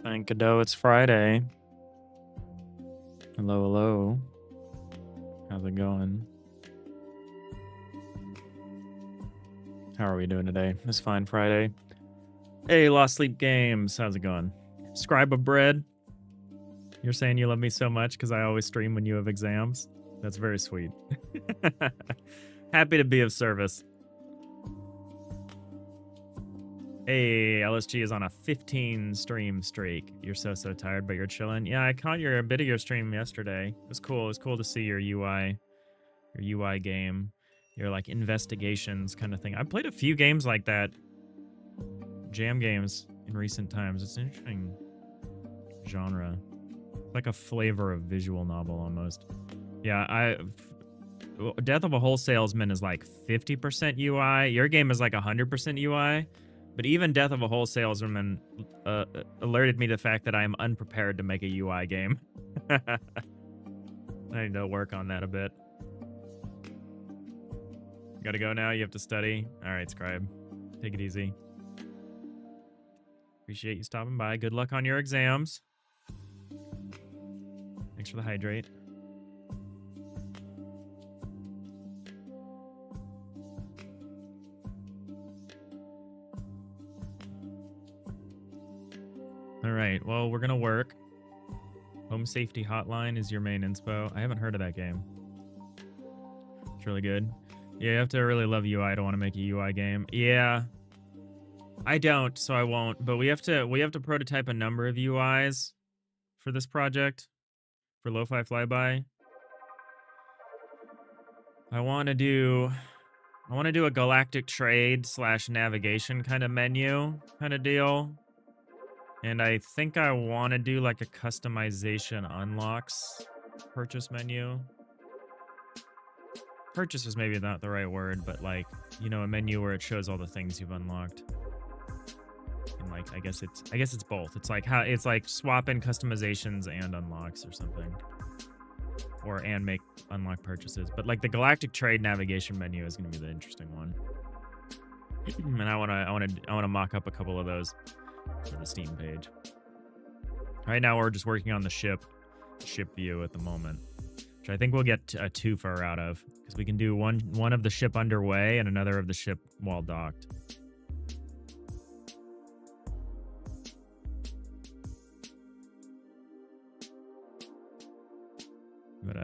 Thank Godot, it's Friday. Hello, hello. How's it going? How are we doing today? It's fine Friday. Hey, Lost Sleep Games. How's it going? Scribe of Bread. You're saying you love me so much because I always stream when you have exams? That's very sweet. Happy to be of service. Hey, LSG is on a 15 stream streak. You're so tired, but you're chilling. Yeah, I caught a bit of your stream yesterday. It was cool. It was cool to see your UI game, your like investigations kind of thing. I played a few games like that, jam games in recent times. It's an interesting genre, like a flavor of visual novel almost. Yeah, Death of a Whole Salesman is like 50% UI. Your game is like 100% UI. But even Death of a Whole Salesman alerted me to the fact that I am unprepared to make a UI game. I need to work on that a bit. Gotta go now? You have to study? Alright, Scribe. Take it easy. Appreciate you stopping by. Good luck on your exams. Thanks for the hydrate. All right, well, we're gonna work. Home Safety Hotline is your main inspo. I haven't heard of that game. It's really good. Yeah, you have to really love UI to want to make a UI game. Yeah, I don't, so I won't. But we have to prototype a number of UIs for this project for Lo-Fi Flyby. I want to do a galactic trade / navigation kind of menu kind of deal. And I think I want to do like a customization unlocks purchase menu. Purchase is maybe not the right word, but like, you know, a menu where it shows all the things you've unlocked. And like, I guess it's both. It's like swap in customizations and unlocks or something. And make unlock purchases. But like the galactic trade navigation menu is going to be the interesting one. And I want to mock up a couple of those for the Steam page. Right now we're just working on the ship view at the moment, which I think we'll get a twofer out of, because we can do one of the ship underway and another of the ship while docked. But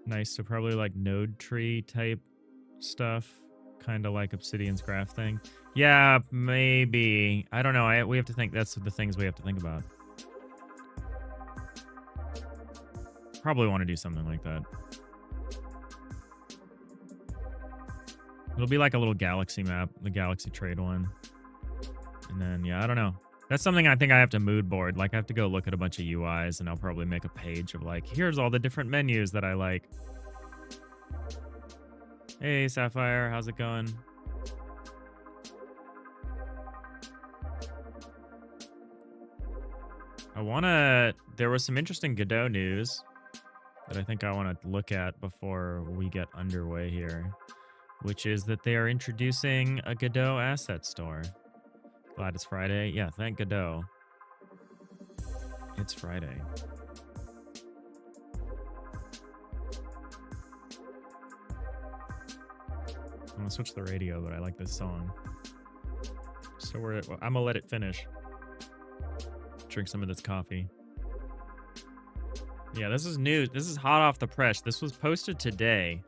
nice. So probably like node tree type stuff. Kind of like Obsidian's graph thing. Yeah, maybe. I don't know. We have to think. That's the things we have to think about. Probably want to do something like that. It'll be like a little galaxy map, the galaxy trade one. And then, yeah, I don't know. That's something I think I have to mood board. Like, I have to go look at a bunch of UIs, and I'll probably make a page of like, here's all the different menus that I like. Hey, Sapphire, how's it going? There was some interesting Godot news that I think I want to look at before we get underway here, which is that they are introducing a Godot asset store. Glad it's Friday. Yeah, thank Godot. It's Friday. I'm gonna switch the radio, but I like this song. So I'm gonna let it finish. Drink some of this coffee. Yeah, this is new. This is hot off the press. This was posted today.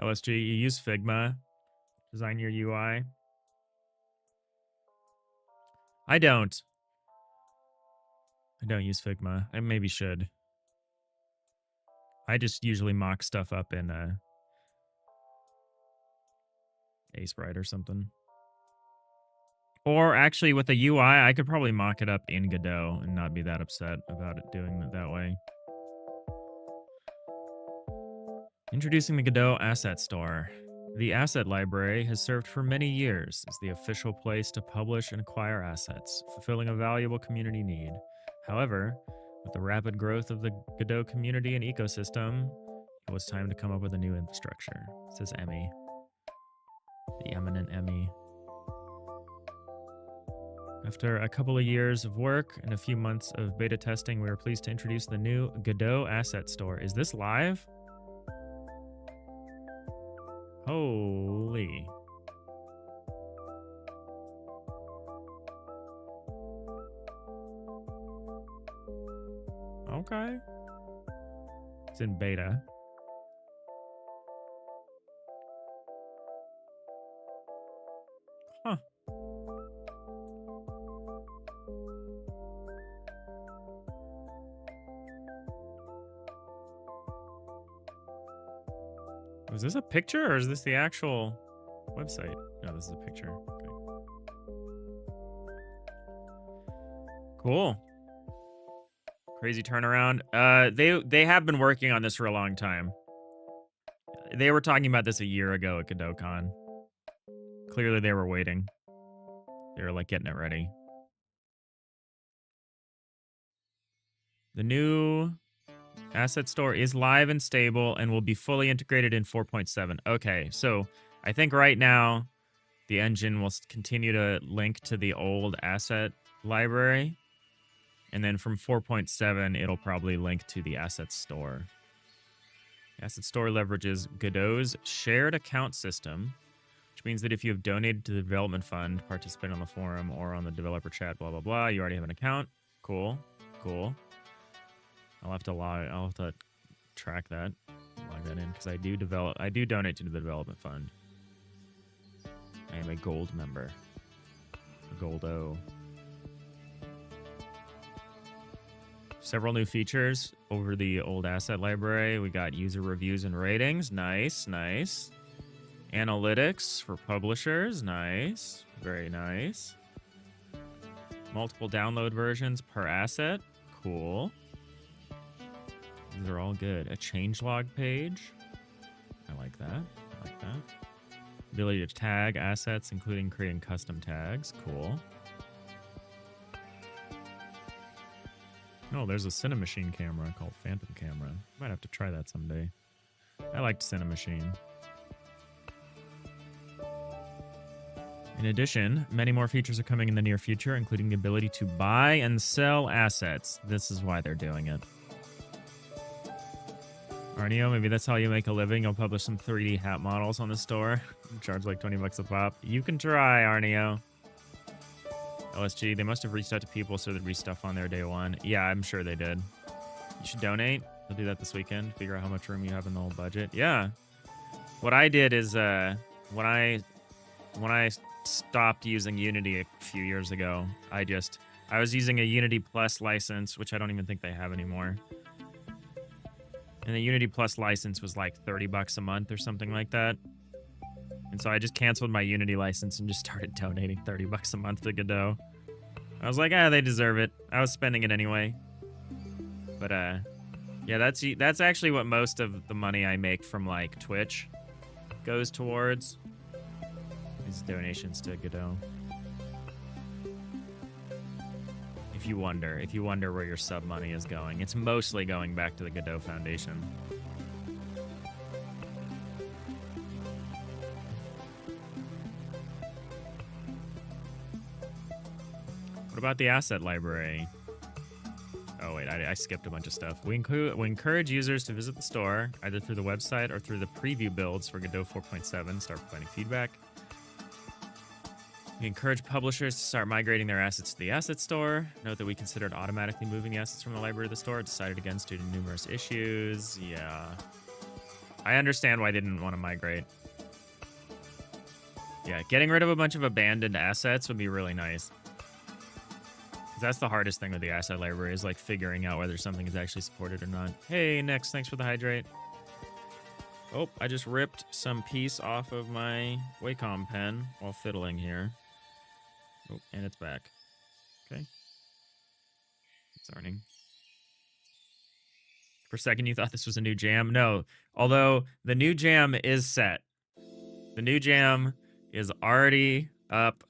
LSG, you use Figma. Design your UI. I don't use Figma. I maybe should. I just usually mock stuff up in Sprite or something. Or actually with a UI, I could probably mock it up in Godot and not be that upset about it doing it that way. Introducing the Godot asset store. The Asset Library has served for many years as the official place to publish and acquire assets, fulfilling a valuable community need. However, with the rapid growth of the Godot community and ecosystem, it was time to come up with a new infrastructure, says Emmy, the eminent Emmy. After a couple of years of work and a few months of beta testing, we were pleased to introduce the new Godot Asset Store. Is this live? Holy. Okay. It's in beta. Huh. Was this a picture or is this the actual website? No, this is a picture. Okay. Cool. Crazy turnaround. They have been working on this for a long time. They were talking about this a year ago at GodotCon. Clearly they were waiting. They were like getting it ready. The new asset store is live and stable and will be fully integrated in 4.7. Okay, so I think right now the engine will continue to link to the old asset library. And then from 4.7, it'll probably link to the asset store. The asset store leverages Godot's shared account system, which means that if you have donated to the development fund, participate on the forum, or on the developer chat, blah, blah, blah, you already have an account. Cool. Cool. I'll have to track that, log that in, because I do donate to the development fund. I am a gold member. A goldo. Several new features over the old asset library. We got user reviews and ratings. Nice, nice. Analytics for publishers. Nice. Very nice. Multiple download versions per asset. Cool. These are all good. A changelog page. I like that. I like that. Ability to tag assets, including creating custom tags. Cool. Oh, there's a Cinemachine camera called Phantom Camera. Might have to try that someday. I liked Cinemachine. In addition, many more features are coming in the near future, including the ability to buy and sell assets. This is why they're doing it. Arneo, maybe that's how you make a living. You'll publish some 3D hat models on the store. Charge like 20 bucks a pop. You can try, Arneo. LSG, they must have reached out to people so they'd re-stuff on their day one. Yeah, I'm sure they did. You should donate. I'll do that this weekend. Figure out how much room you have in the whole budget. Yeah. What I did is when I stopped using Unity a few years ago, I was using a Unity Plus license, which I don't even think they have anymore. And the Unity Plus license was like 30 bucks a month or something like that. And so I just canceled my Unity license and just started donating 30 bucks a month to Godot. I was like, they deserve it. I was spending it anyway. But yeah, that's actually what most of the money I make from like Twitch goes towards. These donations to Godot. If you wonder where your sub money is going, it's mostly going back to the Godot Foundation. What about the asset library? Oh wait, I skipped a bunch of stuff. We encourage users to visit the store, either through the website or through the preview builds for Godot 4.7, start providing feedback. We encourage publishers to start migrating their assets to the asset store. Note that we considered automatically moving the assets from the library to the store, decided against due to numerous issues. Yeah. I understand why they didn't want to migrate. Yeah, getting rid of a bunch of abandoned assets would be really nice. That's the hardest thing with the asset library, is like figuring out whether something is actually supported or not. Hey, Nix, thanks for the hydrate. Oh, I just ripped some piece off of my Wacom pen while fiddling here. Oh, and it's back. Okay. It's earning. For a second, you thought this was a new jam? No. Although the new jam is set. The new jam is already up.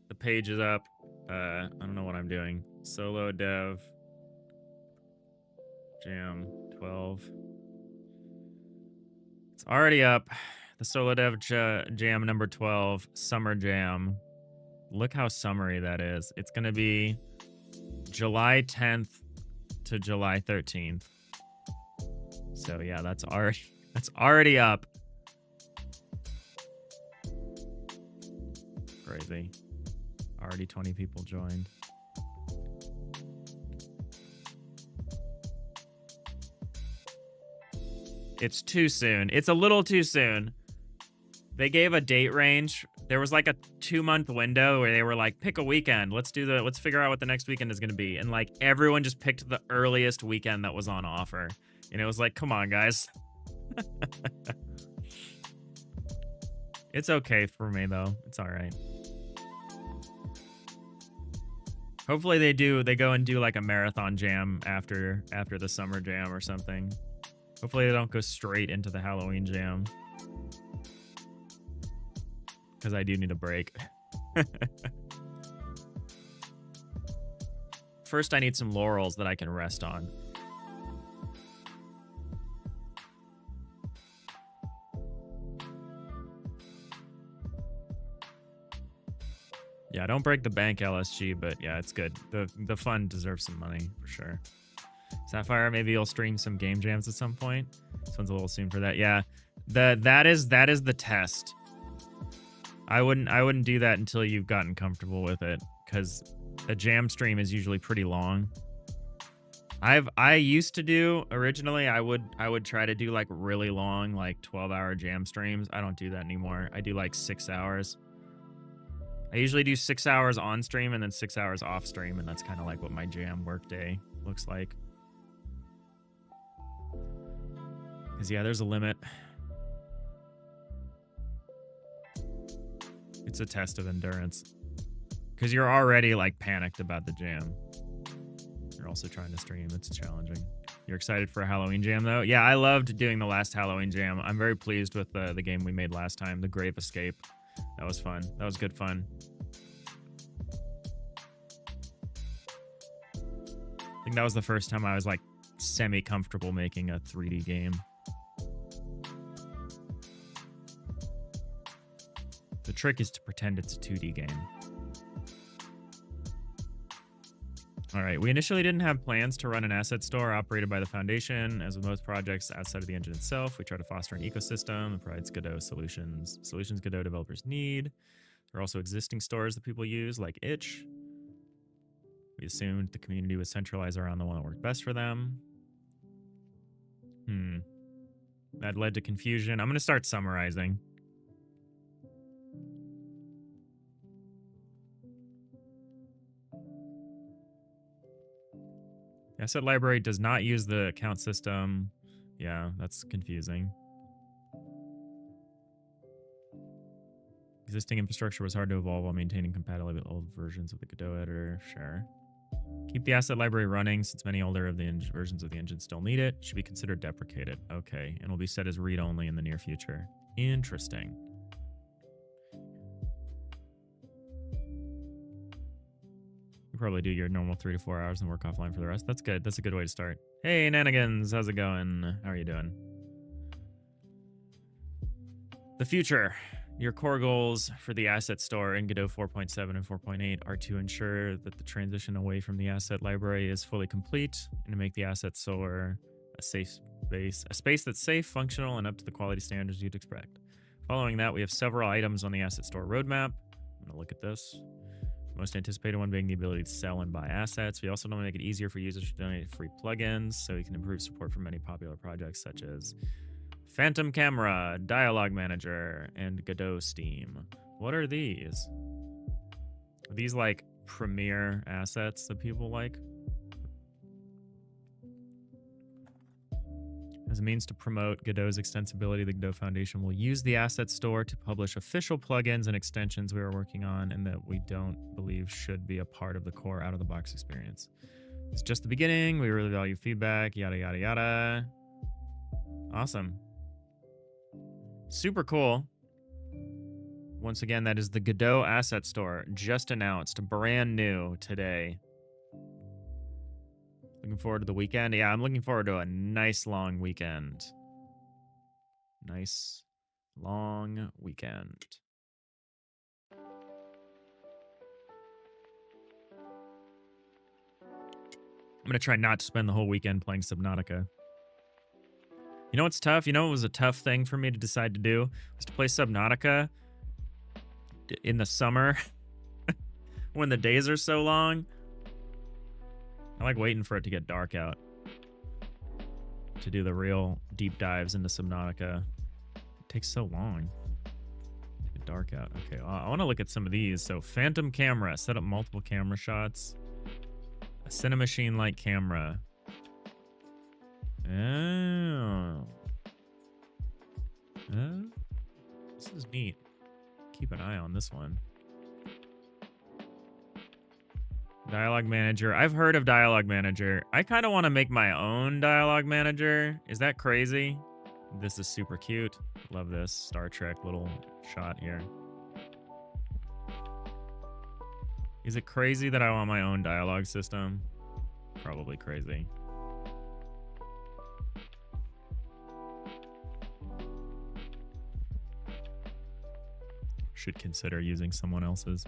The page is up. I don't know what I'm doing. Solo dev jam 12. It's already up. The solo dev jam number 12, summer jam. Look how summery that is. It's going to be July 10th to July 13th. So yeah, that's already up. Crazy. Already 20 people joined. It's too soon. It's a little too soon. They gave a date range. There was like a 2-month window where they were like, pick a weekend. Let's figure out what the next weekend is going to be. And like everyone just picked the earliest weekend that was on offer. And it was like, come on, guys. It's okay for me though. It's all right. Hopefully they go and do like a marathon jam after the summer jam or something. Hopefully they don't go straight into the Halloween jam. Because I do need a break. First, I need some laurels that I can rest on. Yeah, don't break the bank, LSG, but yeah, it's good. The fund deserves some money, for sure. Sapphire, maybe you'll stream some game jams at some point. This one's a little soon for that. Yeah, that is the test. I wouldn't do that until you've gotten comfortable with it, because a jam stream is usually pretty long. I used to do originally. I would try to do like really long, like 12-hour jam streams. I don't do that anymore. I do like 6 hours. I usually do 6 hours on stream and then 6 hours off stream, and that's kind of like what my jam workday looks like. Because yeah, there's a limit. It's a test of endurance. Because you're already like panicked about the jam. You're also trying to stream. It's challenging. You're excited for a Halloween jam though? Yeah, I loved doing the last Halloween jam. I'm very pleased with the game we made last time, The Grave Escape. That was fun. That was good fun. I think that was the first time I was like semi-comfortable making a 3D game. The trick is to pretend it's a 2D game. All right, we initially didn't have plans to run an asset store operated by the Foundation. As with most projects outside of the engine itself, we try to foster an ecosystem that provides Godot solutions Godot developers need. There are also existing stores that people use, like Itch. We assumed the community would centralize around the one that worked best for them. That led to confusion. I'm going to start summarizing. The asset library does not use the account system. Yeah, that's confusing. Existing infrastructure was hard to evolve while maintaining compatibility with old versions of the Godot editor. Sure. Keep the asset library running since many older of the versions of the engine still need it. Should be considered deprecated. Okay, and will be set as read-only in the near future. Interesting. You probably do your normal 3 to 4 hours and work offline for the rest. That's good. That's a good way to start. Hey, Nanigans, how's it going? How are you doing? The future. Your core goals for the asset store in Godot 4.7 and 4.8 are to ensure that the transition away from the asset library is fully complete and to make the asset store a safe space, a space that's safe, functional, and up to the quality standards you'd expect. Following that, we have several items on the asset store roadmap. I'm going to look at this. Most anticipated one being the ability to sell and buy assets. We also want to make it easier for users to donate free plugins so we can improve support for many popular projects such as Phantom Camera, Dialogue Manager, and Godot Steam. What are these? Are these like premier assets that people like? As a means to promote Godot's extensibility, the Godot Foundation will use the asset store to publish official plugins and extensions we are working on and that we don't believe should be a part of the core out-of-the-box experience. It's just the beginning. We really value feedback, yada, yada, yada. Awesome. Super cool. Once again, that is the Godot asset store, just announced, brand new today. Looking forward to the weekend. Yeah, I'm looking forward to a nice long weekend. Nice long weekend. I'm going to try not to spend the whole weekend playing Subnautica. You know what's tough? You know what was a tough thing for me to decide to do? Was to play Subnautica in the summer when the days are so long. I like waiting for it to get dark out to do the real deep dives into Subnautica. It takes so long to get dark out. Okay, I want to look at some of these. So Phantom camera, set up multiple camera shots. A Cinemachine-like camera. Oh. This is neat. Keep an eye on this one. Dialogue Manager. I've heard of Dialogue Manager. I kind of want to make my own Dialogue Manager. Is that crazy? This is super cute. Love this Star Trek little shot here. Is it crazy that I want my own dialogue system? Probably crazy. Should consider using someone else's.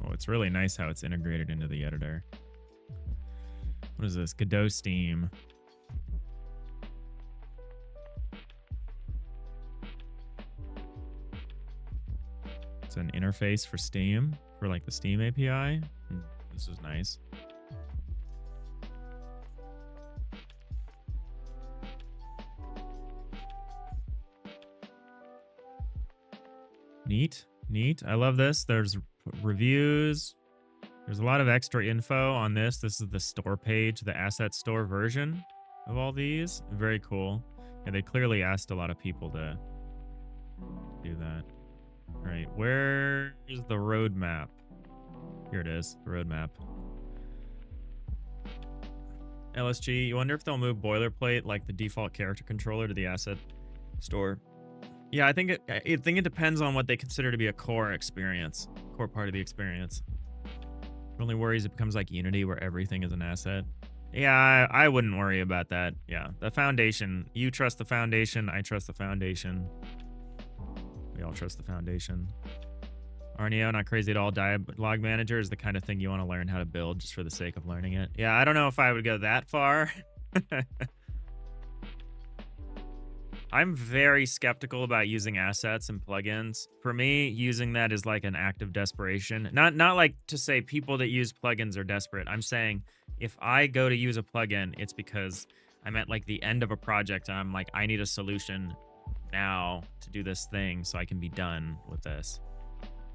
Oh, it's really nice how it's integrated into the editor. What is this? Godot Steam. It's an interface for Steam, for like the Steam API. This is nice. Neat, neat. I love this. There's reviews. There's a lot of extra info on this. This is the store page, the asset store version of all these. Very cool. Yeah, they clearly asked a lot of people to do that. All right, where is the roadmap? Here it is, the roadmap. LSG, you wonder if they'll move boilerplate like the default character controller to the asset store. Yeah, I think it depends on what they consider to be a core experience, core part of the experience. It only worries it becomes like Unity where everything is an asset. Yeah, I wouldn't worry about that. Yeah, the foundation. You trust the foundation. I trust the foundation. We all trust the foundation. Arneo, not crazy at all. Dialogue Manager is the kind of thing you want to learn how to build just for the sake of learning it. Yeah, I don't know if I would go that far. I'm very skeptical about using assets and plugins. For me, using that is like an act of desperation. Not like to say people that use plugins are desperate. I'm saying if I go to use a plugin, it's because I'm at like the end of a project and I'm like, I need a solution now to do this thing so I can be done with this.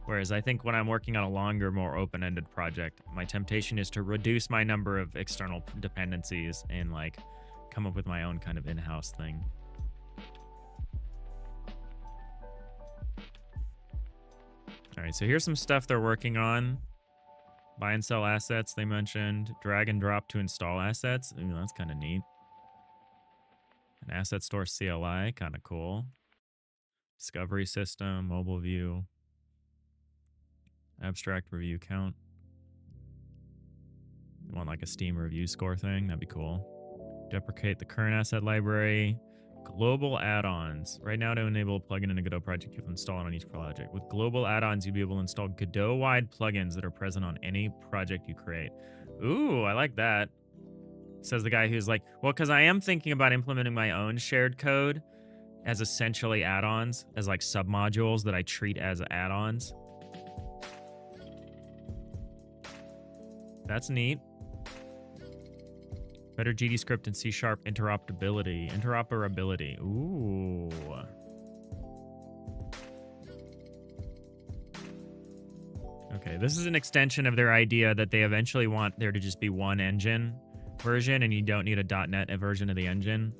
Whereas I think when I'm working on a longer, more open-ended project, my temptation is to reduce my number of external dependencies and like come up with my own kind of in-house thing. All right, so here's some stuff they're working on. Buy and sell assets, they mentioned. Drag and drop to install assets. Ooh, that's kind of neat. An asset store CLI, kind of cool. Discovery system, mobile view. Abstract review count. You want like a Steam review score thing? That'd be cool. Deprecate the current asset library. Global add-ons. Right now, to enable a plugin in a Godot project, you have to install it on each project. With global add-ons, you'll be able to install Godot-wide plugins that are present on any project you create. Ooh, I like that. Says the guy who's like, well, because I am thinking about implementing my own shared code as essentially add-ons, as like submodules that I treat as add-ons. That's neat. Better GDScript and C# interoperability. Ooh. Okay, this is an extension of their idea that they eventually want there to just be one engine version and you don't need a .NET version of the engine.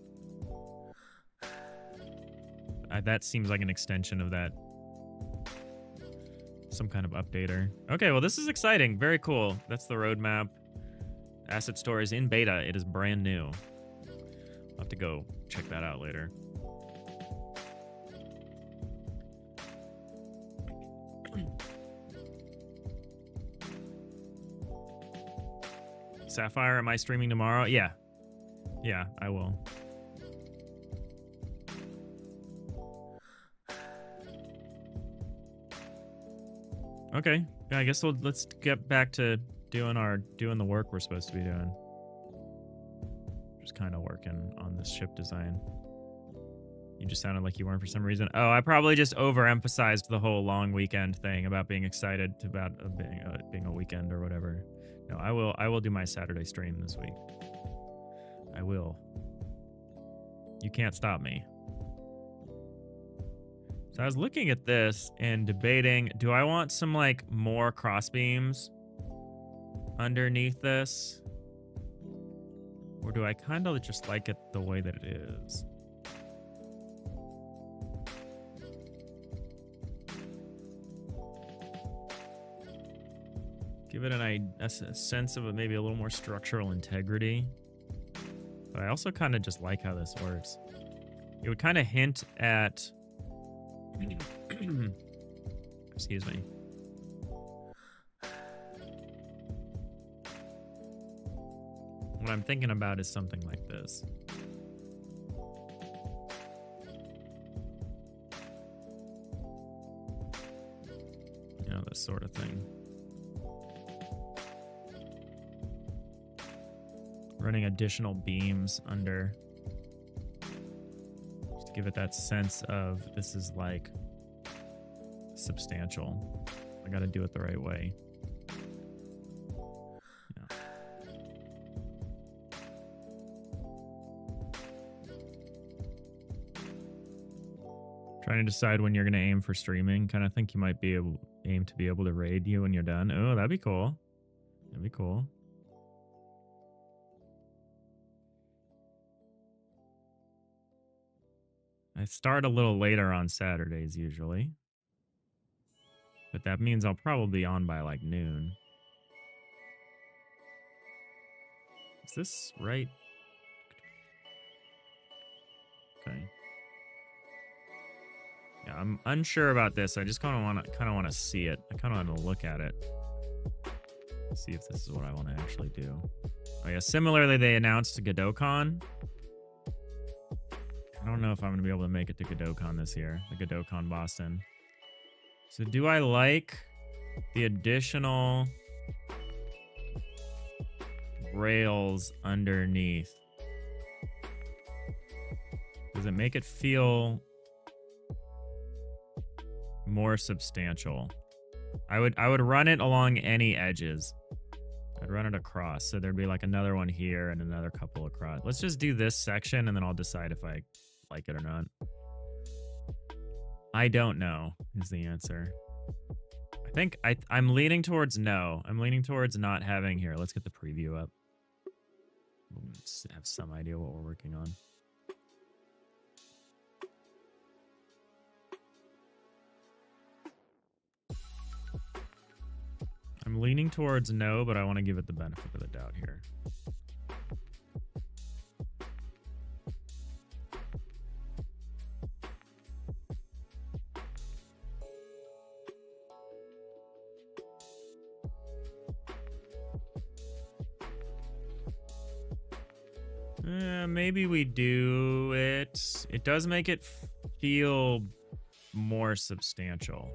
That seems like an extension of that. Some kind of updater. Okay, well, this is exciting. Very cool. That's the roadmap. Asset store is in beta. It is brand new. I'll have to go check that out later. Sapphire, am I streaming tomorrow? Yeah. Yeah, I will. Okay. Yeah, I guess let's get back to doing the work we're supposed to be doing. Just kind of working on this ship design. You just sounded like you weren't for some reason. Oh, I probably just overemphasized the whole long weekend thing about being excited about being a weekend or whatever. No, I will do my Saturday stream this week. I will. You can't stop me. So I was looking at this and debating, do I want some like more crossbeams underneath this? Or do I kind of just like it the way that it is? Give it a sense of maybe a little more structural integrity. But I also kind of just like how this works. It would kind of hint at... Excuse me. What I'm thinking about is something like this. You know, this sort of thing. Running additional beams under, just to give it that sense of this is like substantial. I gotta do it the right way. Yeah. Trying to decide when you're gonna aim for streaming. Kind of think you might be aim to be able to raid you when you're done. Oh, that'd be cool. That'd be cool. I start a little later on Saturdays usually. But that means I'll probably be on by like noon. Is this right? Okay. Yeah, I'm unsure about this. I just kind of want to see it. I kind of want to look at it. See if this is what I want to actually do. Oh yeah, similarly they announced GodotCon. I don't know if I'm going to be able to make it to GodotCon this year. The GodotCon Boston. So do I like the additional rails underneath? Does it make it feel more substantial? I would run it along any edges. I'd run it across. So there'd be like another one here and another couple across. Let's just do this section and then I'll decide if I like it or not. I don't know is the answer. I think I'm leaning towards no. I'm leaning towards not having here. Let's get the preview up. Let's have some idea what we're working on. I'm leaning towards no, but I want to give it the benefit of the doubt here. Maybe we do it. It does make it feel more substantial.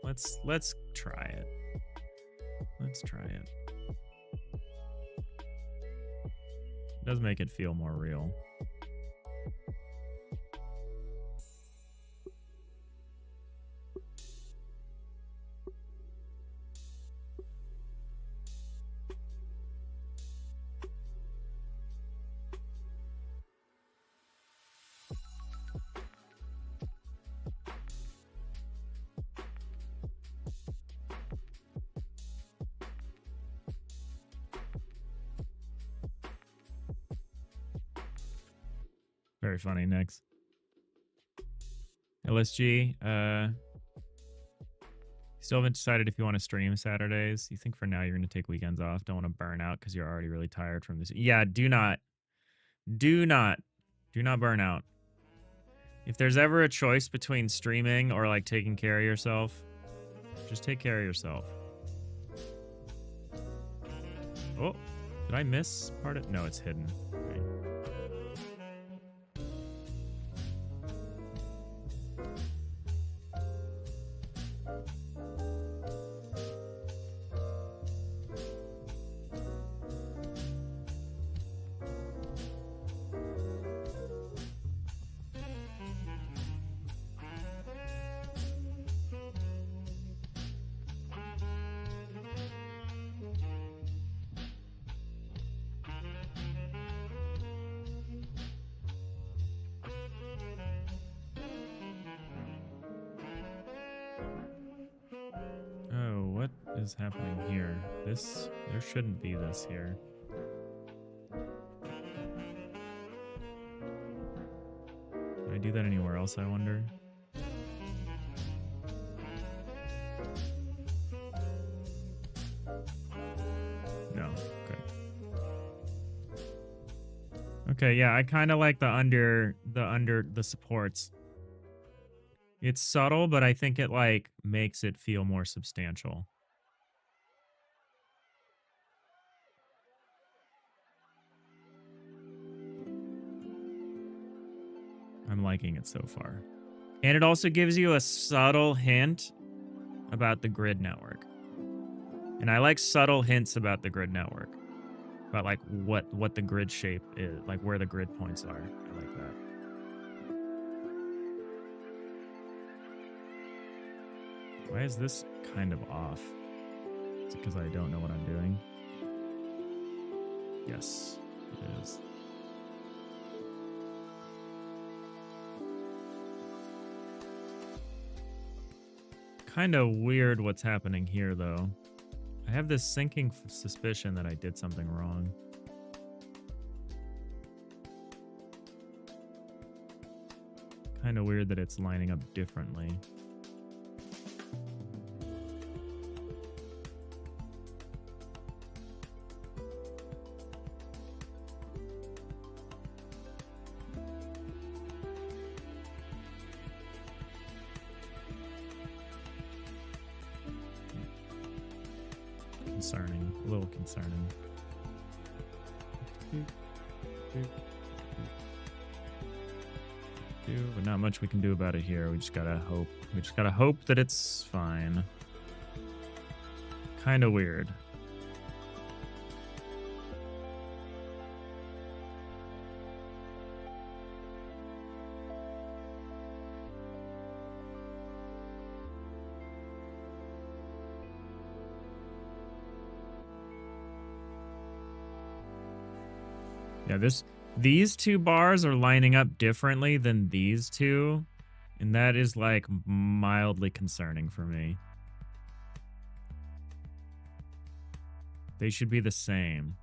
Let's try it. Let's try it. It does make it feel more real. Very funny, next. LSG, Still haven't decided if you want to stream Saturdays. You think for now you're going to take weekends off. Don't want to burn out because you're already really tired from this. Yeah, do not burn out. If there's ever a choice between streaming or like taking care of yourself, just take care of yourself. Oh, did I miss part of? No, it's hidden. Okay. Oh, what is happening here? There shouldn't be this here. Can I do that anywhere else, I wonder? No, good. Okay, yeah, I kind of like the under the supports. It's subtle, but I think it like makes it feel more substantial. I'm liking it so far. And it also gives you a subtle hint about the grid network. And I like subtle hints about the grid network. About like what the grid shape is, like where the grid points are. I like that. Why is this kind of off? Is it because I don't know what I'm doing? Yes, it is. Kind of weird what's happening here, though. I have this sinking suspicion that I did something wrong. Kind of weird that it's lining up differently. Concerning, a little concerning. But not much we can do about it here. We just gotta hope. We just gotta hope that it's fine. Kind of weird. Yeah, these two bars are lining up differently than these two, and that is like mildly concerning for me. They should be the same.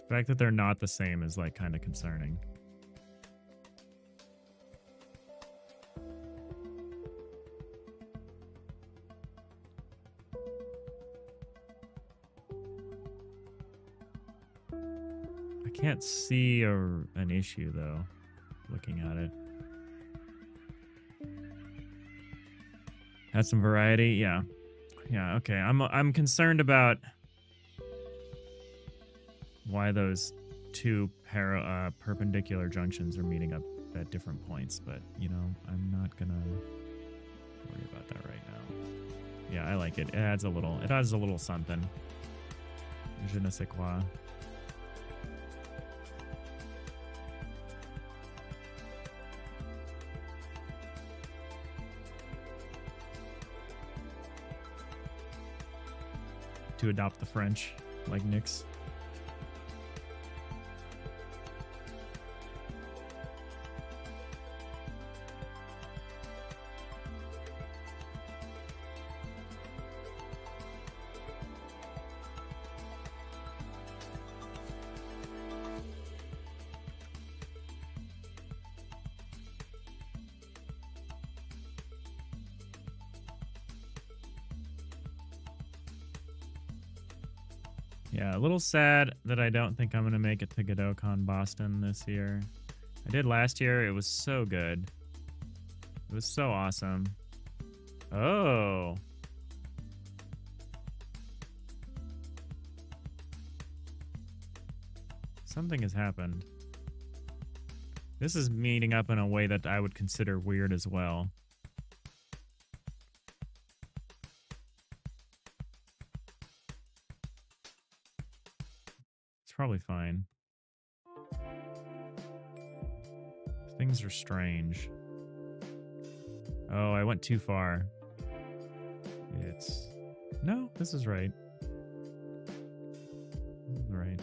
The fact that they're not the same is like kind of concerning. I can't see an issue though, looking at it. Had some variety, yeah. Yeah, okay. I'm concerned about why those two perpendicular junctions are meeting up at different points, but you know, I'm not gonna worry about that right now. Yeah, I like it. It adds a little something. Je ne sais quoi. To adopt the French, like Nyx. Yeah, a little sad that I don't think I'm going to make it to GodotCon Boston this year. I did last year. It was so good. It was so awesome. Oh. Something has happened. This is meeting up in a way that I would consider weird as well. It's probably fine. Things are strange. Oh, I went too far. It's... No, this is right. This is right.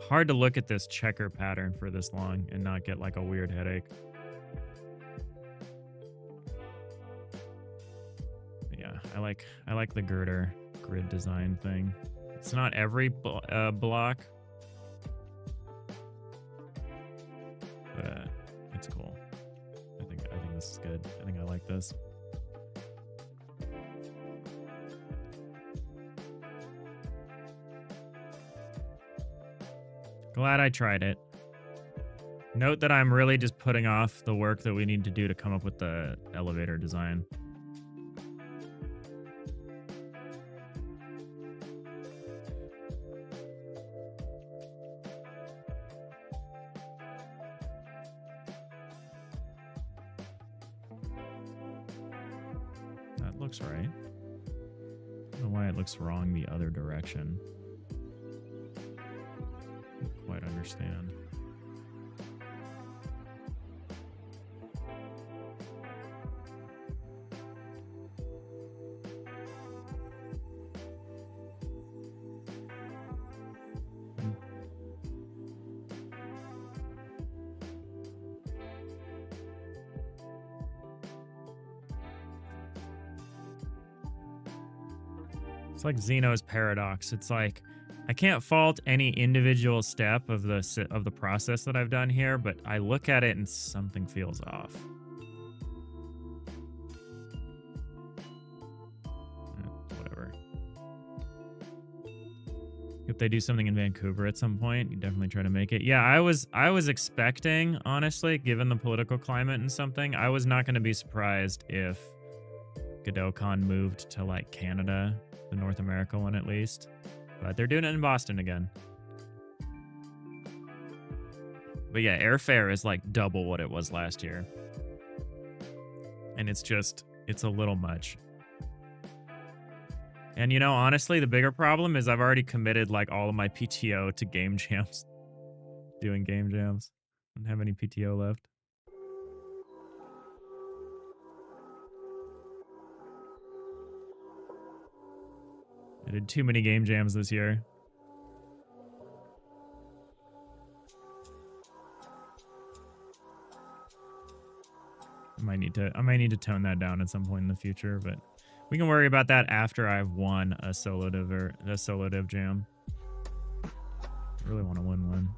Hard to look at this checker pattern for this long and not get like a weird headache. But yeah, I like the girder grid design thing. It's not every block, but it's cool. I think this is good. I think I like this. Glad I tried it. Note that I'm really just putting off the work that we need to do to come up with the elevator design. That looks right. I don't know why it looks wrong the other direction. Quite understand. It's like Zeno's paradox. It's like I can't fault any individual step of the process that I've done here, but I look at it and something feels off. Whatever. If they do something in Vancouver at some point, you definitely try to make it. Yeah, I was expecting, honestly, given the political climate and something, I was not going to be surprised if GodotCon moved to like Canada, the North America one at least. But they're doing it in Boston again. But yeah, airfare is like double what it was last year. And it's a little much. And you know, honestly, the bigger problem is I've already committed like all of my PTO to game jams. Doing game jams. I don't have any PTO left. I did too many game jams this year. I might need to tone that down at some point in the future, but we can worry about that after I've won a solo div jam. I really want to win one.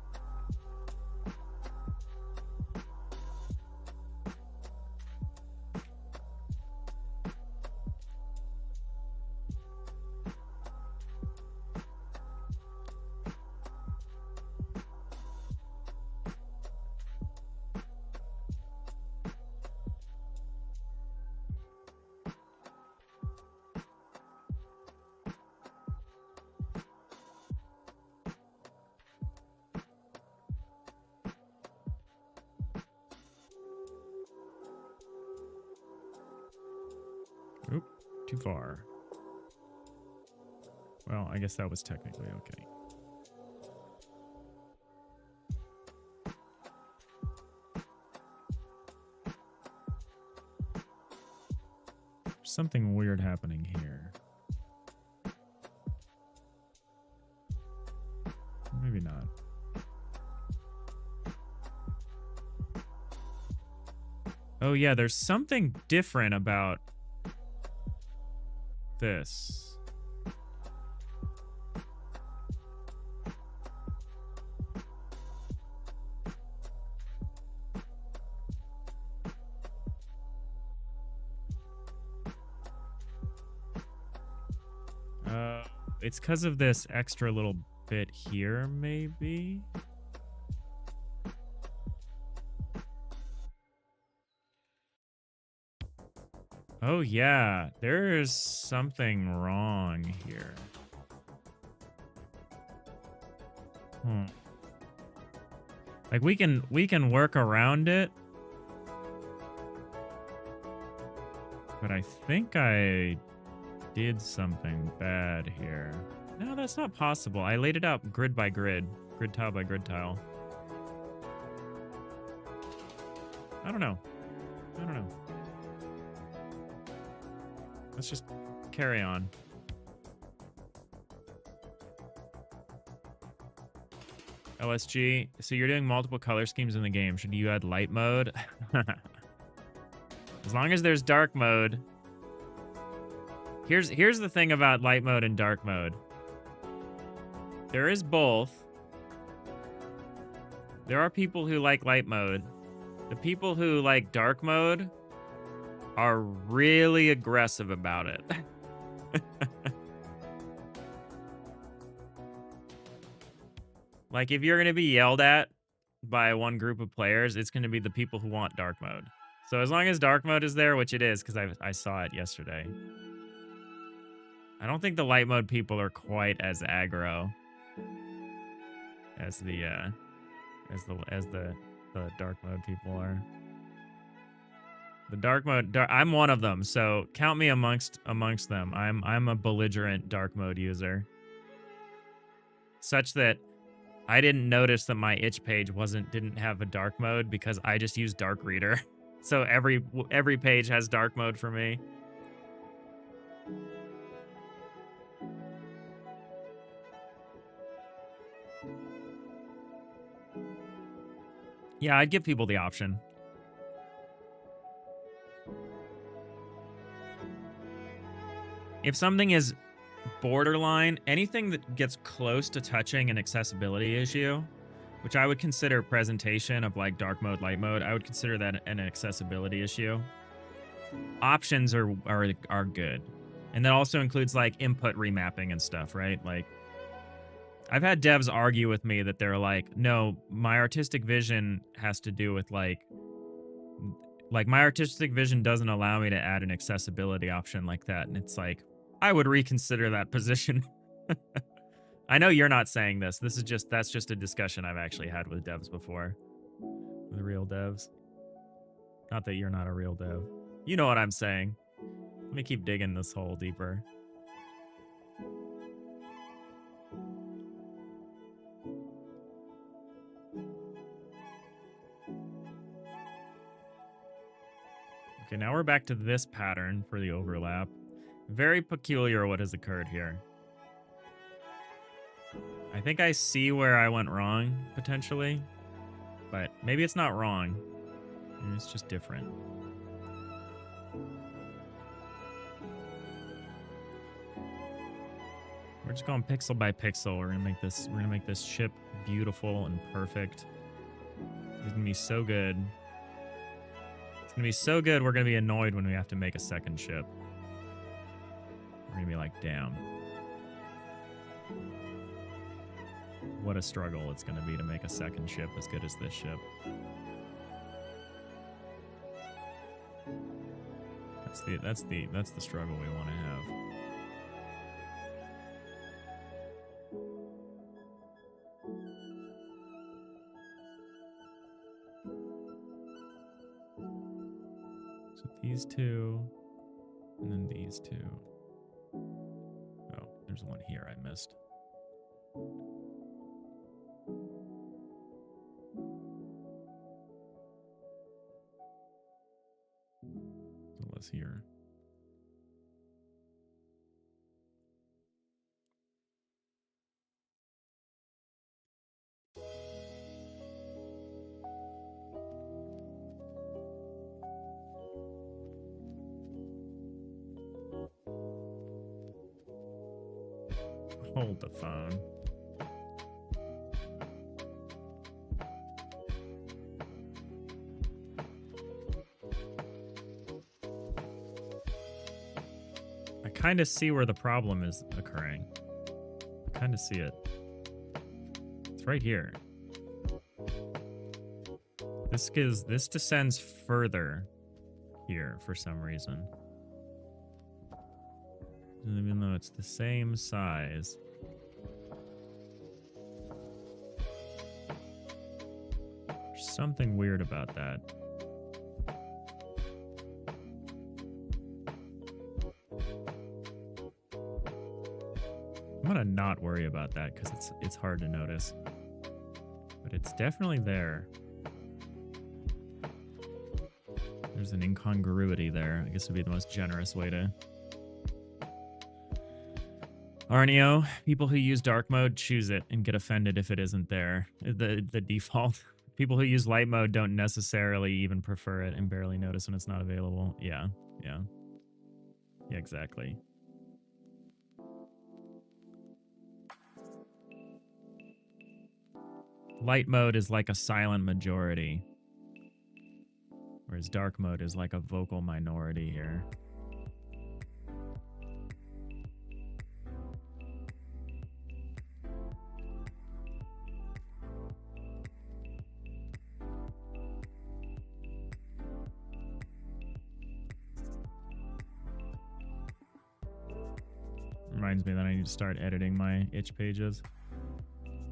Oop, too far. Well, I guess that was technically okay. There's something weird happening here. Maybe not. Oh yeah, there's something different about this. It's because of this extra little bit here, maybe? Oh, yeah. There's something wrong here. Like, we can work around it. But I think I did something bad here. No, that's not possible. I laid it out grid by grid. Grid tile by grid tile. I don't know. I don't know. Let's just carry on. LSG, so you're doing multiple color schemes in the game. Should you add light mode? As long as there's dark mode. Here's the thing about light mode and dark mode. There is both. There are people who like light mode. The people who like dark mode are really aggressive about it. Like, if you're going to be yelled at by one group of players, it's going to be the people who want dark mode. So as long as dark mode is there, which it is, because I saw it yesterday. I don't think the light mode people are quite as aggro as the dark mode people are. The dark mode, I'm one of them, so count me amongst them. I'm a belligerent dark mode user, such that I didn't notice that my itch page didn't have a dark mode because I just use dark reader. So every page has dark mode for me. Yeah, I'd give people the option. If something is borderline, anything that gets close to touching an accessibility issue, which I would consider presentation of like dark mode, light mode, I would consider that an accessibility issue. Options are good. And that also includes like input remapping and stuff, right? Like, I've had devs argue with me that they're like, no, my artistic vision has to do with like my artistic vision doesn't allow me to add an accessibility option like that. And it's like, I would reconsider that position. I know you're not saying this. That's just a discussion I've actually had with devs before. With real devs. Not that you're not a real dev. You know what I'm saying. Let me keep digging this hole deeper. Okay, now we're back to this pattern for the overlap. Very peculiar what has occurred here. I think I see where I went wrong, potentially. But maybe it's not wrong. Maybe it's just different. We're just going pixel by pixel. We're gonna make this ship beautiful and perfect. It's gonna be so good. It's gonna be so good we're gonna be annoyed when we have to make a second ship. We're gonna be like, damn. What a struggle it's gonna be to make a second ship as good as this ship. That's the struggle we want to have. So these two, and then these two. Oh, there's one here I missed. So let's here. Hold the phone. I kind of see where the problem is occurring. kind of see it. It's right here. This descends further here for some reason. Even though it's the same size. There's something weird about that. I'm gonna not worry about that because it's hard to notice. But it's definitely there. There's an incongruity there. I guess would be the most generous way to. Arneo, people who use dark mode choose it and get offended if it isn't there. The default. People who use light mode don't necessarily even prefer it and barely notice when it's not available. Yeah, yeah. Yeah, exactly. Light mode is like a silent majority. Whereas dark mode is like a vocal minority here. Reminds me that I need to start editing my itch pages.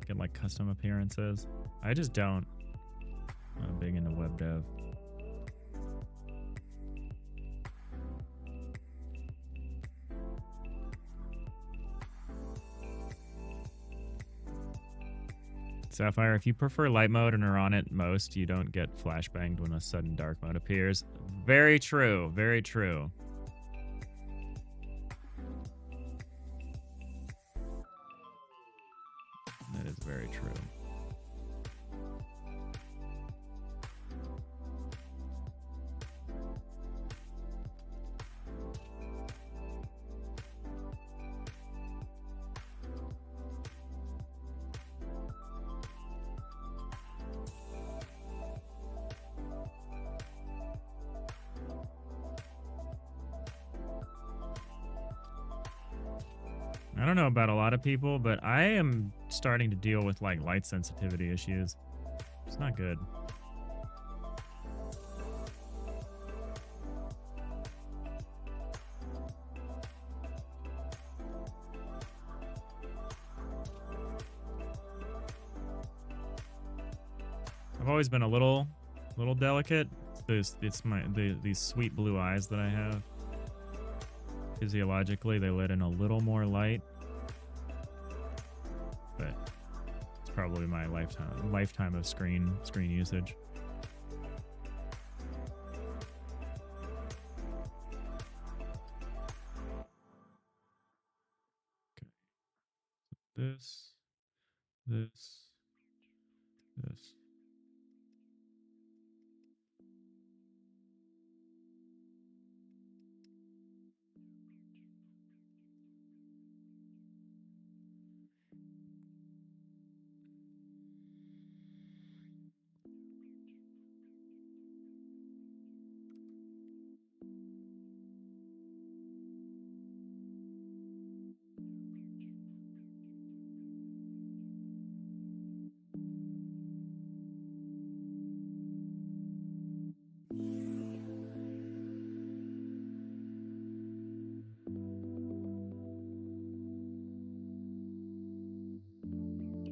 Get like custom appearances. I just don't. I'm not big into web dev. Sapphire, if you prefer light mode and are on it most, you don't get flashbanged when a sudden dark mode appears. Very true. Very true. That is very true. I don't know about a lot of people, but I am starting to deal with like light sensitivity issues. It's not good. I've always been a little delicate. These sweet blue eyes that I have. Physiologically, they let in a little more light, but it's probably my lifetime of screen usage. Okay, this.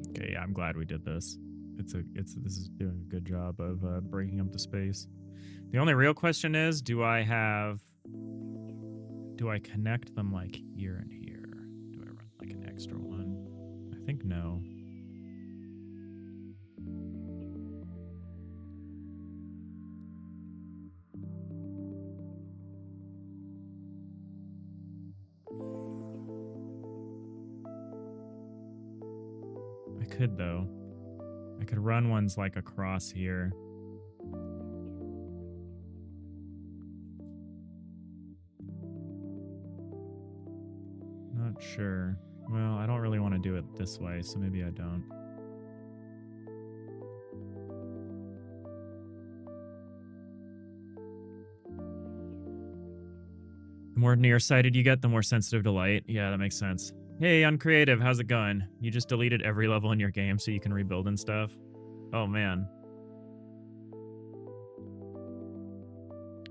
Okay, yeah, I'm glad we did this. This is doing a good job of breaking up the space. The only real question is, do I connect them like here and here? Do I run like an extra one? I think no. I could though. I could run ones like across here. Not sure. Well, I don't really want to do it this way, so maybe I don't. The more nearsighted you get, the more sensitive to light. Yeah, that makes sense. Hey, Uncreative, how's it going? You just deleted every level in your game so you can rebuild and stuff? Oh, man.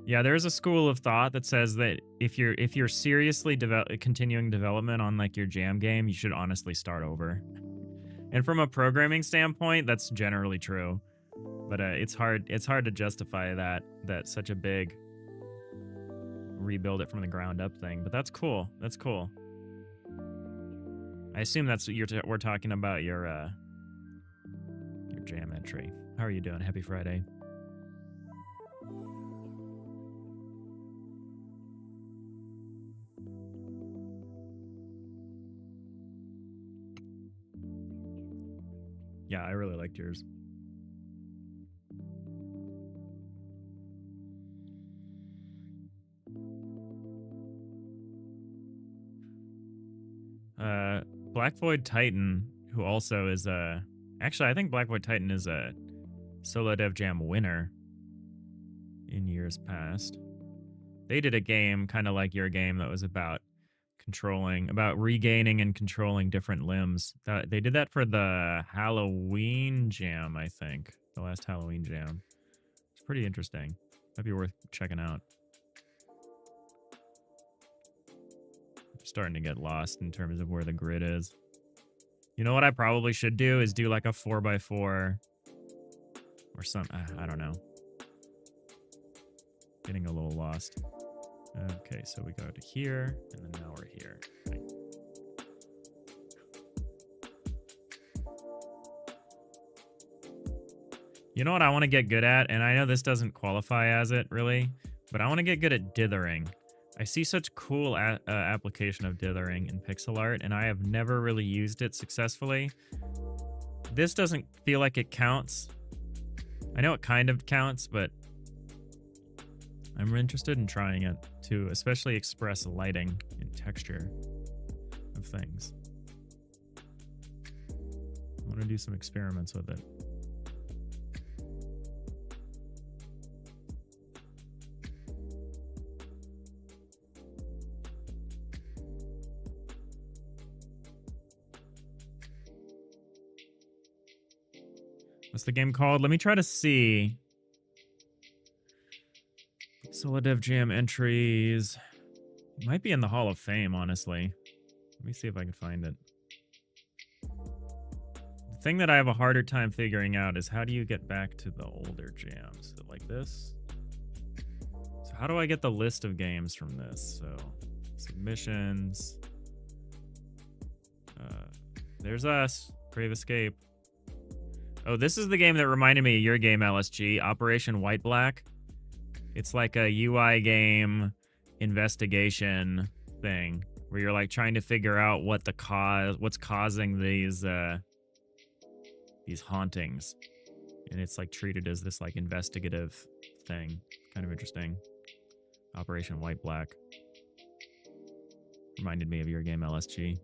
Yeah, there's a school of thought that says that if you're seriously continuing development on like your jam game, you should honestly start over. And from a programming standpoint, that's generally true. But it's hard to justify that such a big rebuild it from the ground up thing. But that's cool. That's cool. I assume that's what we're talking about your jam entry. How are you doing? Happy Friday. Yeah, I really liked yours. Black Void Titan, who also is actually I think Black Void Titan is a Solo Dev Jam winner in years past. They did a game kind of like your game that was about regaining and controlling different limbs. They did that for the Halloween Jam, I think. The last Halloween Jam. It's pretty interesting. Might be worth checking out. Starting to get lost in terms of where the grid is. You know what I probably should do is do like a 4x4 or some, I don't know. Getting a little lost. Okay, so we go to here, and then now we're here. Okay. You know what I want to get good at? And I know this doesn't qualify as it, really, but I want to get good at dithering. I see such cool application of dithering in pixel art, and I have never really used it successfully. This doesn't feel like it counts. I know it kind of counts, but I'm interested in trying it to especially express lighting and texture of things. I want to do some experiments with it. What's the game called? Let me try to see. Solo Dev Jam entries. It might be in the Hall of Fame, honestly. Let me see if I can find it. The thing that I have a harder time figuring out is how do you get back to the older jams? Is it like this? So how do I get the list of games from this? So submissions. There's us. Brave Escape. Oh, this is the game that reminded me of your game, LSG. Operation White Black. It's like a UI game investigation thing where you're like trying to figure out what's causing these hauntings, and it's like treated as this like investigative thing. Kind of interesting. Operation White Black reminded me of your game, LSG.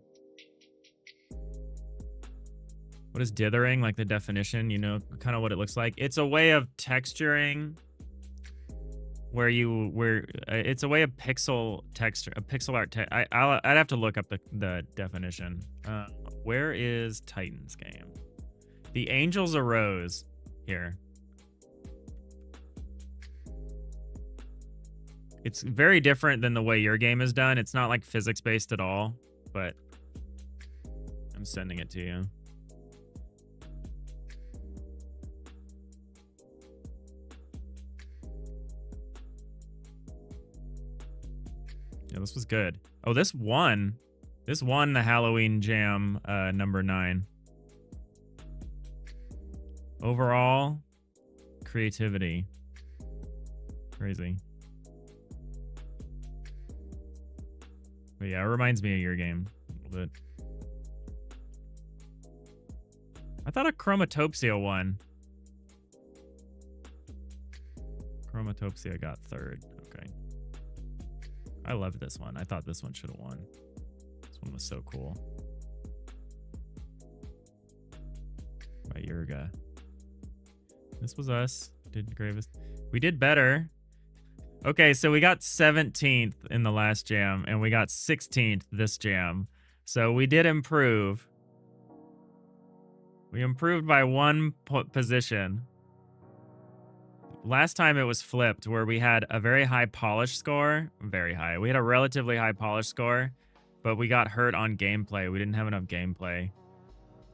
What is dithering? Like the definition, you know, kind of what it looks like. It's a way of texturing where it's a way of pixel art. I'd have to look up the definition. Where is Titan's game? The Angels Arose here. It's very different than the way your game is done. It's not like physics based at all, but I'm sending it to you. Yeah, this was good. Oh, this won the Halloween Jam number 9. Overall, creativity. Crazy. But yeah, it reminds me of your game a little bit. I thought a Chromatopsia won. Chromatopsia got 3rd. Okay. I loved this one. I thought this one should have won. This one was so cool. By Yurga. This was us. Did Gravest. We did better. Okay, so we got 17th in the last jam, and we got 16th this jam. So we did improve. We improved by 1 position. Last time it was flipped, where we had a very high polish score. Very high. We had a relatively high polish score, but we got hurt on gameplay. We didn't have enough gameplay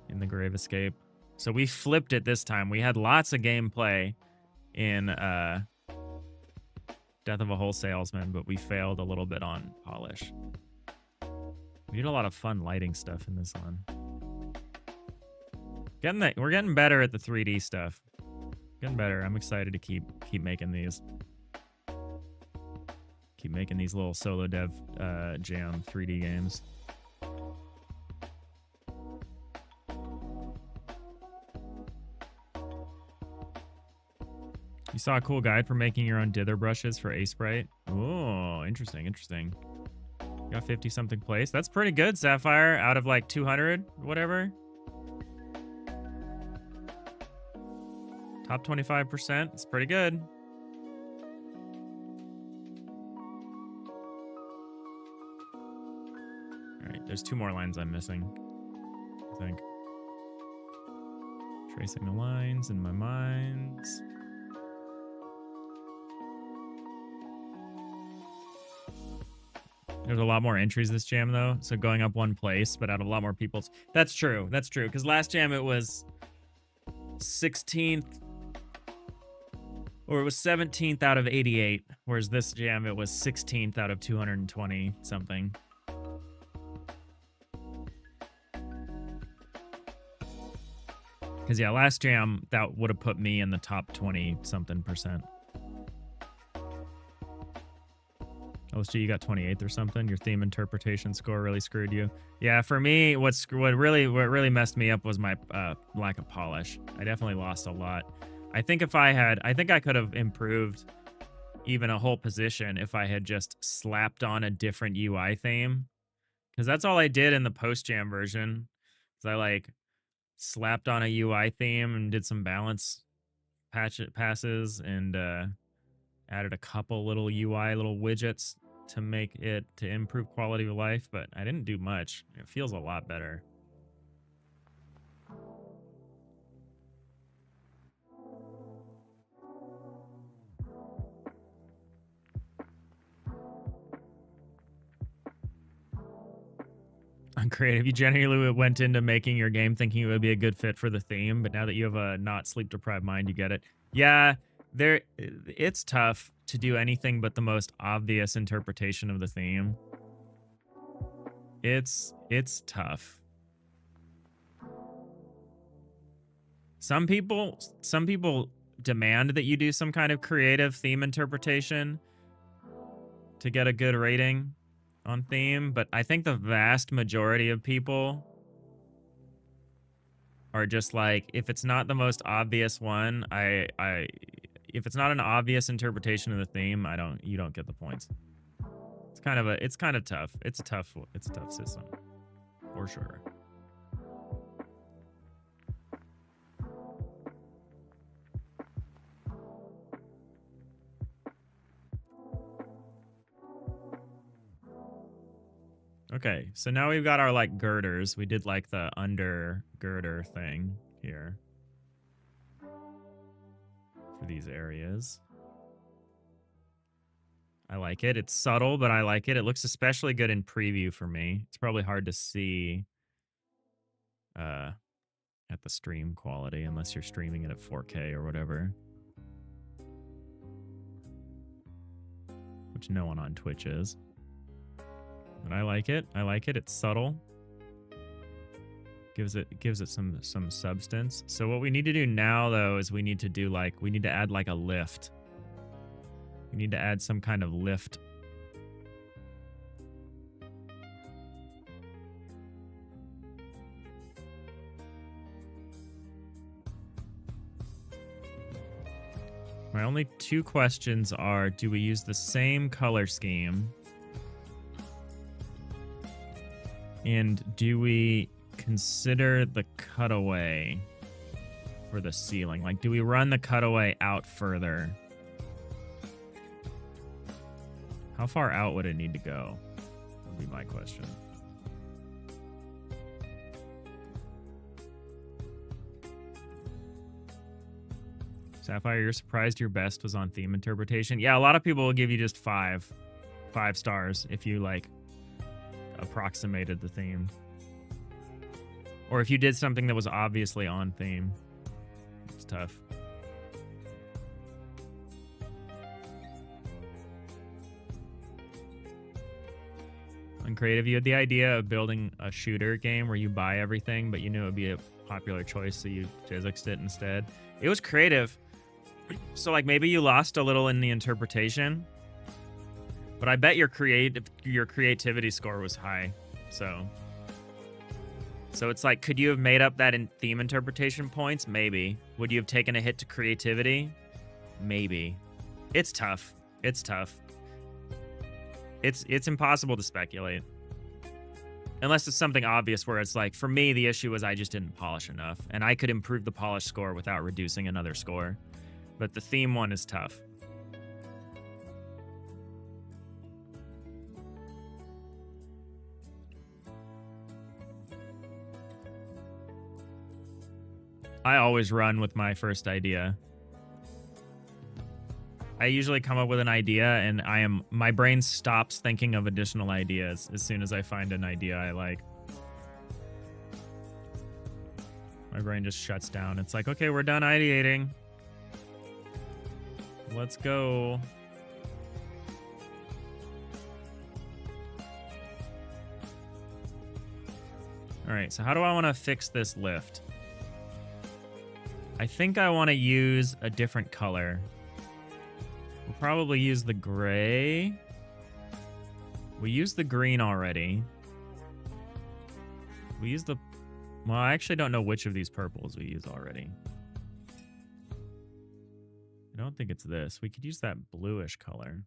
in the Grave Escape. So we flipped it this time. We had lots of gameplay in Death of a Whole Salesman, but we failed a little bit on polish. We did a lot of fun lighting stuff in this one. We're getting better at the 3D stuff. Getting better. I'm excited to keep making these. Keep making these little solo dev jam 3D games. You saw a cool guide for making your own dither brushes for A-Sprite. Oh, interesting, interesting. You got 50-something place. That's pretty good, Sapphire, out of like 200, whatever. Top 25%. It's pretty good. All right, there's 2 more lines I'm missing, I think. Tracing the lines in my mind. There's a lot more entries this jam, though, so going up 1 place, but out of a lot more people's. That's true. That's true. Because last jam it was 16th, or it was 17th out of 88, whereas this jam it was 16th out of 220 something. Because yeah, last jam that would have put me in the top 20-something%. LSG, you got 28th or something. Your theme interpretation score really screwed you. Yeah, for me, what really messed me up was my lack of polish. I definitely lost a lot. I think I could have improved even a whole position if I had just slapped on a different UI theme. Because that's all I did in the post-jam version. I like slapped on a UI theme and did some balance passes and added a couple little UI little widgets to improve quality of life, but I didn't do much. It feels a lot better. On creative, you genuinely went into making your game thinking it would be a good fit for the theme, but now that you have a not sleep deprived mind, you get it. Yeah, it's tough to do anything but the most obvious interpretation of the theme. It's tough. Some people demand that you do some kind of creative theme interpretation to get a good rating on theme, but I think the vast majority of people are just like, if it's not the most obvious one, if it's not an obvious interpretation of the theme, you don't get the points. It's kind of tough. It's a tough system, for sure. Okay, so now we've got our like girders. We did like the under girder thing here for these areas. I like it. It's subtle, but I like it. It looks especially good in preview for me. It's probably hard to see at the stream quality unless you're streaming it at 4K or whatever. Which no one on Twitch is. But I like it. I like it. It's subtle. Gives it some substance. So what we need to do now though is we need to add like a lift. We need to add some kind of lift. My only 2 questions are, do we use the same color scheme? And do we consider the cutaway for the ceiling? Like, do we run the cutaway out further? How far out would it need to go? Would be my question. Sapphire, you're surprised your best was on theme interpretation? Yeah, a lot of people will give you just five stars if you like approximated the theme. Or if you did something that was obviously on theme. It's tough. On creative, you had the idea of building a shooter game where you buy everything, but you knew it would be a popular choice, so you physicsed it instead. It was creative. So like maybe you lost a little in the interpretation, but I bet your creativity score was high. So it's like, could you have made up that in theme interpretation points? Maybe. Would you have taken a hit to creativity? Maybe. It's tough. It's tough. It's impossible to speculate. Unless it's something obvious where it's like, for me, the issue was I just didn't polish enough. And I could improve the polish score without reducing another score. But the theme one is tough. I always run with my first idea. I usually come up with an idea and my brain stops thinking of additional ideas as soon as I find an idea I like. My brain just shuts down. It's like, okay, we're done ideating. Let's go. All right, so how do I want to fix this lift? I think I want to use a different color. We'll probably use the gray. We used the green already. We used the... Well, I actually don't know which of these purples we use already. I don't think it's this. We could use that bluish color.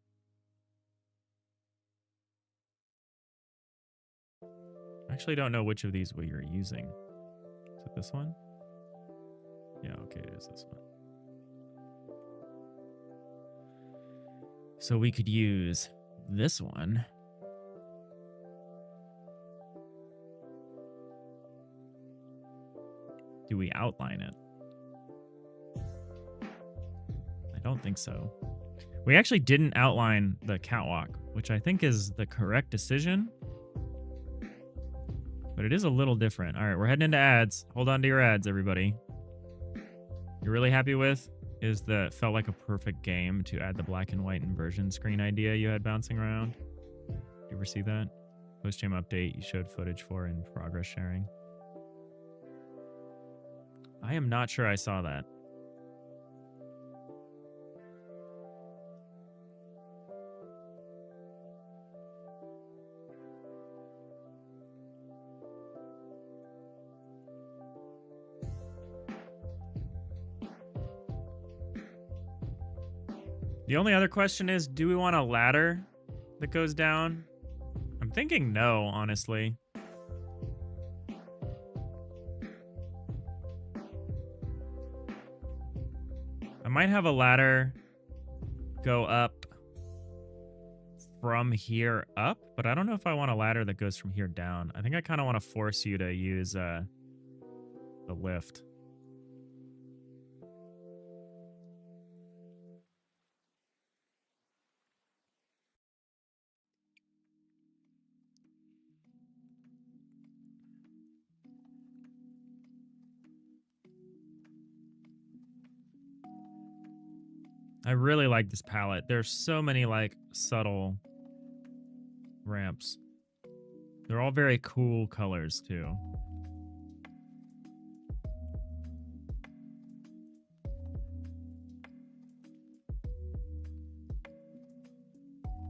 I actually don't know which of these we are using. Is it this one? Yeah, okay, it is this one. So we could use this one. Do we outline it? I don't think so. We actually didn't outline the catwalk, which I think is the correct decision. But it is a little different. All right, we're heading into ads. Hold on to your ads, everybody. You're really happy with is the felt like a perfect game to add the black and white inversion screen idea you had bouncing around. Did you ever see that? Post-game update you showed footage for in progress sharing. I am not sure I saw that. The only other question is, do we want a ladder that goes down? I'm thinking no, honestly. I might have a ladder go up from here up, but I don't know if I want a ladder that goes from here down. I think I kind of want to force you to use the lift. I really like this palette. There's so many like subtle ramps. They're all very cool colors too.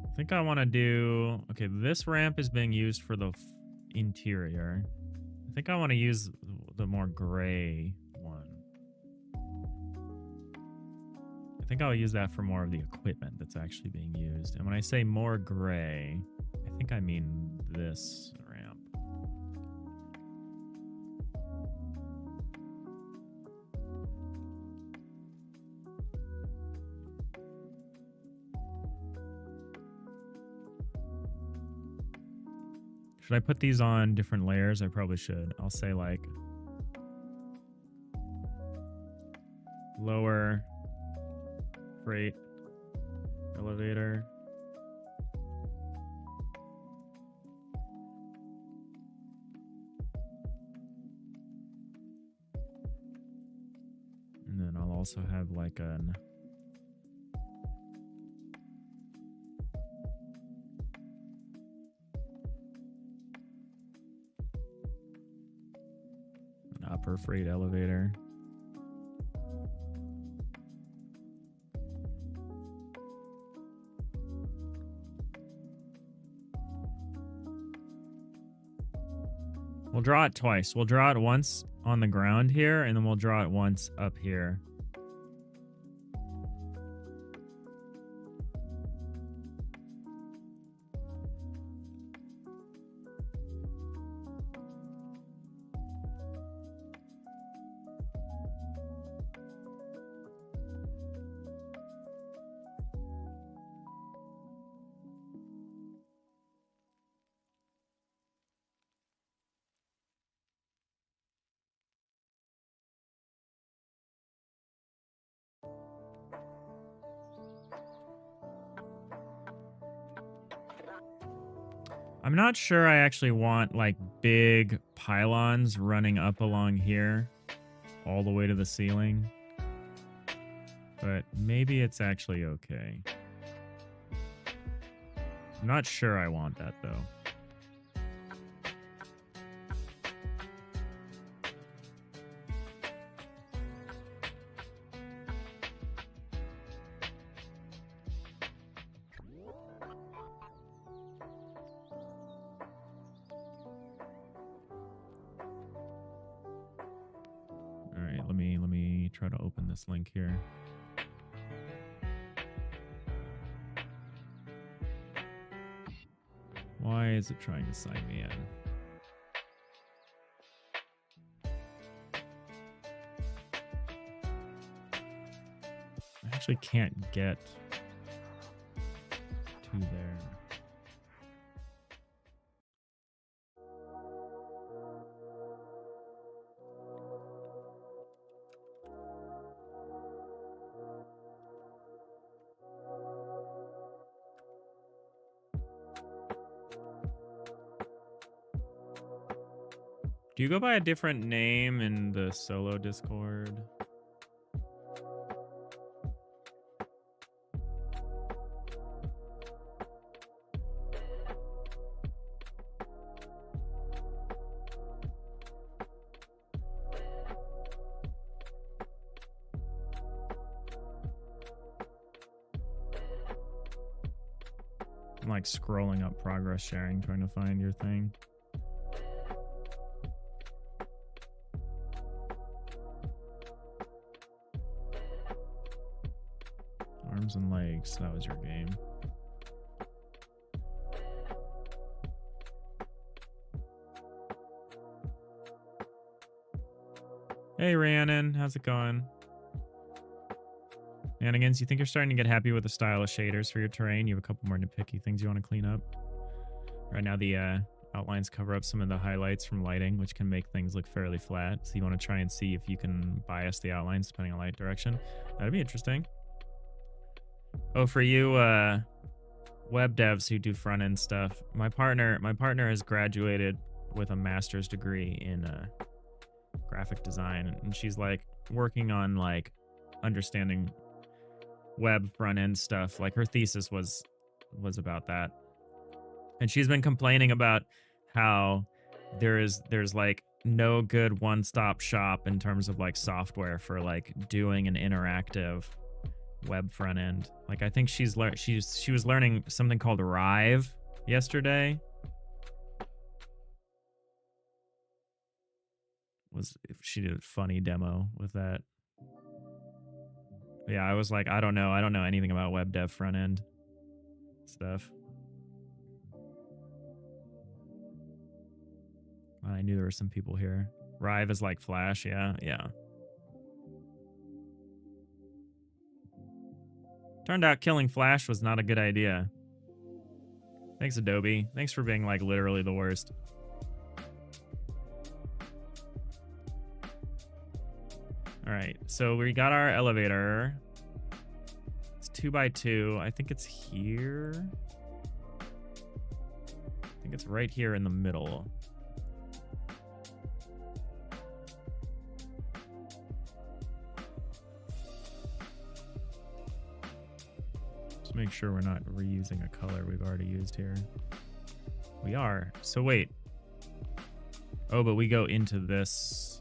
I think I want to do... Okay, this ramp is being used for the interior. I think I want to use the more gray one. I think I'll use that for more of the equipment that's actually being used. And when I say more gray, I think I mean this ramp. Should I put these on different layers? I probably should. I'll say like lower freight elevator. And then I'll also have like an upper freight elevator. We'll draw it twice. We'll draw it once on the ground here, and then we'll draw it once up here. I'm not sure I actually want like big pylons running up along here all the way to the ceiling, but maybe it's actually okay. I'm not sure I want that though. Let me try to open this link here. Why is it trying to sign me in? I actually can't get to there. Do you go by a different name in the solo Discord? I'm like scrolling up progress sharing, trying to find your thing. Arms and legs, that was your game. Hey Rhiannon, how's it going? Shenanigans, you think you're starting to get happy with the style of shaders for your terrain? You have a couple more nitpicky things you want to clean up. Right now the outlines cover up some of the highlights from lighting, which can make things look fairly flat. So you want to try and see if you can bias the outlines depending on light direction. That'd be interesting. Oh, for you web devs who do front end stuff, my partner has graduated with a master's degree in graphic design, and she's like working on like understanding web front end stuff. Like her thesis was about that, and she's been complaining about how there's like no good one-stop shop in terms of like software for like doing an interactive web front end. Like I think she was learning something called Rive yesterday. She did a funny demo with that. But yeah, I was like, I don't know anything about web dev front end stuff. I knew there were some people here. Rive is like Flash, yeah. Turned out killing Flash was not a good idea. Thanks, Adobe. Thanks for being like literally the worst. All right, so we got our elevator. 2x2. I think it's here. I think it's right here in the middle. Just make sure we're not reusing a color we've already used here. We are. So wait. Oh, but we go into this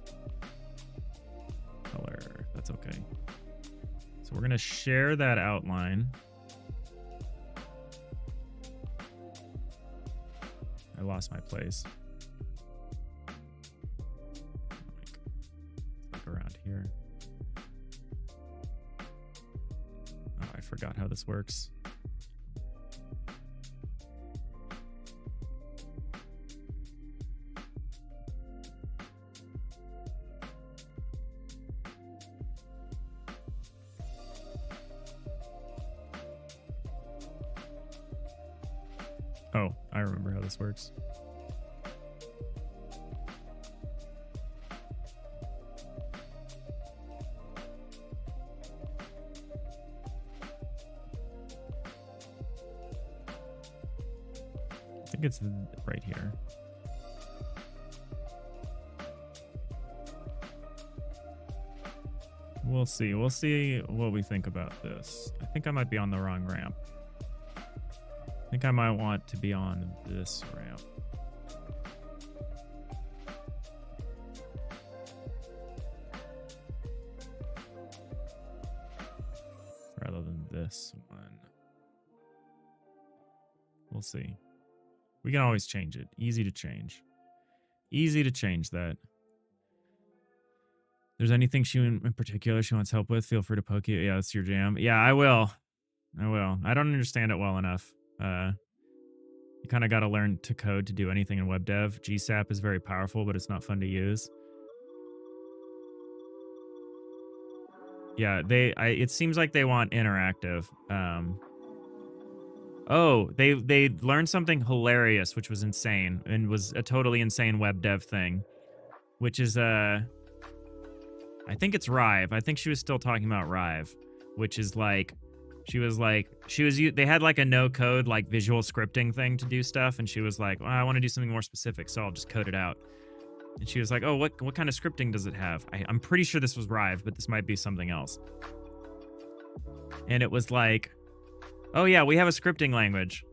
color. That's okay. So we're going to share that outline. I lost my place. Like around here. Oh, I forgot how this works. Oh, I remember how this works. I think it's right here. We'll see. We'll see what we think about this. I think I might be on the wrong ramp. I think I might want to be on this ramp. Rather than this one. We'll see. We can always change it. Easy to change. Easy to change that. If there's anything she in particular she wants help with, feel free to poke you. Yeah, that's your jam. Yeah, I will. I will. I don't understand it well enough. You kind of got to learn to code to do anything in web dev. GSAP is very powerful, but it's not fun to use. Yeah, it seems like they want interactive. Oh, they learned something hilarious, which was insane and was a totally insane web dev thing, which is I think it's Rive. I think she was still talking about Rive, which is like they had like a no code like visual scripting thing to do stuff, and she was like, well, I want to do something more specific, so I'll just code it out. And she was like, oh, what kind of scripting does it have? I'm pretty sure this was Rive, but this might be something else. And it was like, oh yeah, we have a scripting language.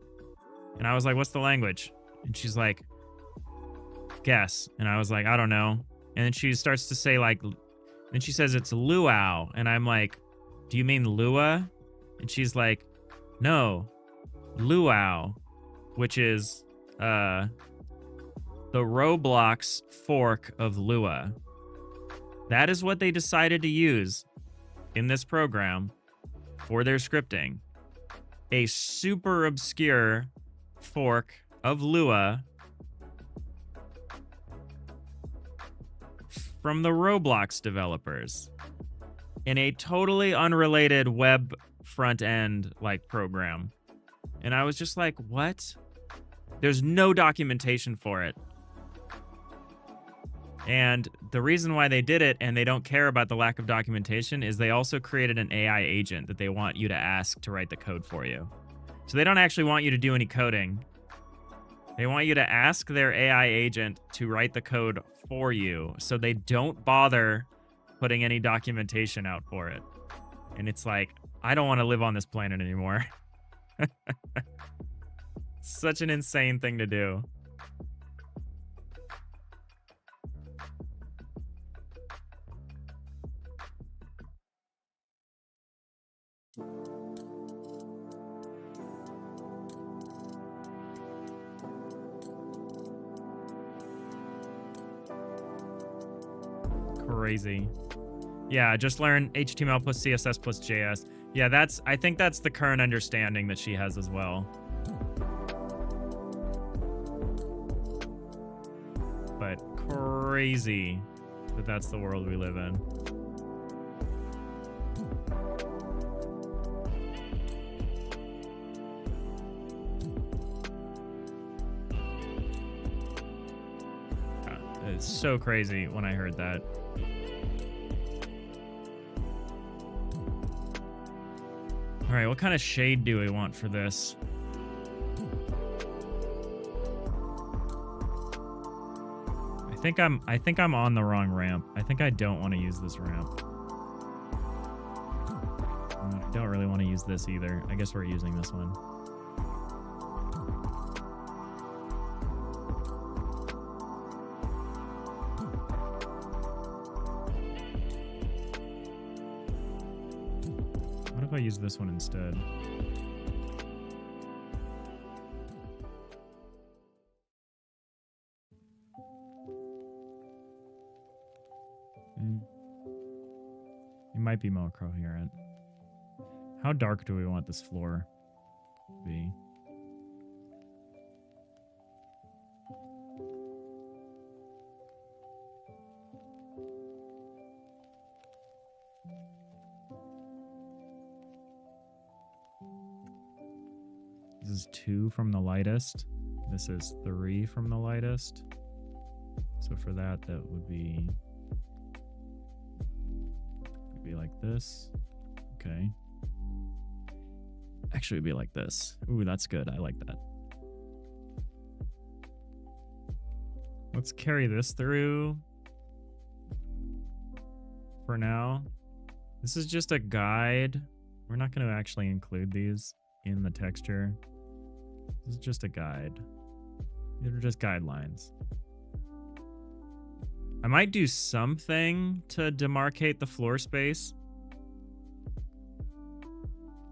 And I was like, what's the language? And she's like, guess. And I was like, I don't know. And then she starts to say like, then she says it's luau. And I'm like, do you mean Lua? And she's like, no, luau, which is the Roblox fork of Lua. That is what they decided to use in this program for their scripting. A super obscure fork of Lua from the Roblox developers in a totally unrelated web front end like program. And I was just like, what? There's no documentation for it. And the reason why they did it, and they don't care about the lack of documentation, is they also created an AI agent that they want you to ask to write the code for you. So they don't actually want you to do any coding. They want you to ask their AI agent to write the code for you, so they don't bother putting any documentation out for it. And it's like, I don't want to live on this planet anymore. Such an insane thing to do. Crazy. Yeah, just learn HTML plus CSS plus JS. Yeah, I think that's the current understanding that she has as well. But crazy that that's the world we live in. It's so crazy when I heard that. All right, what kind of shade do we want for this? I think I'm on the wrong ramp. I think I don't want to use this ramp. I don't really want to use this either. I guess we're using this one. What if I use this one instead? It might be more coherent. How dark do we want this floor to be? This is 2 from the lightest. This is 3 from the lightest. So for that, that would be like this. Okay. Actually, it'd be like this. Ooh, that's good. I like that. Let's carry this through for now. This is just a guide. We're not going to actually include these in the texture. This is just a guide. These are just guidelines. I might do something to demarcate the floor space.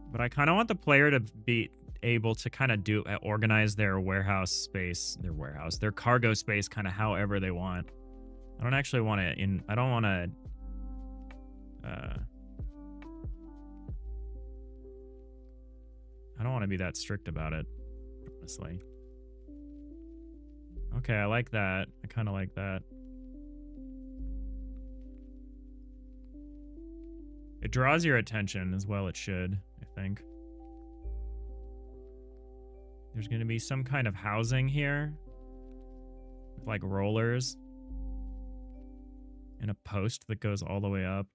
But I kind of want the player to be able to kind of organize their warehouse space, their cargo space kind of however they want. I don't actually want to, I don't want to, I don't want to be that strict about it, honestly. Okay, I like that. I kind of like that. It draws your attention as well, it should, I think. There's going to be some kind of housing here. With like rollers. And a post that goes all the way up.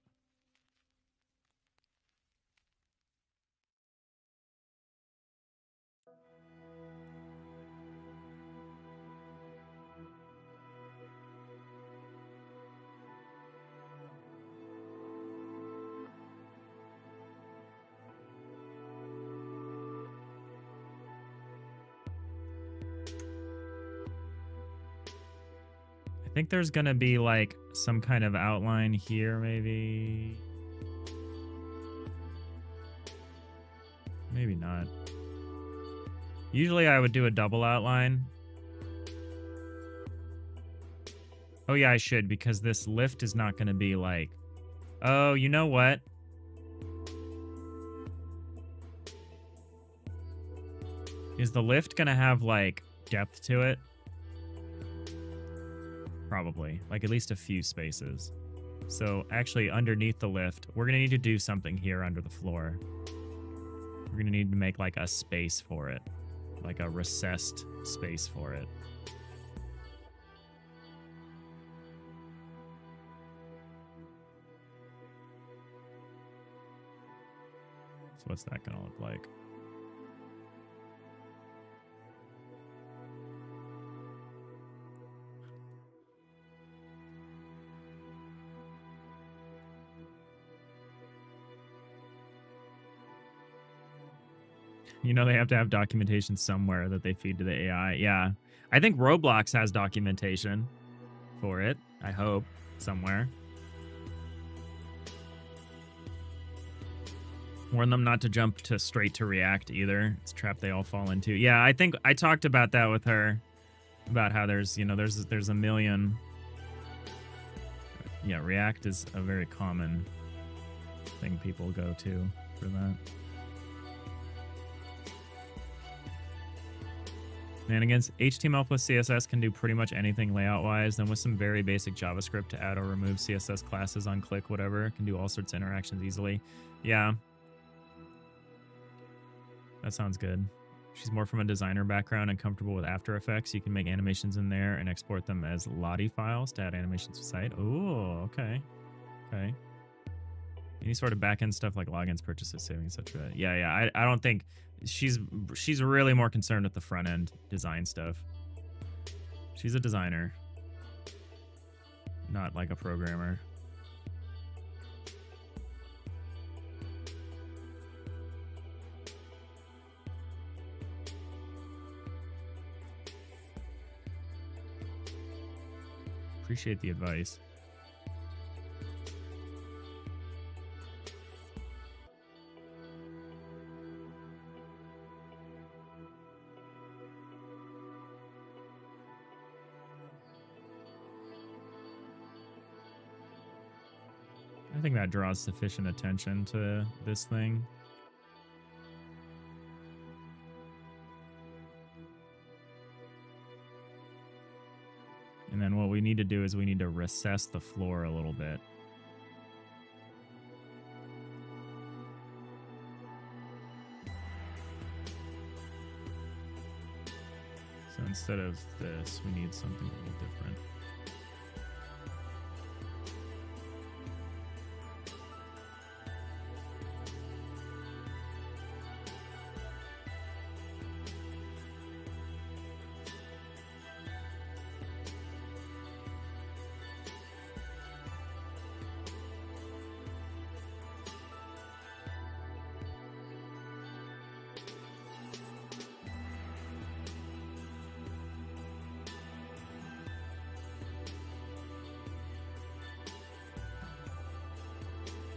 I think there's gonna be like some kind of outline here, maybe. Maybe not. Usually I would do a double outline. Oh yeah, I should, because this lift is not gonna be like... Oh, you know what? Is the lift gonna have like depth to it? Probably, like at least a few spaces. So actually underneath the lift, we're gonna need to do something here under the floor. We're gonna need to make like a space for it, like a recessed space for it. So what's that gonna look like? You know, they have to have documentation somewhere that they feed to the AI. Yeah. I think Roblox has documentation for it. I hope. Somewhere. Warn them not to jump to straight to React either. It's a trap they all fall into. Yeah, I think I talked about that with her. About how there's, you know, there's a million. Yeah, React is a very common thing people go to for that. And against HTML plus CSS can do pretty much anything layout-wise. Then with some very basic JavaScript to add or remove CSS classes on click, whatever. Can do all sorts of interactions easily. Yeah. That sounds good. She's more from a designer background and comfortable with After Effects. You can make animations in there and export them as Lottie files to add animations to site. Oh, okay. Okay. Any sort of back-end stuff like logins, purchases, savings, etc. Yeah. I don't think she's really more concerned with the front-end design stuff. She's a designer, not like a programmer. Appreciate the advice. I think that draws sufficient attention to this thing. And then what we need to do is we need to recess the floor a little bit. So instead of this, we need something a little different.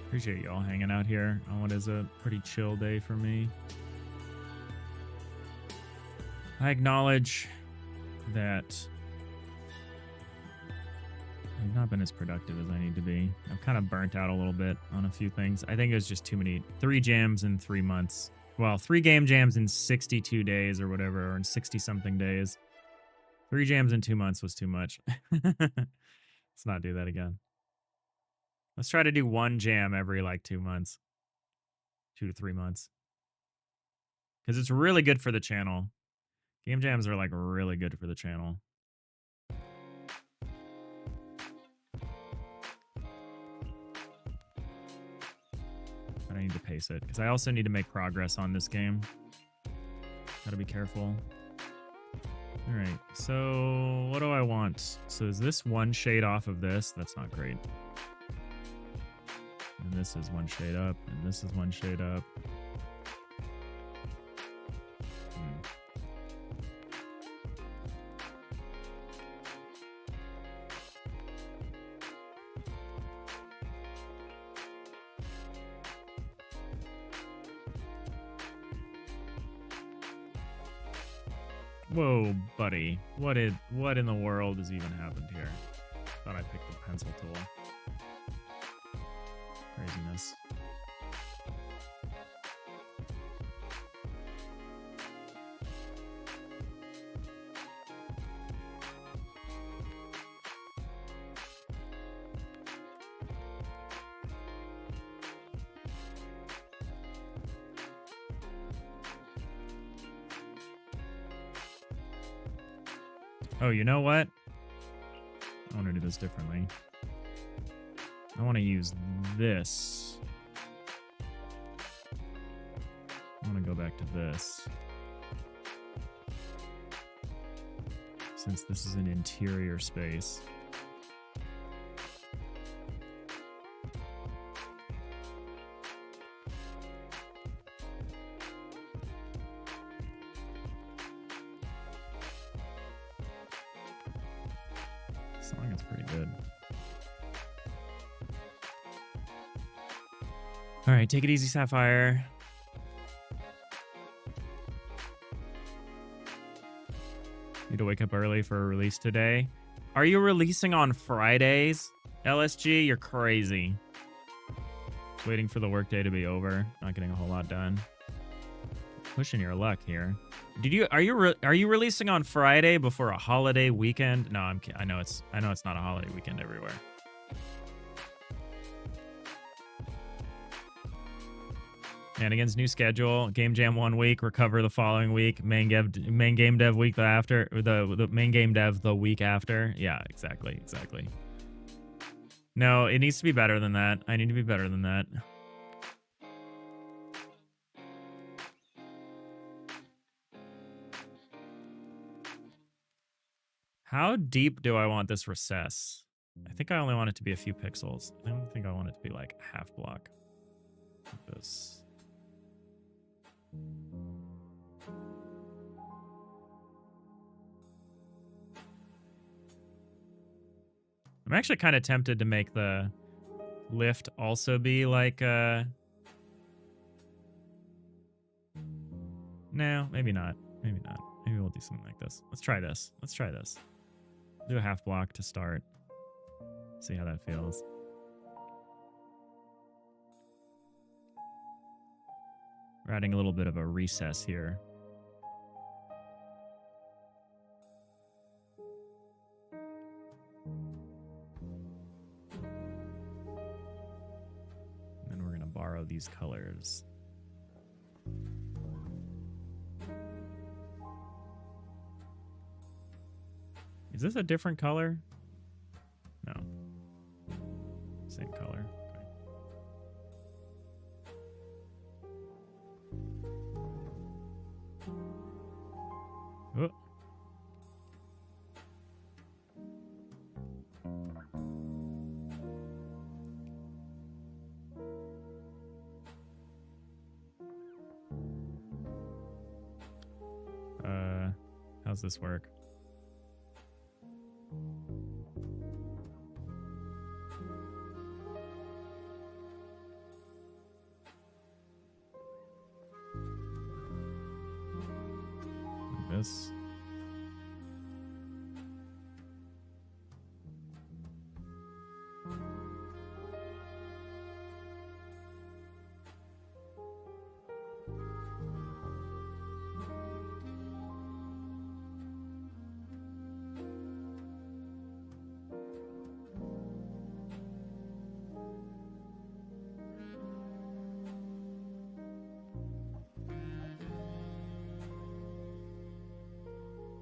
Appreciate y'all hanging out here on what is a pretty chill day for me. I acknowledge that I've not been as productive as I need to be. I've kind of burnt out a little bit on a few things. I think it was just too many. 3 jams in 3 months. Well, 3 game jams in 62 days or whatever, or in 60-something days. 3 jams in 2 months was too much. Let's not do that again. Let's try to do 1 jam every like 2 months. 2 to 3 months. Because it's really good for the channel. Game jams are like really good for the channel. But I need to pace it. Because I also need to make progress on this game. Gotta be careful. Alright, so what do I want? So is this 1 shade off of this? That's not great. And this is 1 shade up, and this is 1 shade up. Whoa, buddy. What in the world has even happened here? Thought I picked the pencil tool. Craziness. Oh, you know what? I want to do this differently. I want to use this. I want to go back to this. Since this is an interior space. Song is pretty good. All right, take it easy, Sapphire. Need to wake up early for a release today. Are you releasing on Fridays? LSG, you're crazy. Waiting for the workday to be over. Not getting a whole lot done. Pushing your luck here. Are you releasing on Friday before a holiday weekend? No, I know it's not a holiday weekend everywhere. And against new schedule, game jam 1 week, recover the following week, main game dev week after, the main game dev the week after. Yeah, exactly. No, it needs to be better than that. I need to be better than that. How deep do I want this recess? I think I only want it to be a few pixels. I don't think I want it to be like a half block. Like this. I'm actually kind of tempted to make the lift also be like no, maybe not. Maybe not. Maybe we'll do something like this. Let's try this. Let's try this. Do a half block to start. See how that feels. We're adding a little bit of a recess here. And then we're going to borrow these colors. Is this a different color? No. Same color. Okay. Oh. How's this work? Like this.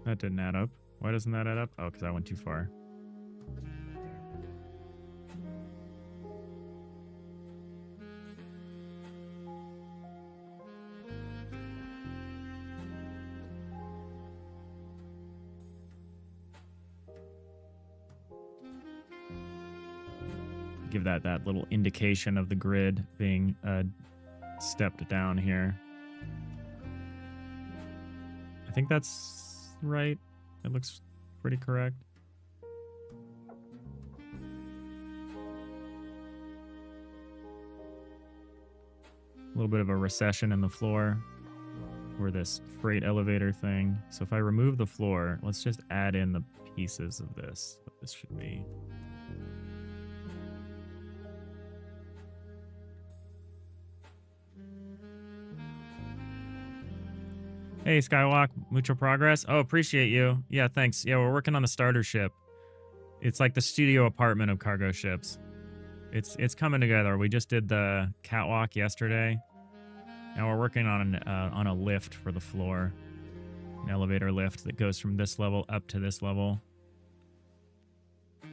That didn't add up. Why doesn't that add up? Oh, because I went too far. Give that little indication of the grid being stepped down here. I think that's right. It looks pretty correct. A little bit of a recession in the floor for this freight elevator thing. So if I remove the floor, let's just add in the pieces of this, what this should be. Hey, Skywalk, mucho progress. Oh, appreciate you. Yeah, thanks. Yeah, we're working on the starter ship. It's like the studio apartment of cargo ships. It's coming together. We just did the catwalk yesterday. Now we're working on a lift for the floor. An elevator lift that goes from this level up to this level. I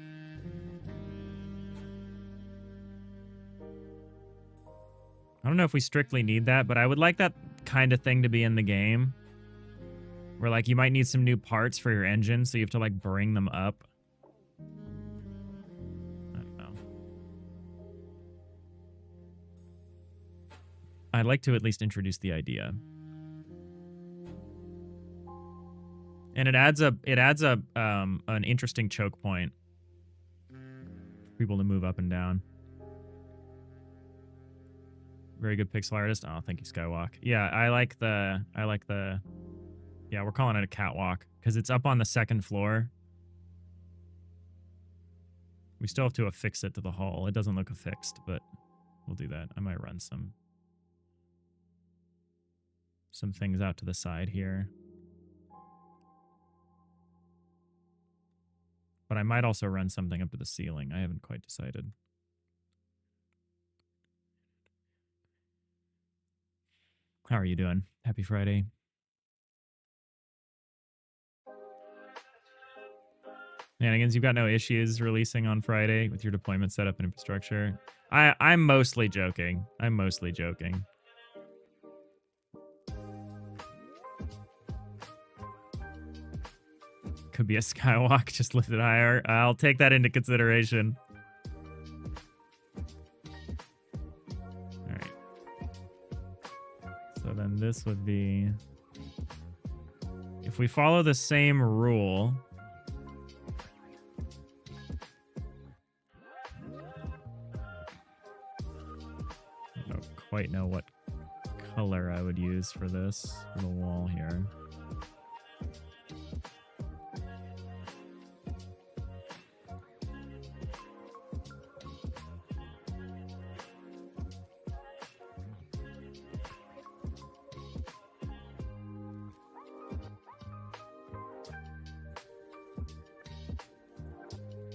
don't know if we strictly need that, but I would like that kind of thing to be in the game. Where, like, you might need some new parts for your engine, so you have to, like, bring them up. I don't know. I'd like to at least introduce the idea. And it adds an interesting choke point for people to move up and down. Very good pixel artist. Oh, thank you, Skywalk. Yeah, I like the yeah, we're calling it a catwalk because it's up on the second floor. We still have to affix it to the hull. It doesn't look affixed, but we'll do that. I might run some things out to the side here. But I might also run something up to the ceiling. I haven't quite decided. How are you doing? Happy Friday. Manigans, you've got no issues releasing on Friday with your deployment setup and infrastructure. I'm mostly joking. I'm mostly joking. could be a skywalk, just lift it higher. I'll take that into consideration. Alright. So then this would be... If we follow the same rule... I don't quite know what color I would use for this, for the wall here.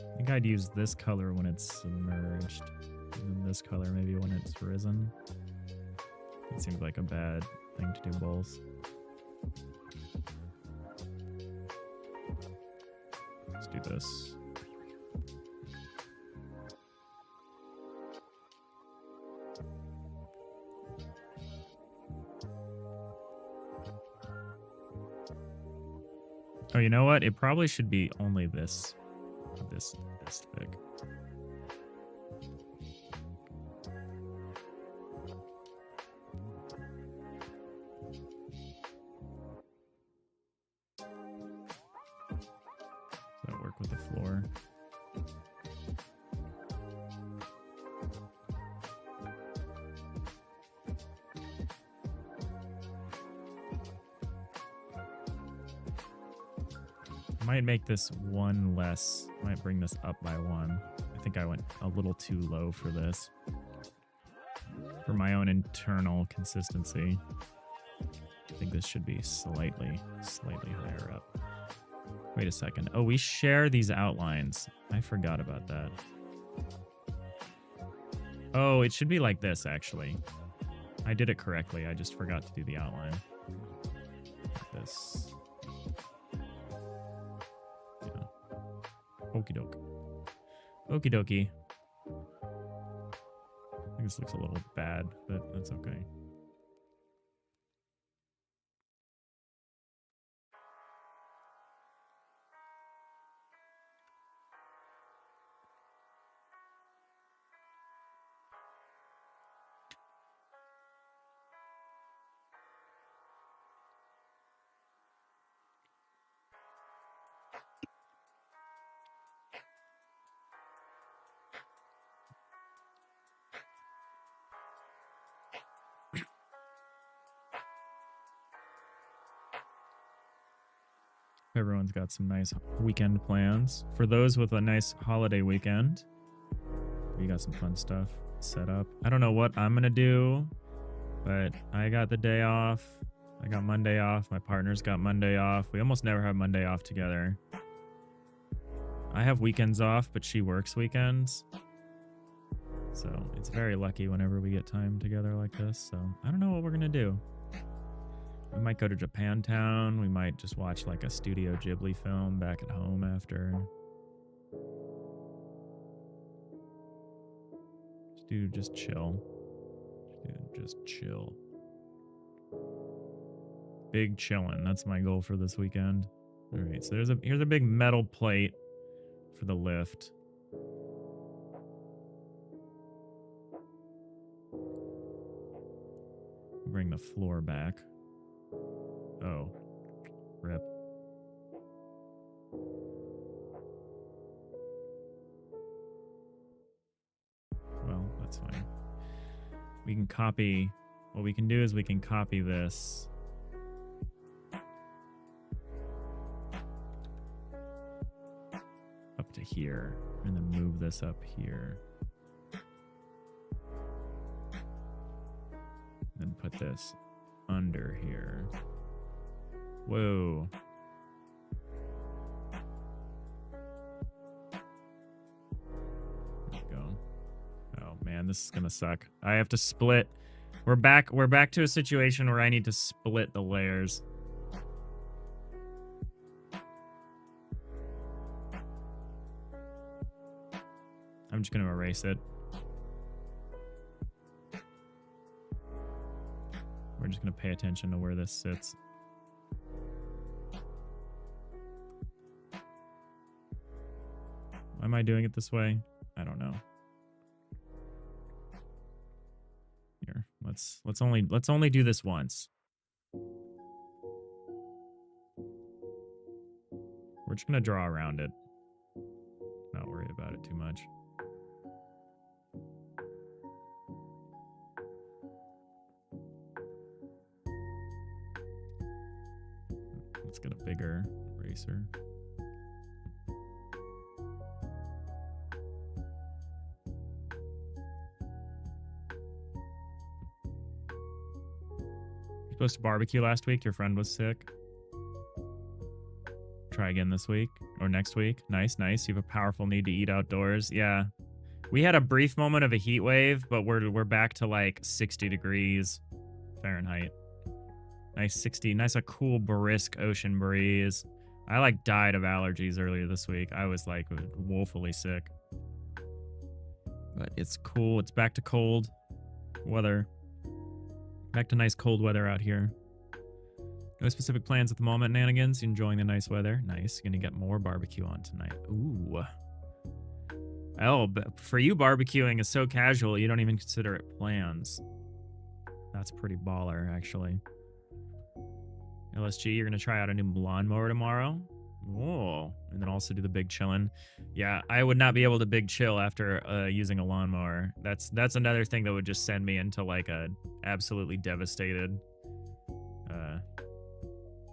I think I'd use this color when it's submerged, and then this color maybe when it's risen. It seems like a bad thing to do both. Let's do this. Oh, you know what? It probably should be only this thick. That'll work with the floor. Might make this one less. Might bring this up by one. I think I went a little too low for this. For my own internal consistency. I think this should be slightly higher up. Wait a second. Oh, we share these outlines. I forgot about that. Oh, it should be like this, actually. I did it correctly. I just forgot to do the outline. Like this. Okie doke. Okie dokie. I think this looks a little bad, but that's okay. Everyone's got some nice weekend plans. For those with a nice holiday weekend, we got some fun stuff set up. I don't know what I'm gonna do, but I got the day off. I got Monday off. My partner's got Monday off. We almost never have Monday off together. I have weekends off, but she works weekends. So it's very lucky whenever we get time together like this. So I don't know what we're gonna do. We might go to Japantown. We might just watch like a Studio Ghibli film back at home after. Just chill. Just chill. Big chillin'. That's my goal for this weekend. All right, so here's a big metal plate for the lift. Bring the floor back. Oh, rip. Well, that's fine. We can copy. What we can do is we can copy this. Up to here. And then move this up here. Then put this under here. Whoa. There we go. Oh man, this is gonna suck. I have to split. We're back to a situation where I need to split the layers. I'm just gonna erase it. We're just gonna pay attention to where this sits. Am I doing it this way? I don't know. Here, let's only do this once. We're just gonna draw around it. Not worried about it too much. Let's get a bigger eraser. You're supposed to barbecue last week. Your friend was sick. Try again this week or next week. Nice, nice. You have a powerful need to eat outdoors. Yeah. We had a brief moment of a heat wave, but we're back to like 60 degrees Fahrenheit. Nice 60, nice a cool brisk ocean breeze. I like died of allergies earlier this week. I was like woefully sick. But it's cool. It's back to cold weather. Back to nice cold weather out here. No specific plans at the moment, Nanigans. Enjoying the nice weather. Nice. Gonna get more barbecue on tonight. Ooh. Oh, but for you, barbecuing is so casual, you don't even consider it plans. That's pretty baller, actually. LSG, you're gonna try out a new lawnmower tomorrow? Whoa. And then also do the big chillin'. Yeah, I would not be able to big chill after using a lawnmower. That's another thing that would just send me into like a absolutely devastated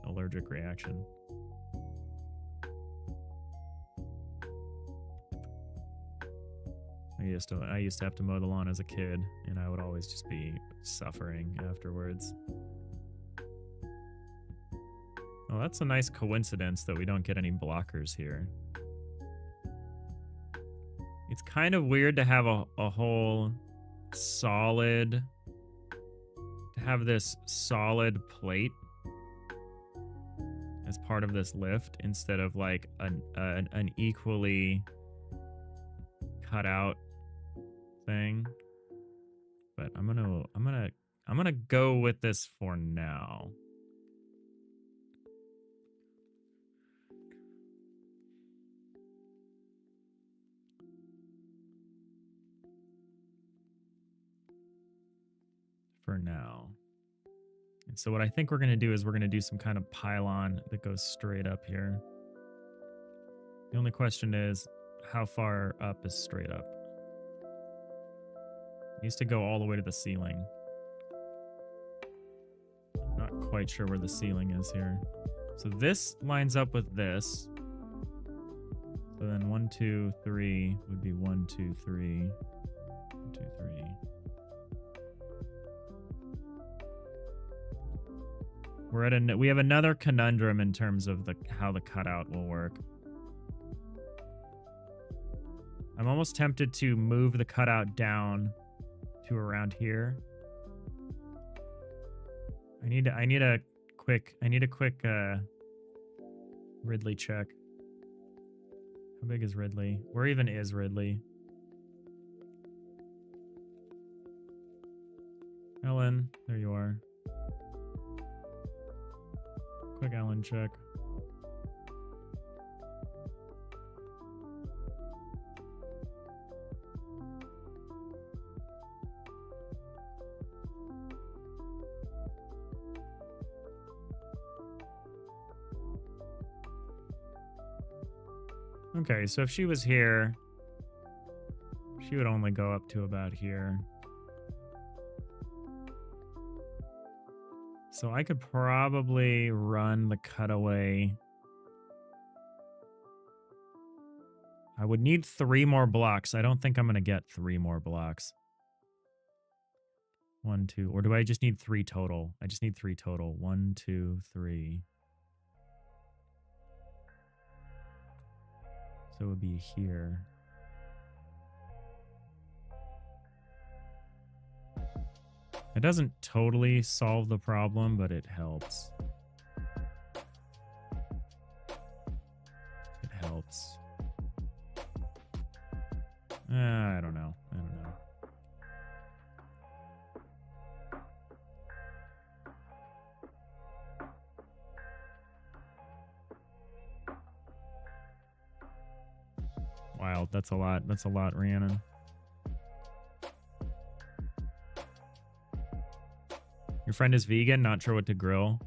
allergic reaction. I used to have to mow the lawn as a kid, and I would always just be suffering afterwards. Well, that's a nice coincidence that we don't get any blockers here. It's kind of weird to have a whole solid, to have this solid plate as part of this lift instead of like an equally cut out thing. But I'm gonna go with this for now. For now. And so what I think we're going to do is we're going to do some kind of pylon that goes straight up here. The only question is, how far up is straight up? It needs to go all the way to the ceiling. Not quite sure where the ceiling is here. So this lines up with this. So then 1, 2, 3 would be 1, 2, 3. 1, 2, 3. We have another conundrum in terms of how the cutout will work. I'm almost tempted to move the cutout down to around here. I need a quick Ridley check. How big is Ridley? Where even is Ridley? Ellen, there you are. Quick Allen check. Okay, so if she was here, she would only go up to about here. So I could probably run the cutaway. I would need 3 more blocks. I don't think I'm going to get 3 more blocks. 1, 2, or do I just need 3 total? I just need 3 total. 1, 2, 3. So it would be here. It doesn't totally solve the problem, but it helps. It helps. I don't know. I don't know. Wild. That's a lot. That's a lot, Rhiannon. Your friend is vegan, not sure what to grill.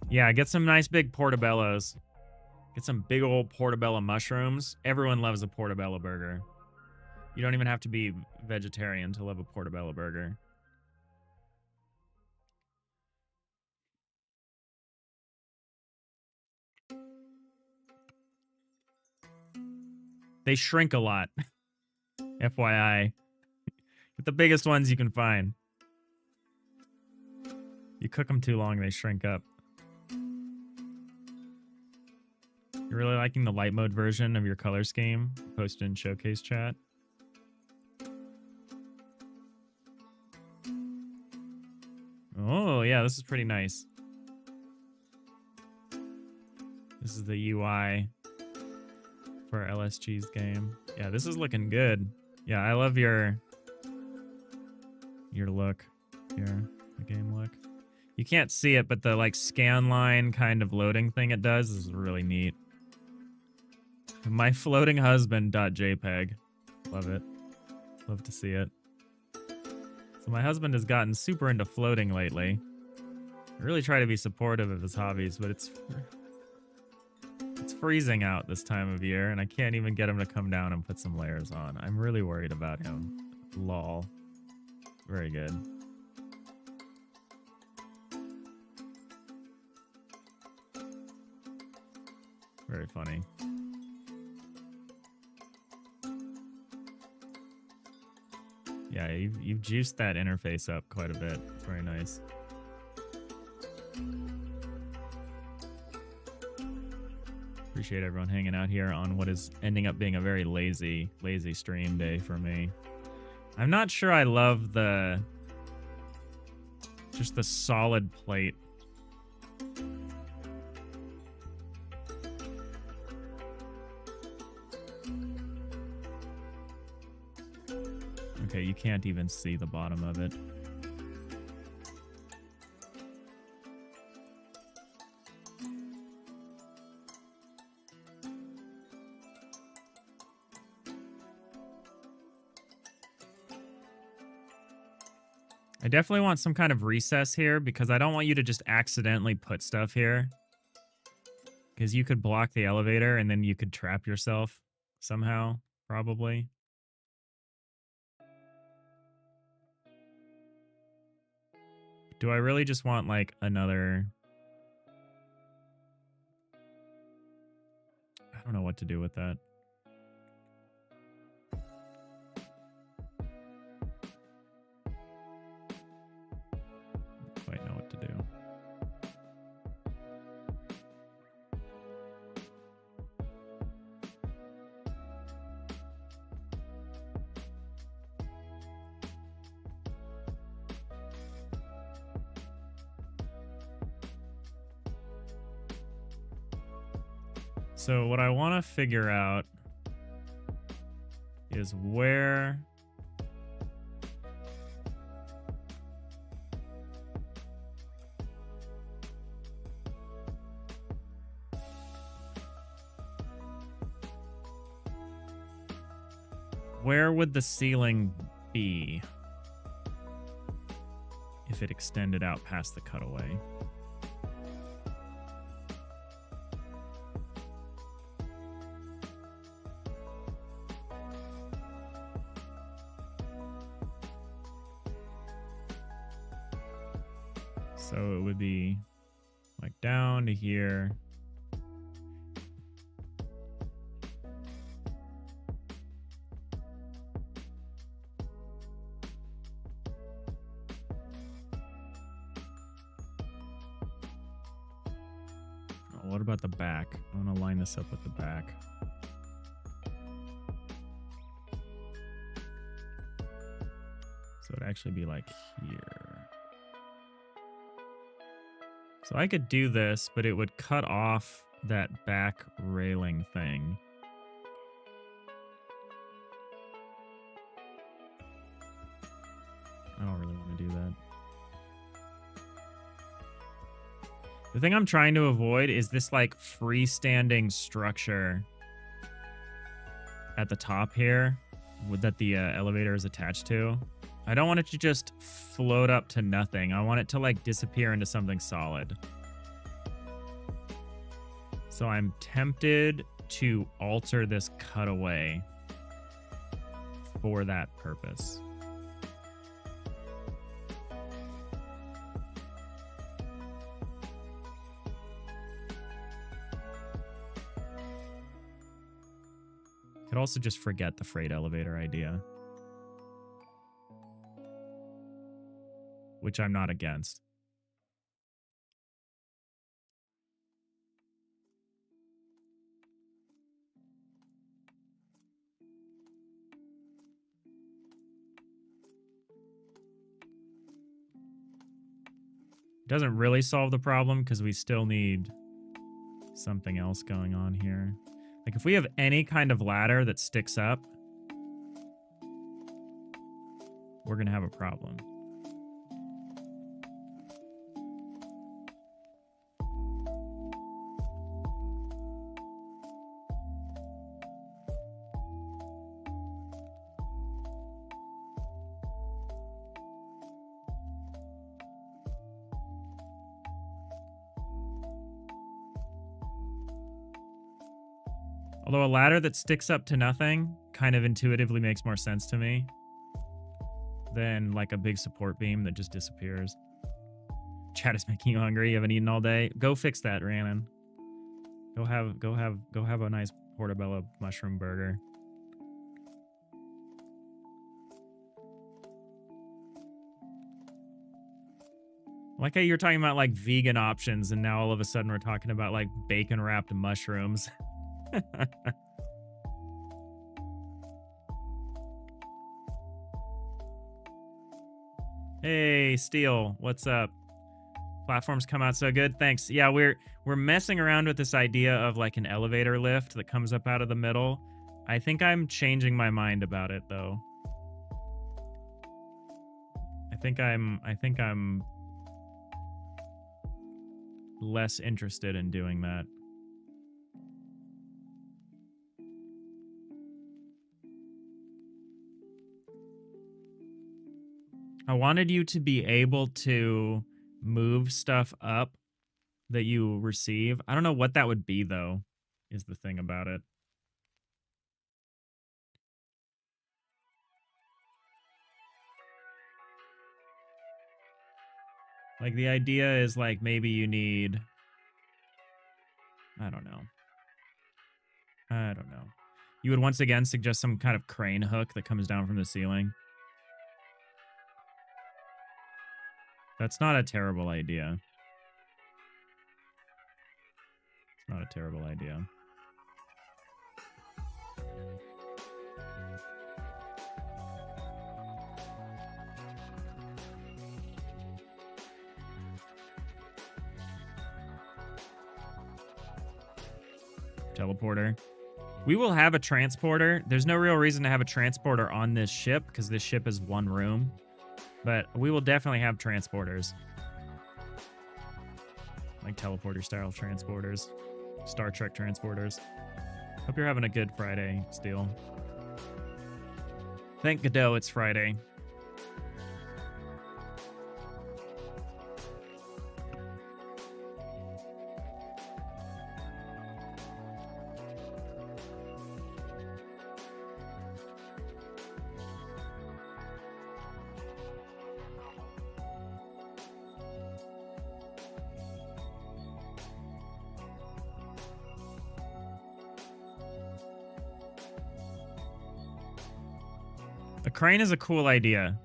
Yeah, get some nice big portobellos. Get some big old portobello mushrooms. Everyone loves a portobello burger. You don't even have to be vegetarian to love a portobello burger. They shrink a lot. FYI. Get the biggest ones you can find. You cook them too long, they shrink up. You're really liking the light mode version of your color scheme? Posted in showcase chat. Oh, yeah, this is pretty nice. This is the UI for LSG's game. Yeah, this is looking good. Yeah, I love your look here, the game look. You can't see it, but the like scan line kind of loading thing it does is really neat. My floating husband.jpg. Love it. Love to see it. So my husband has gotten super into floating lately. I really try to be supportive of his hobbies, but it's freezing out this time of year, and I can't even get him to come down and put some layers on. I'm really worried about him. Lol. Very good. Very funny. Yeah, you've juiced that interface up quite a bit. It's very nice. Appreciate everyone hanging out here on what is ending up being a very lazy stream day for me. I'm not sure I love just the solid plate. Okay, you can't even see the bottom of it. I definitely want some kind of recess here because I don't want you to just accidentally put stuff here. Because you could block the elevator and then you could trap yourself somehow, probably. Do I really just want like another... I don't know what to do with that. Quite know what to do. So what I want to figure out is where would the ceiling be if it extended out past the cutaway? So it would be like down to here. Oh, what about the back? I want to line this up with the back. So it'd actually be like here. So I could do this, but it would cut off that back railing thing. I don't really want to do that. The thing I'm trying to avoid is this like freestanding structure at the top here that the elevator is attached to. I don't want it to just float up to nothing. I want it to like disappear into something solid. So I'm tempted to alter this cutaway for that purpose. Could also just forget the freight elevator idea, which I'm not against. Doesn't really solve the problem because we still need something else going on here. Like if we have any kind of ladder that sticks up, we're going to have a problem. Although a ladder that sticks up to nothing kind of intuitively makes more sense to me than like a big support beam that just disappears. Chat is making you hungry. You haven't eaten all day. Go fix that, Rhiannon. Go have a nice portobello mushroom burger. Like how you're talking about like vegan options and now all of a sudden we're talking about like bacon wrapped mushrooms. Hey, Steel, what's up? Platforms come out so good. Thanks. Yeah, we're messing around with this idea of like an elevator lift that comes up out of the middle. I think I'm changing my mind about it though. I think I'm less interested in doing that. I wanted you to be able to move stuff up that you receive. I don't know what that would be, though, is the thing about it. Like, the idea is, like, maybe you need... I don't know. You would once again suggest some kind of crane hook that comes down from the ceiling. That's not a terrible idea. It's not a terrible idea. Teleporter. We will have a transporter. There's no real reason to have a transporter on this ship because this ship is one room. But we will definitely have transporters. Like teleporter style transporters. Star Trek transporters. Hope you're having a good Friday, Steel. Thank Godot it's Friday. The crane is a cool idea.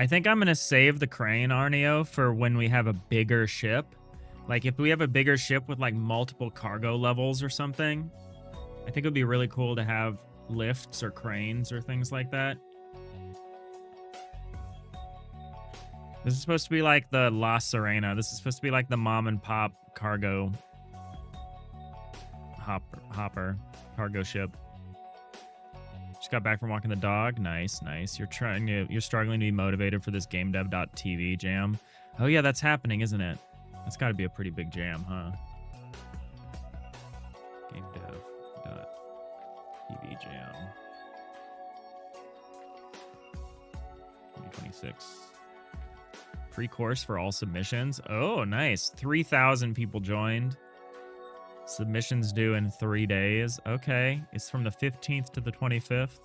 I think I'm going to save the crane, Arneo, for when we have a bigger ship. Like, if we have a bigger ship with, like, multiple cargo levels or something, I think it would be really cool to have lifts or cranes or things like that. This is supposed to be like the La Serena. This is supposed to be like the mom-and-pop cargo hopper cargo ship. Just got back from walking the dog. Nice, nice. You're struggling to be motivated for this GameDev.tv jam. Oh yeah, that's happening, isn't it? That's got to be a pretty big jam, huh? GameDev.tv. Jam 2026. Free course for all submissions. Oh, nice. 3,000 people joined. Submissions due in 3 days. Okay. It's from the 15th to the 25th.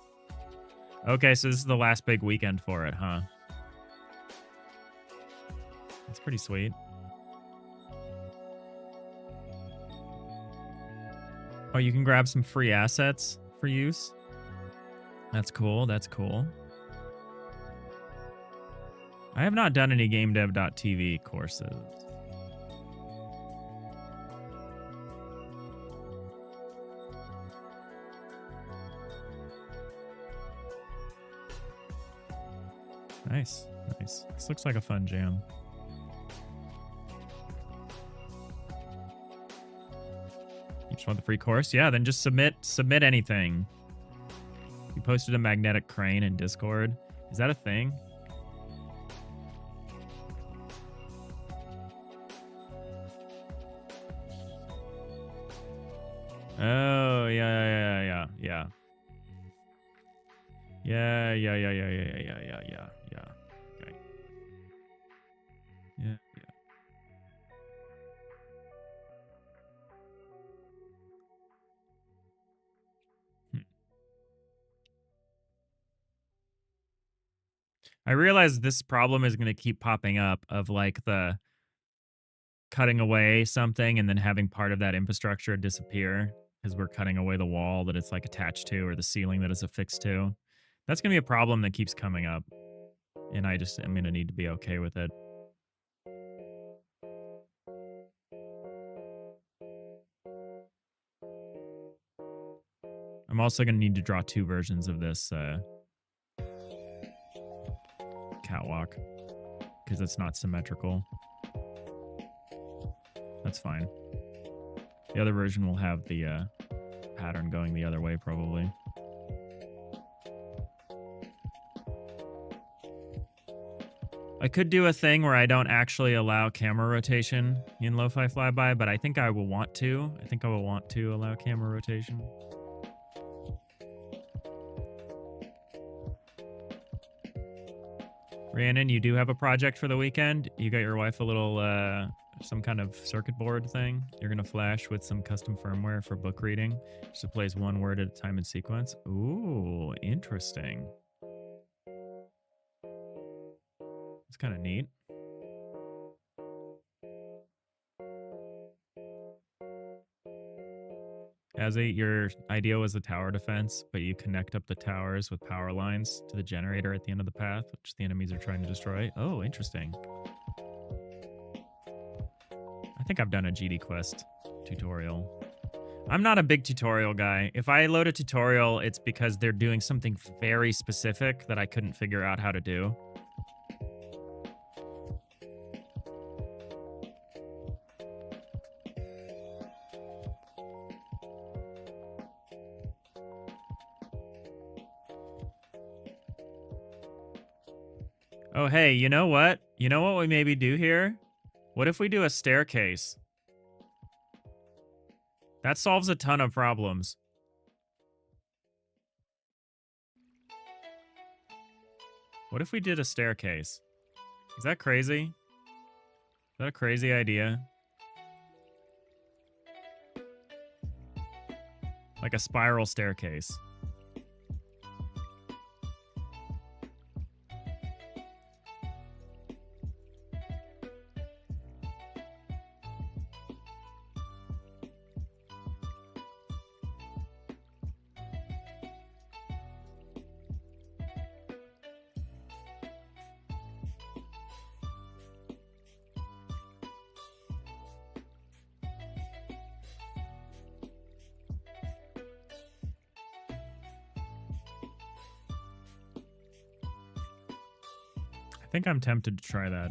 Okay, so this is the last big weekend for it, huh? That's pretty sweet. Oh, you can grab some free assets for use. That's cool. That's cool. I have not done any GameDev.tv courses. Nice. Nice. This looks like a fun jam. You just want the free course? Yeah, then just submit anything. You posted a magnetic crane in Discord. Is that a thing? Oh, yeah. Yeah. Okay. Yeah. I realize this problem is going to keep popping up of like the cutting away something and then having part of that infrastructure disappear because we're cutting away the wall that it's like attached to or the ceiling that it's affixed to. That's going to be a problem that keeps coming up. And I'm going to need to be okay with it. I'm also going to need to draw 2 versions of this catwalk because it's not symmetrical. That's fine. The other version will have the pattern going the other way, probably. I could do a thing where I don't actually allow camera rotation in Lo-Fi Flyby, but I think I will want to. I think I will want to allow camera rotation. Rhiannon, you do have a project for the weekend. You got your wife a little, some kind of circuit board thing. You're going to flash with some custom firmware for book reading. Just it plays 1 word at a time in sequence. Ooh, interesting. It's kind of neat. Your idea was the tower defense, but you connect up the towers with power lines to the generator at the end of the path, which the enemies are trying to destroy. Oh, interesting. I think I've done a GD Quest tutorial. I'm not a big tutorial guy. If I load a tutorial, it's because they're doing something very specific that I couldn't figure out how to do. Oh, hey, you know what? You know what we maybe do here? What if we do a staircase? That solves a ton of problems. What if we did a staircase? Is that crazy? Is that a crazy idea? Like a spiral staircase. I think I'm tempted to try that.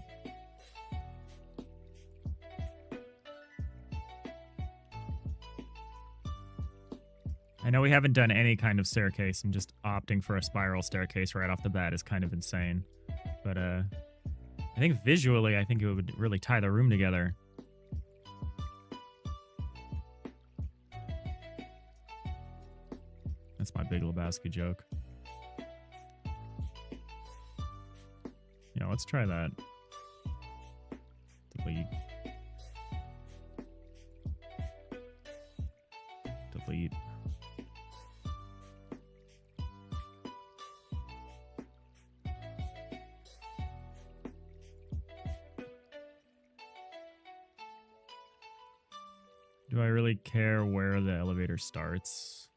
I know we haven't done any kind of staircase, and just opting for a spiral staircase right off the bat is kind of insane. But I think visually, I think it would really tie the room together. That's my Big Lebowski joke. Yeah, let's try that. Delete. Delete. Do I really care where the elevator starts?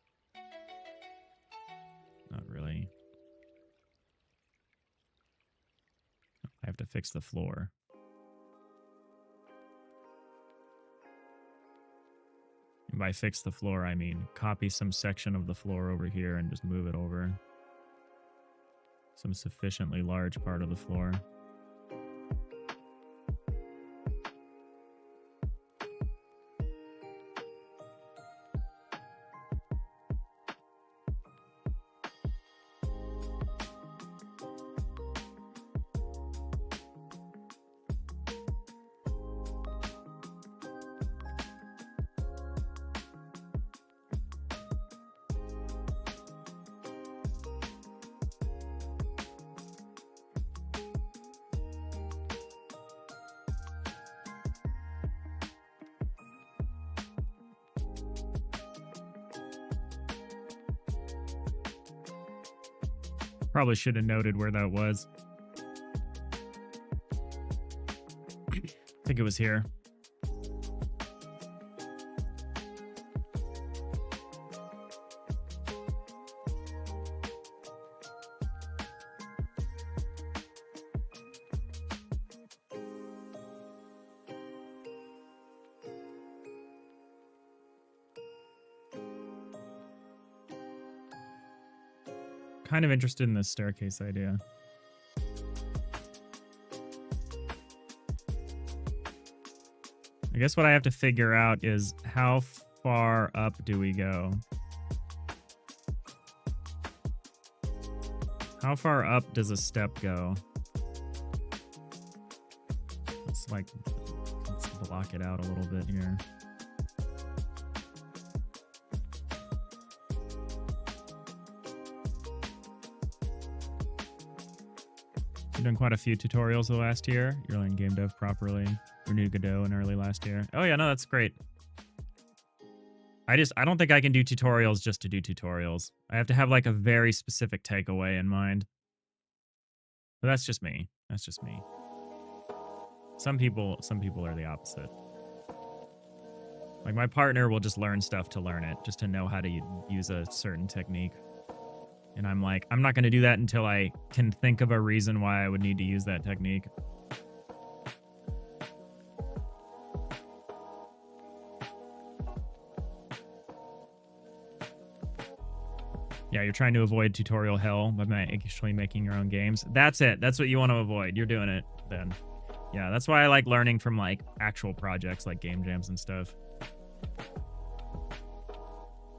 Not really. I have to fix the floor. And by fix the floor, I mean copy some section of the floor over here and just move it over. Some sufficiently large part of the floor. Probably should have noted where that was. I think it was here. Kind of interested in this staircase idea. I guess what I have to figure out is how far up do we go? How far up does a step go? Let's block it out a little bit here. You've done quite a few tutorials the last year. You're learning game dev properly. Renewed Godot in early last year. Oh yeah, no, that's great. I don't think I can do tutorials just to do tutorials. I have to have like a very specific takeaway in mind. But that's just me. That's just me. Some people are the opposite. Like my partner will just learn stuff to learn it, just to know how to use a certain technique. And I'm like, I'm not going to do that until I can think of a reason why I would need to use that technique. Yeah, you're trying to avoid tutorial hell by actually making your own games. That's it. That's what you want to avoid. You're doing it then. Yeah, that's why I like learning from like actual projects like game jams and stuff.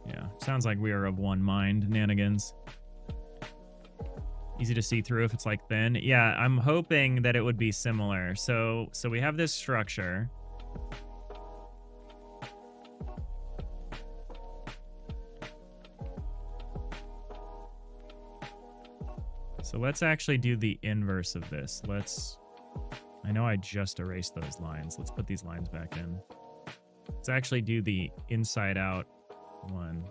Yeah, sounds like we are of one mind, Nanigans. Easy to see through if it's like thin. Yeah, I'm hoping that it would be similar. So we have this structure. So let's actually do the inverse of this. I know I just erased those lines. Let's put these lines back in. Let's actually do the inside out one.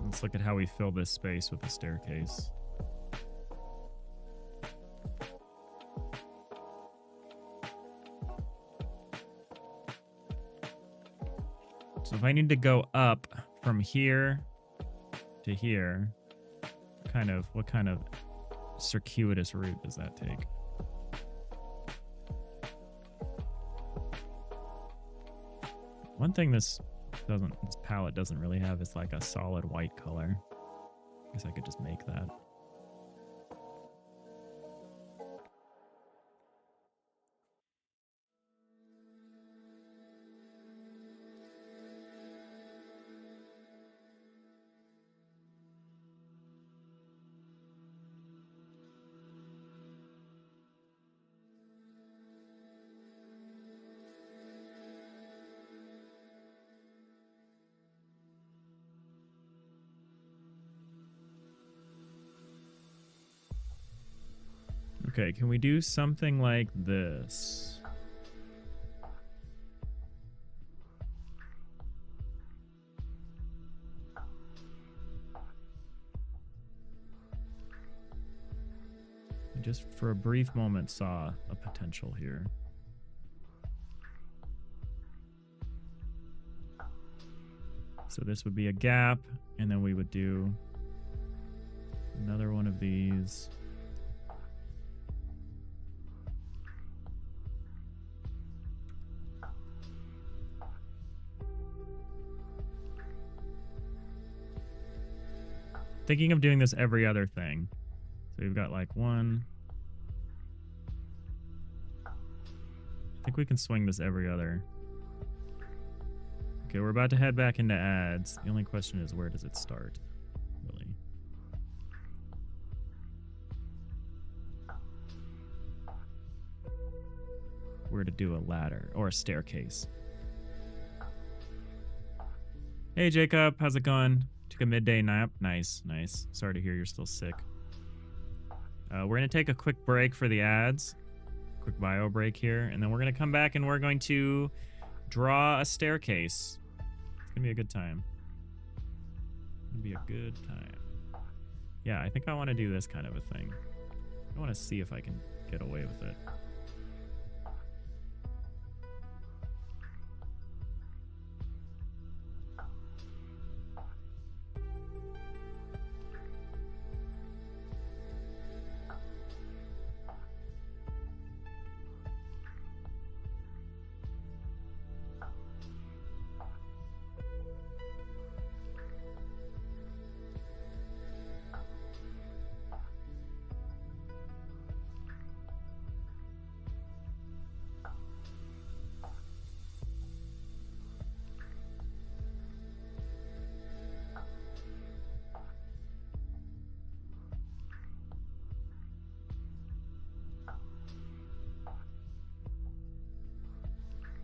Let's look at how we fill this space with the staircase. So if I need to go up from here to here, what kind of circuitous route does that take? One thing this palette doesn't really have is like a solid white color. I guess I could just make that. Okay, can we do something like this? I just for a brief moment saw a potential here. So this would be a gap, and then we would do another one of these. Thinking of doing this every other thing. So we've got like one. I think we can swing this every other. Okay, we're about to head back into ads. The only question is, where does it start? Really? Where to do a ladder or a staircase. Hey Jacob, how's it going? Took a midday nap. Nice, nice. Sorry to hear you're still sick. We're going to take a quick break for the ads. Quick bio break here. And then we're going to come back and we're going to draw a staircase. It's going to be a good time. It's going to be a good time. Yeah, I think I want to do this kind of a thing. I want to see if I can get away with it.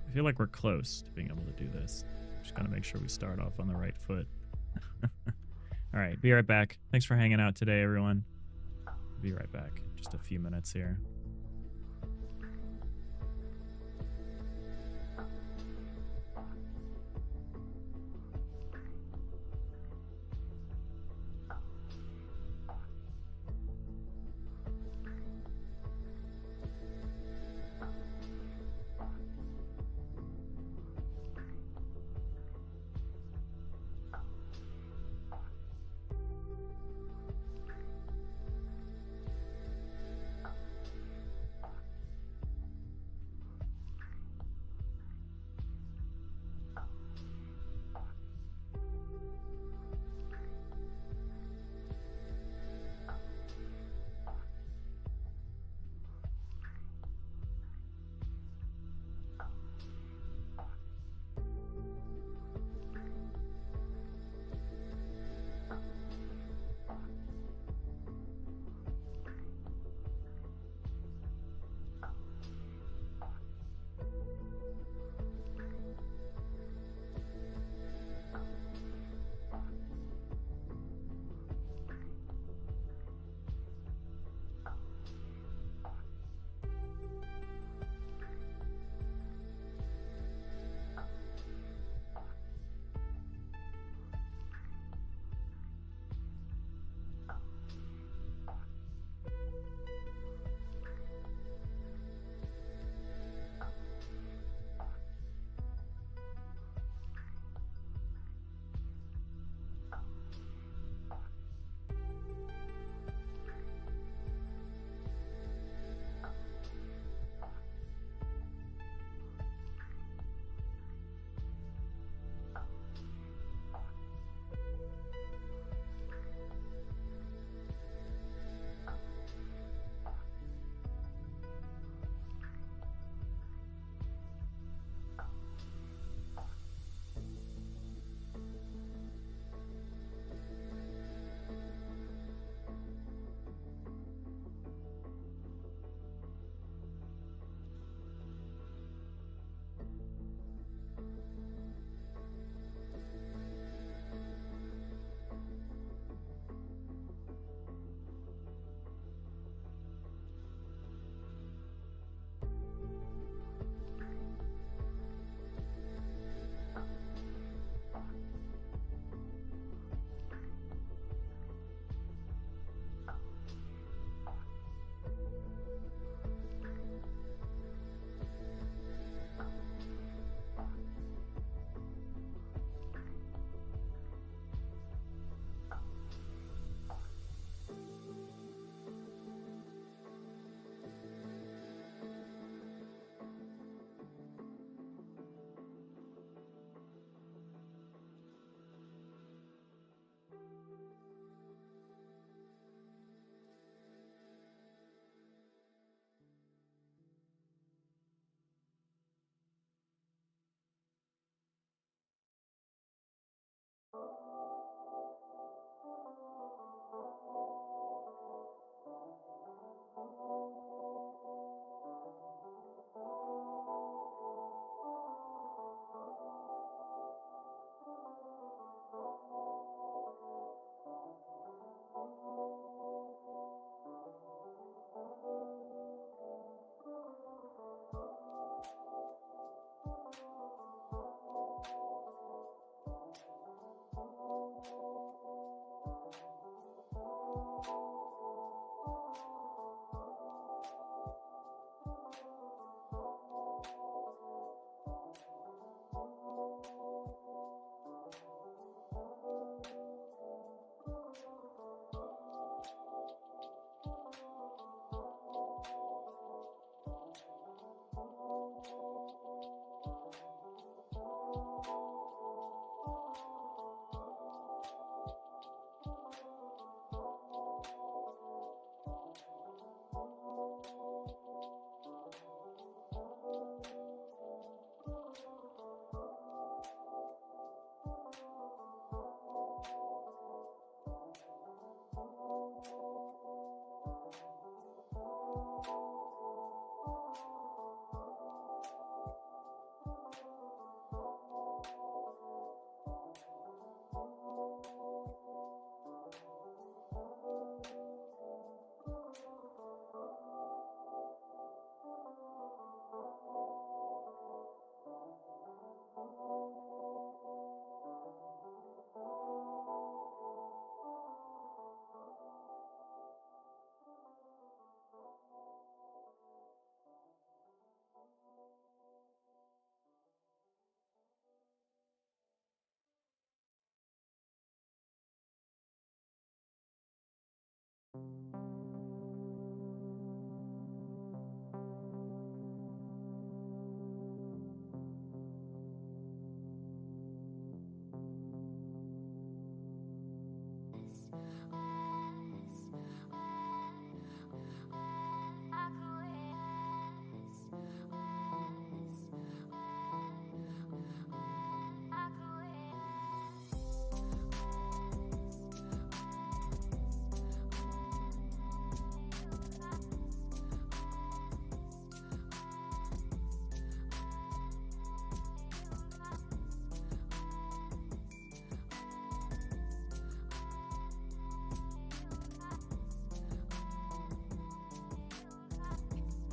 I feel like we're close to being able to do this. Just gotta make sure we start off on the right foot. All right, be right back. Thanks for hanging out today, everyone. Be right back. Just a few minutes here.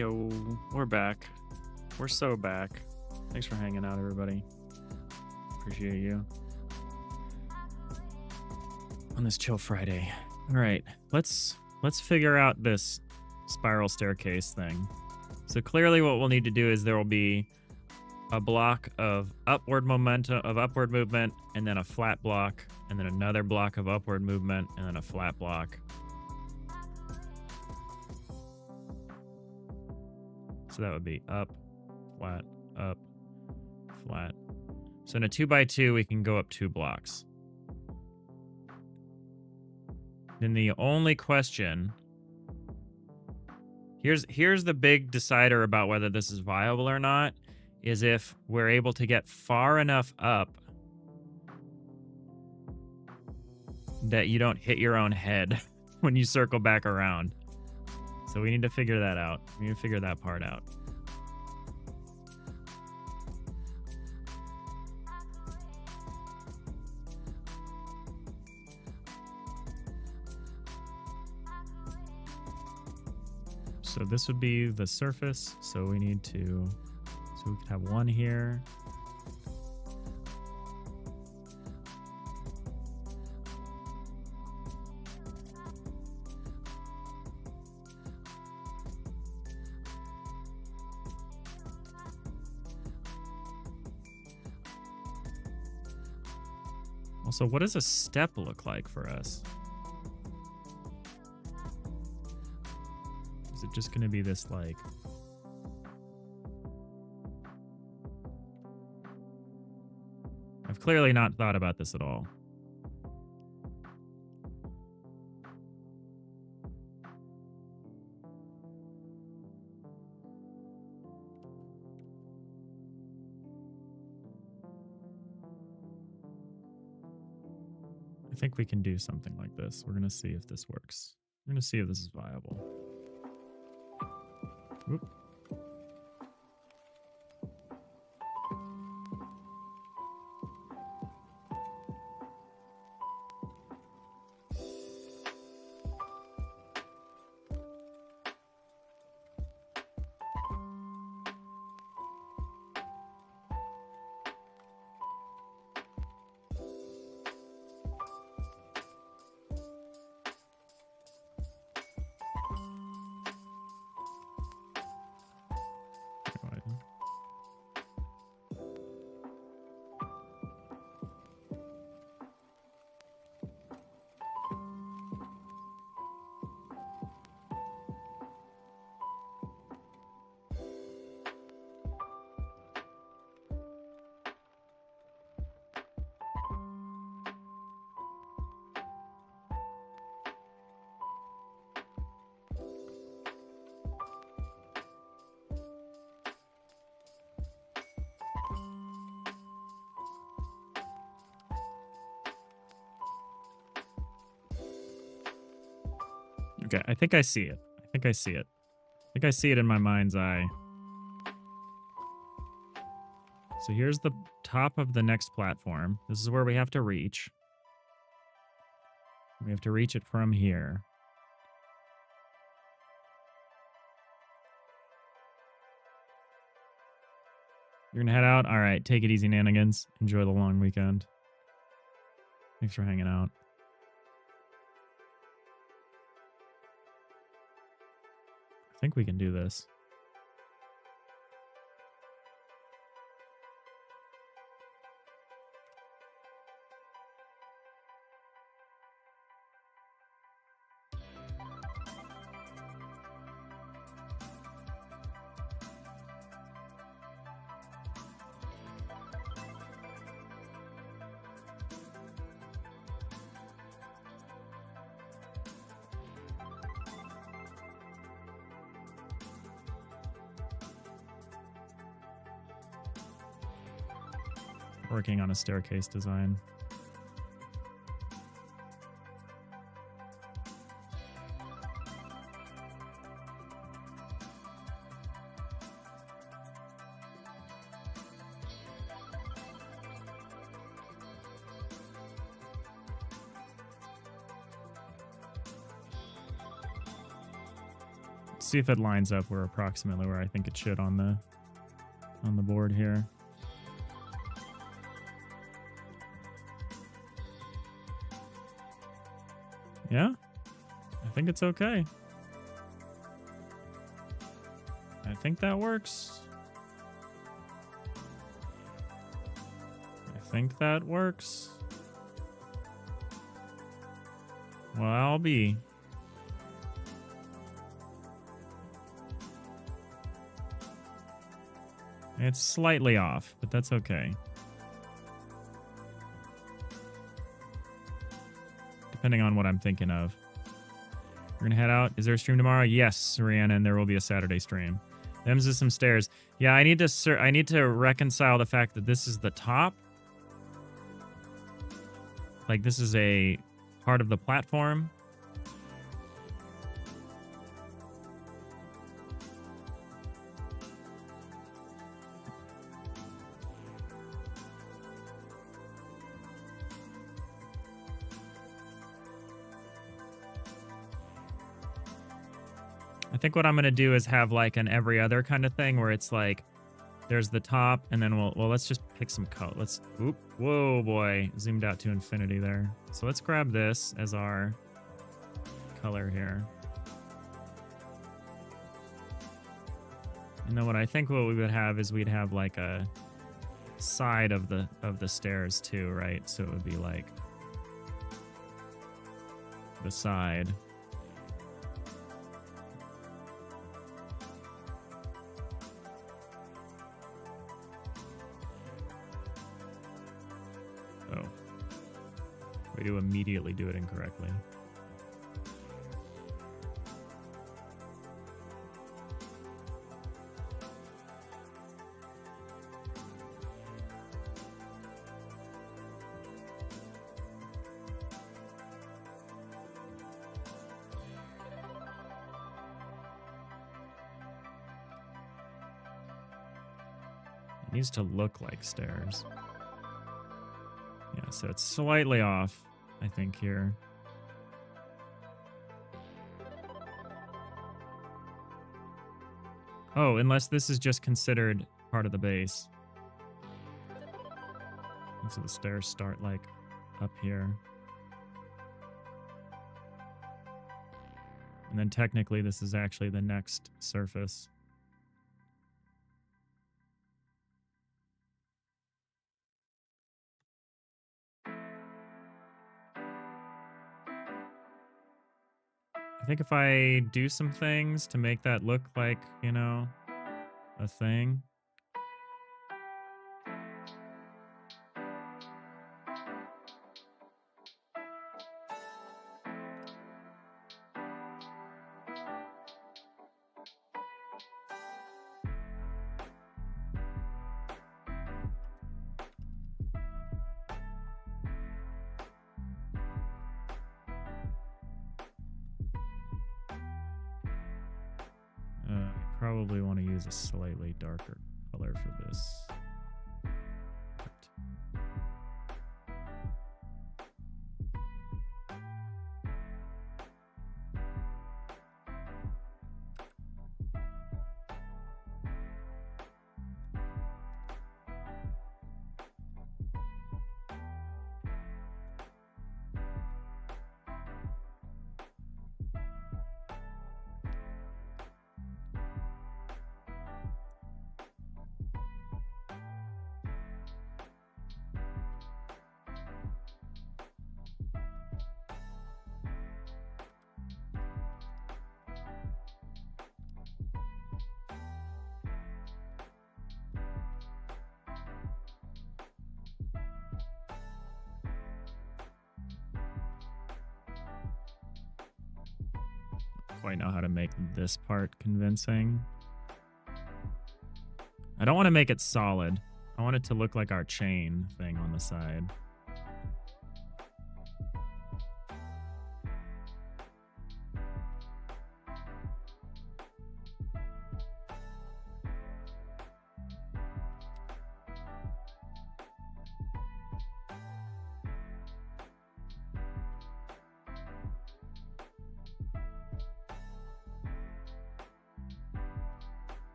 Yo, we're back. We're so back. Thanks for hanging out, everybody. Appreciate you. On this chill Friday. All right, let's figure out this spiral staircase thing. So clearly what we'll need to do is there will be a block of upward momentum, of upward movement, and then a flat block, and then another block of upward movement, and then a flat block. So that would be up, flat, flat. So in a 2x2, we can go up 2 blocks. Then the only question, here's the big decider about whether this is viable or not, is if we're able to get far enough up that you don't hit your own head when you circle back around. So we need to figure that out. We need to figure that part out. So this would be the surface. So we need to, so we could have one here. Also, what does a step look like for us? Is it just going to be this, like... I've clearly not thought about this at all. I think we can do something like this. We're going to see if this works. We're going to see if this is viable. Oop. Okay, I think I see it. I think I see it. I think I see it in my mind's eye. So here's the top of the next platform. This is where we have to reach. We have to reach it from here. You're gonna head out? All right, take it easy, Nanigans. Enjoy the long weekend. Thanks for hanging out. I think we can do this. Working on a staircase design. see if it lines up where approximately where I think it should on the board here. Yeah, I think it's okay. I think that works. I think that works. Well, I'll be. It's slightly off, but that's okay. Depending on what I'm thinking of. We're gonna head out. Is there a stream tomorrow? Yes, Rhiannon, there will be a Saturday stream. Them's is some stairs. Yeah, I need to reconcile the fact that this is the top. Like this is a part of the platform. I think what I'm going to do is have like an every other kind of thing where it's like there's the top and then well let's just pick some color. Let's whoa boy, zoomed out to infinity there. So let's grab this as our color here. And then what I think what we would have is we'd have like a side of the stairs too, right? So it would be like the side. Oh. We do immediately do it incorrectly. It needs to look like stairs. Yeah, so it's slightly off, I think, here. Oh, unless this is just considered part of the base. And so the stairs start, like, up here. And then technically this is actually the next surface. I think if I do some things to make that look like, you know, a thing. Probably want to use a slightly darker color for this. Quite know how to make this part convincing. I don't want to make it solid. I want it to look like our chain thing on the side.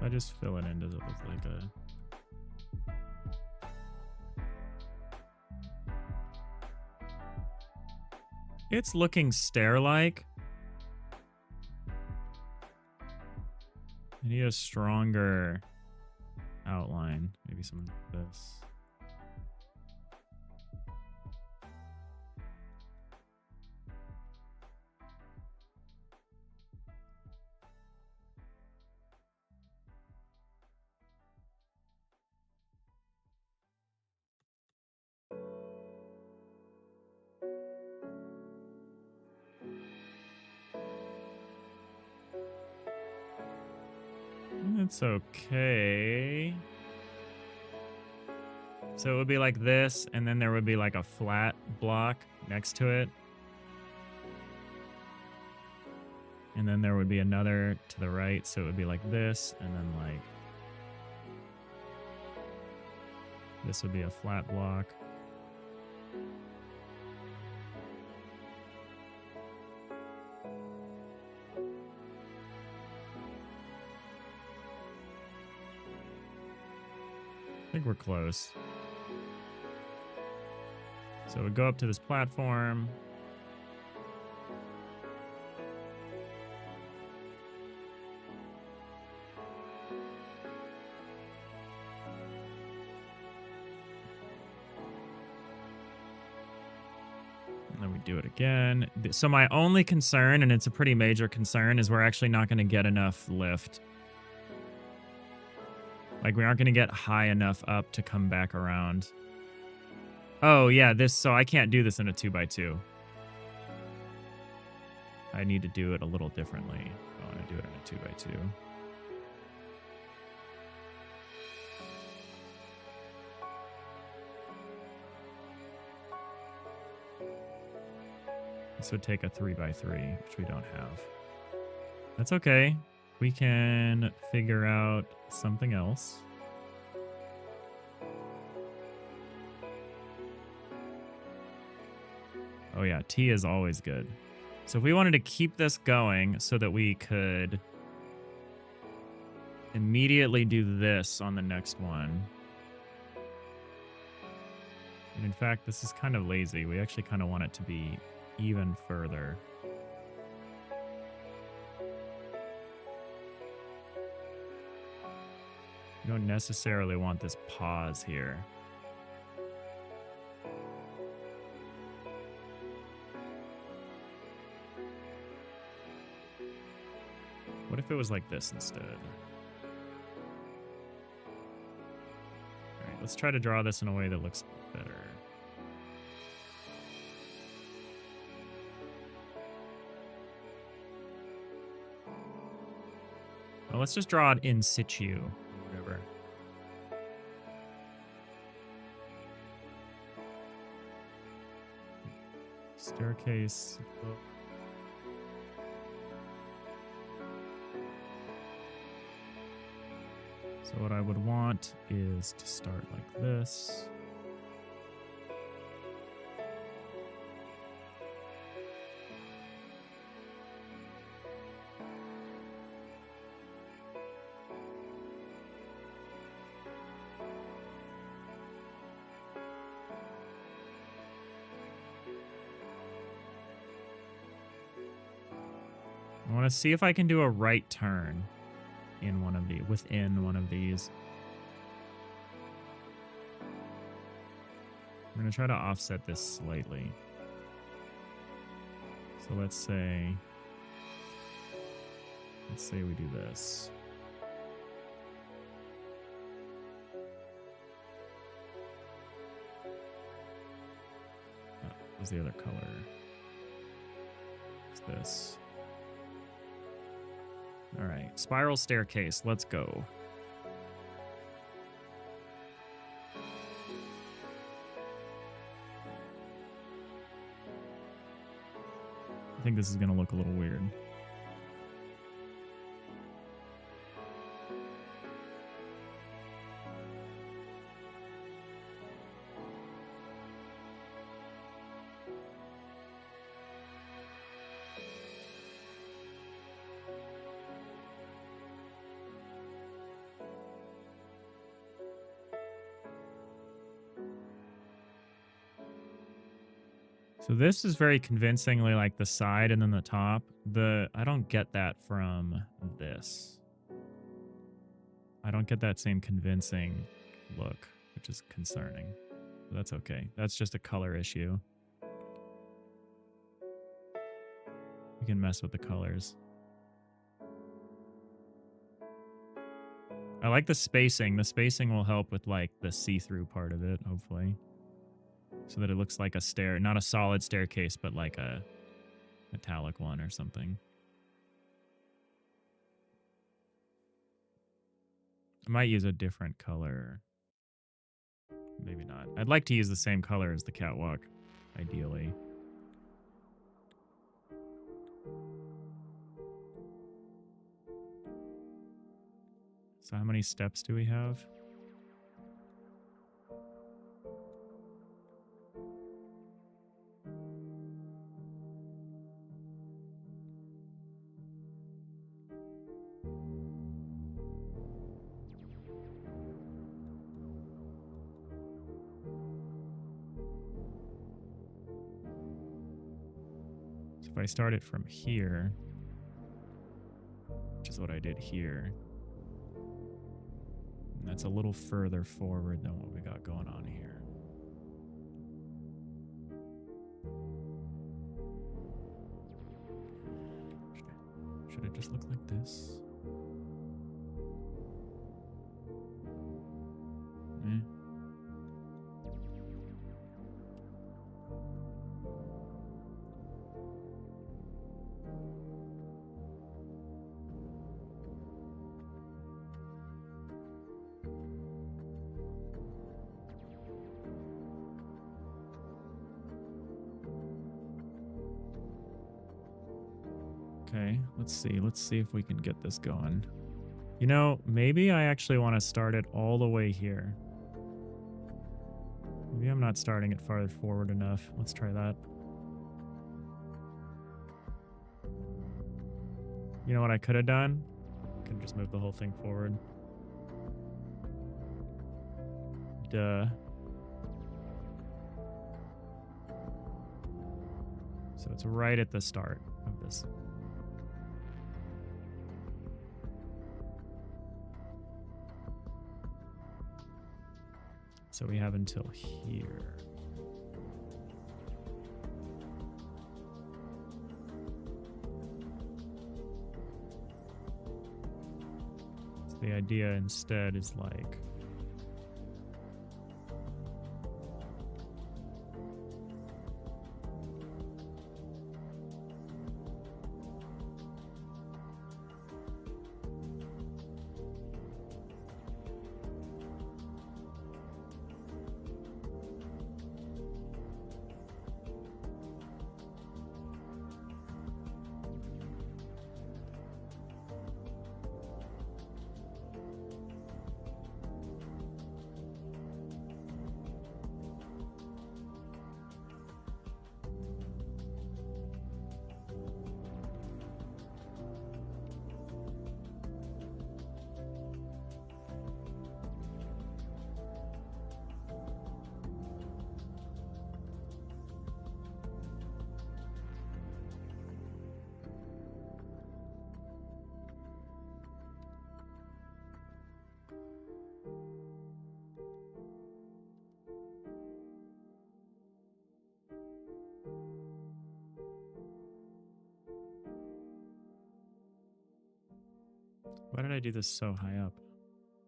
I just fill it in, does it look like a... It's looking stair-like. I need a stronger outline. Maybe something like this. It's okay. So it would be like this, and then there would be like a flat block next to it. And then there would be another to the right, so it would be like this, and then like... This would be a flat block. I think we're close. So it would go up to this platform. And then we do it again. So my only concern, and it's a pretty major concern, is we're actually not going to get enough lift. Like, we aren't going to get high enough up to come back around. Oh, yeah, so I can't do this in a 2x2. I need to do it a little differently. I want to do it in a 2x2. This would take a 3x3, which we don't have. That's okay. We can figure out something else. Oh yeah, T is always good. So if we wanted to keep this going so that we could immediately do this on the next one. And in fact, this is kind of lazy. We actually kind of want it to be even further. You don't necessarily want this pause here. What if it was like this instead? All right, let's try to draw this in a way that looks better. Well, let's just draw it in situ. Whatever. Staircase. So what I would want is to start like this. I want to see if I can do a right turn in one of the within one of these. I'm going to try to offset this slightly. So let's say we do this. What's the other color? It's this. All right, spiral staircase. Let's go. I think this is going to look a little weird. So this is very convincingly like the side and then the top. I don't get that from this. I don't get that same convincing look, which is concerning. But that's okay. That's just a color issue. We can mess with the colors. I like the spacing. The spacing will help with like the see-through part of it, hopefully. So that it looks like a stair, not a solid staircase, but like a metallic one or something. I might use a different color. Maybe not. I'd like to use the same color as the catwalk, ideally. So how many steps do we have? So if I start it from here, which is what I did here, and that's a little further forward than what we got going on here. Should it just look like this? Okay, let's see if we can get this going. You know, maybe I actually want to start it all the way here. Maybe I'm not starting it farther forward enough. Let's try that. You know what I could have done? I could just move the whole thing forward. Duh. So it's right at the start of this. So we have until here. So the idea instead is like, why did I do this so high up?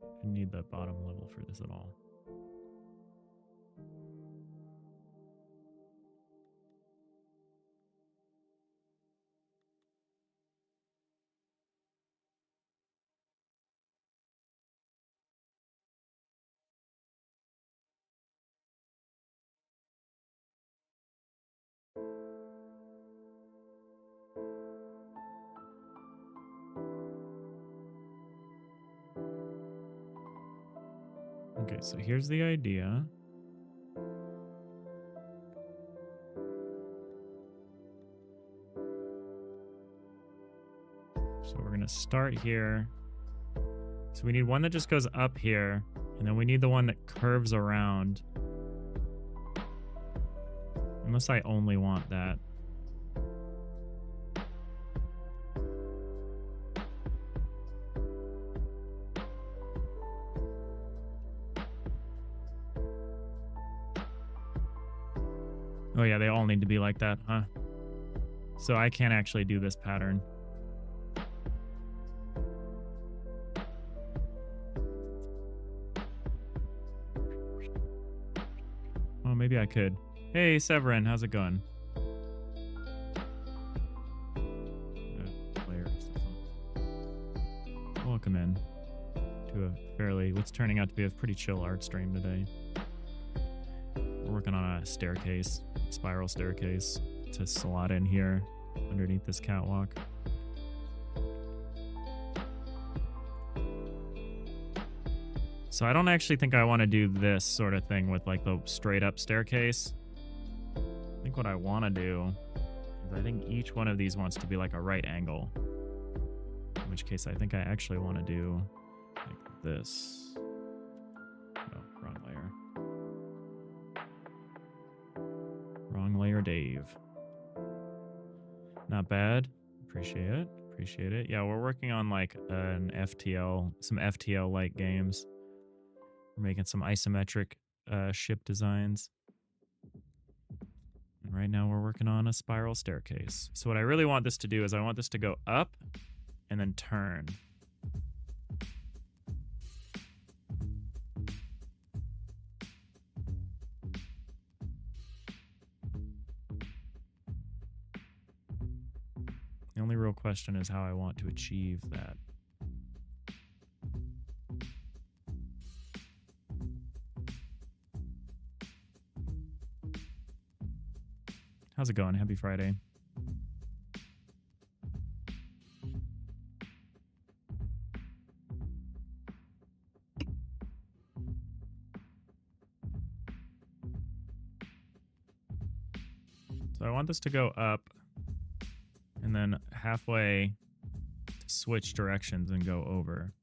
I didn't need the bottom level for this at all. Okay, so here's the idea. So we're going to start here. So we need one that just goes up here, and then we need the one that curves around. And Unless I only want that. Oh yeah, they all need to be like that, huh? So I can't actually do this pattern. Oh, maybe I could. Hey, Severin, how's it going? Welcome in to a fairly, what's turning out to be a pretty chill art stream today. We're working on a staircase, spiral staircase to slot in here underneath this catwalk. So I don't actually think I want to do this sort of thing with like the straight up staircase. I think what I want to do is I think each one of these wants to be like a right angle. In which case I think I actually want to do like this. Oh, wrong layer. Wrong layer, Dave. Not bad. Appreciate it. Appreciate it. Yeah, we're working on like an FTL, some FTL-like games. We're making some isometric ship designs. And right now we're working on a spiral staircase. So what I really want this to do is I want this to go up and then turn. The only real question is how I want to achieve that. How's it going? Happy Friday. So I want this to go up and then halfway to switch directions and go over.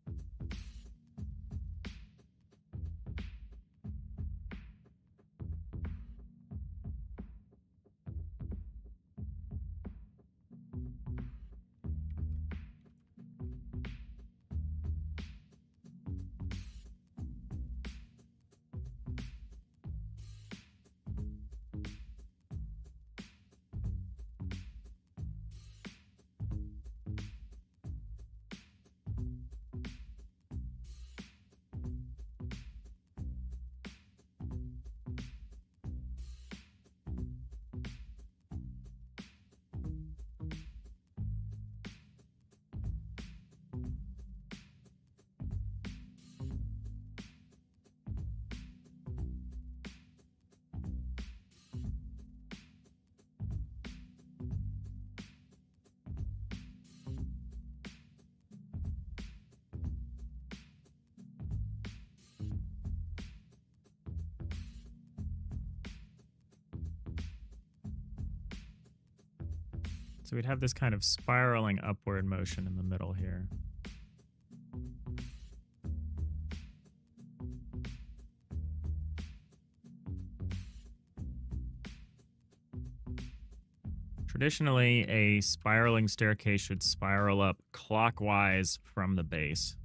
So we'd have this kind of spiraling upward motion in the middle here. Traditionally, a spiraling staircase should spiral up clockwise from the base.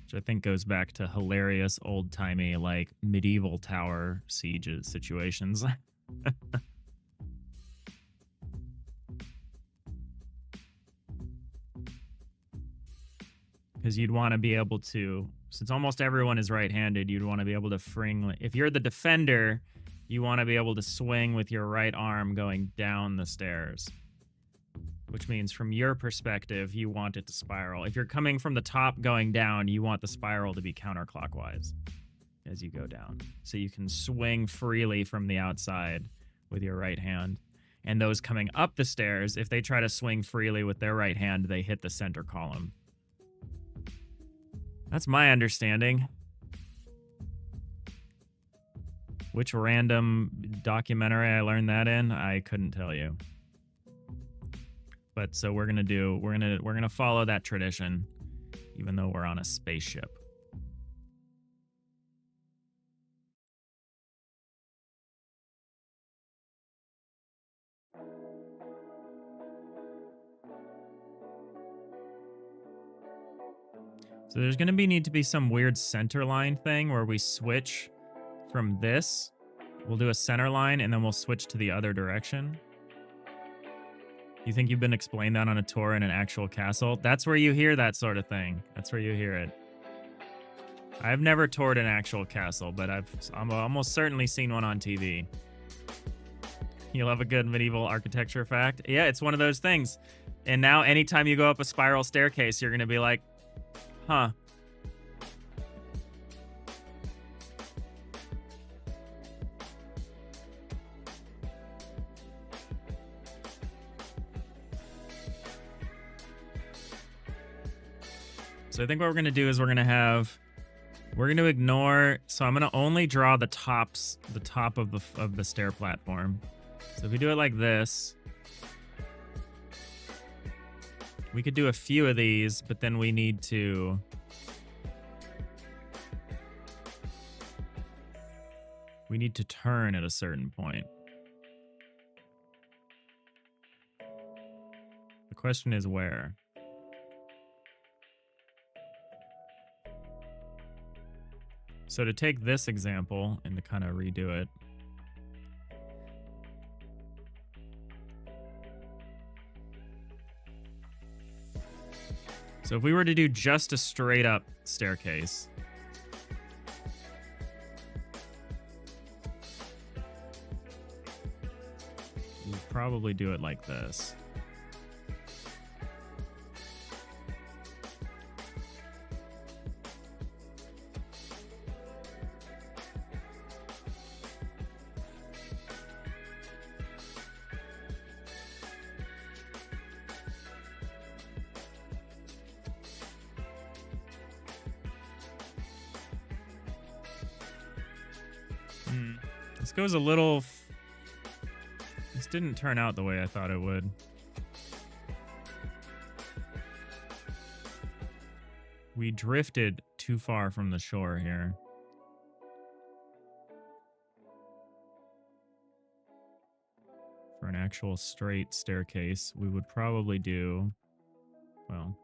Which I think goes back to hilarious old-timey, like, medieval tower sieges situations. Because you'd want to be able to, since almost everyone is right-handed, you'd want to be able to fring. If you're the defender, you want to be able to swing with your right arm going down the stairs. Which means from your perspective, you want it to spiral. If you're coming from the top going down, you want the spiral to be counterclockwise as you go down. So you can swing freely from the outside with your right hand. And those coming up the stairs, if they try to swing freely with their right hand, they hit the center column. That's my understanding. Which random documentary I learned that in, I couldn't tell you. But so we're gonna follow that tradition even though we're on a spaceship. So there's going to need to be some weird center line thing where we switch from this. We'll do a center line and then we'll switch to the other direction. You think you've been explained that on a tour in an actual castle? That's where you hear that sort of thing. That's where you hear it. I've never toured an actual castle, but I've almost certainly seen one on TV. You'll have a good medieval architecture fact. Yeah, it's one of those things. And now anytime you go up a spiral staircase, you're going to be like, huh. So I think what we're going to do is we're going to ignore, so I'm going to only draw the top of the stair platform. So if we do it like this, we could do a few of these, but then we need to turn at a certain point. The question is where? So to take this example and to kind of redo it, so if we were to do just a straight up staircase, we'd probably do it like this. This goes a little... This didn't turn out the way I thought it would. We drifted too far from the shore here. For an actual straight staircase, we would probably do... Well...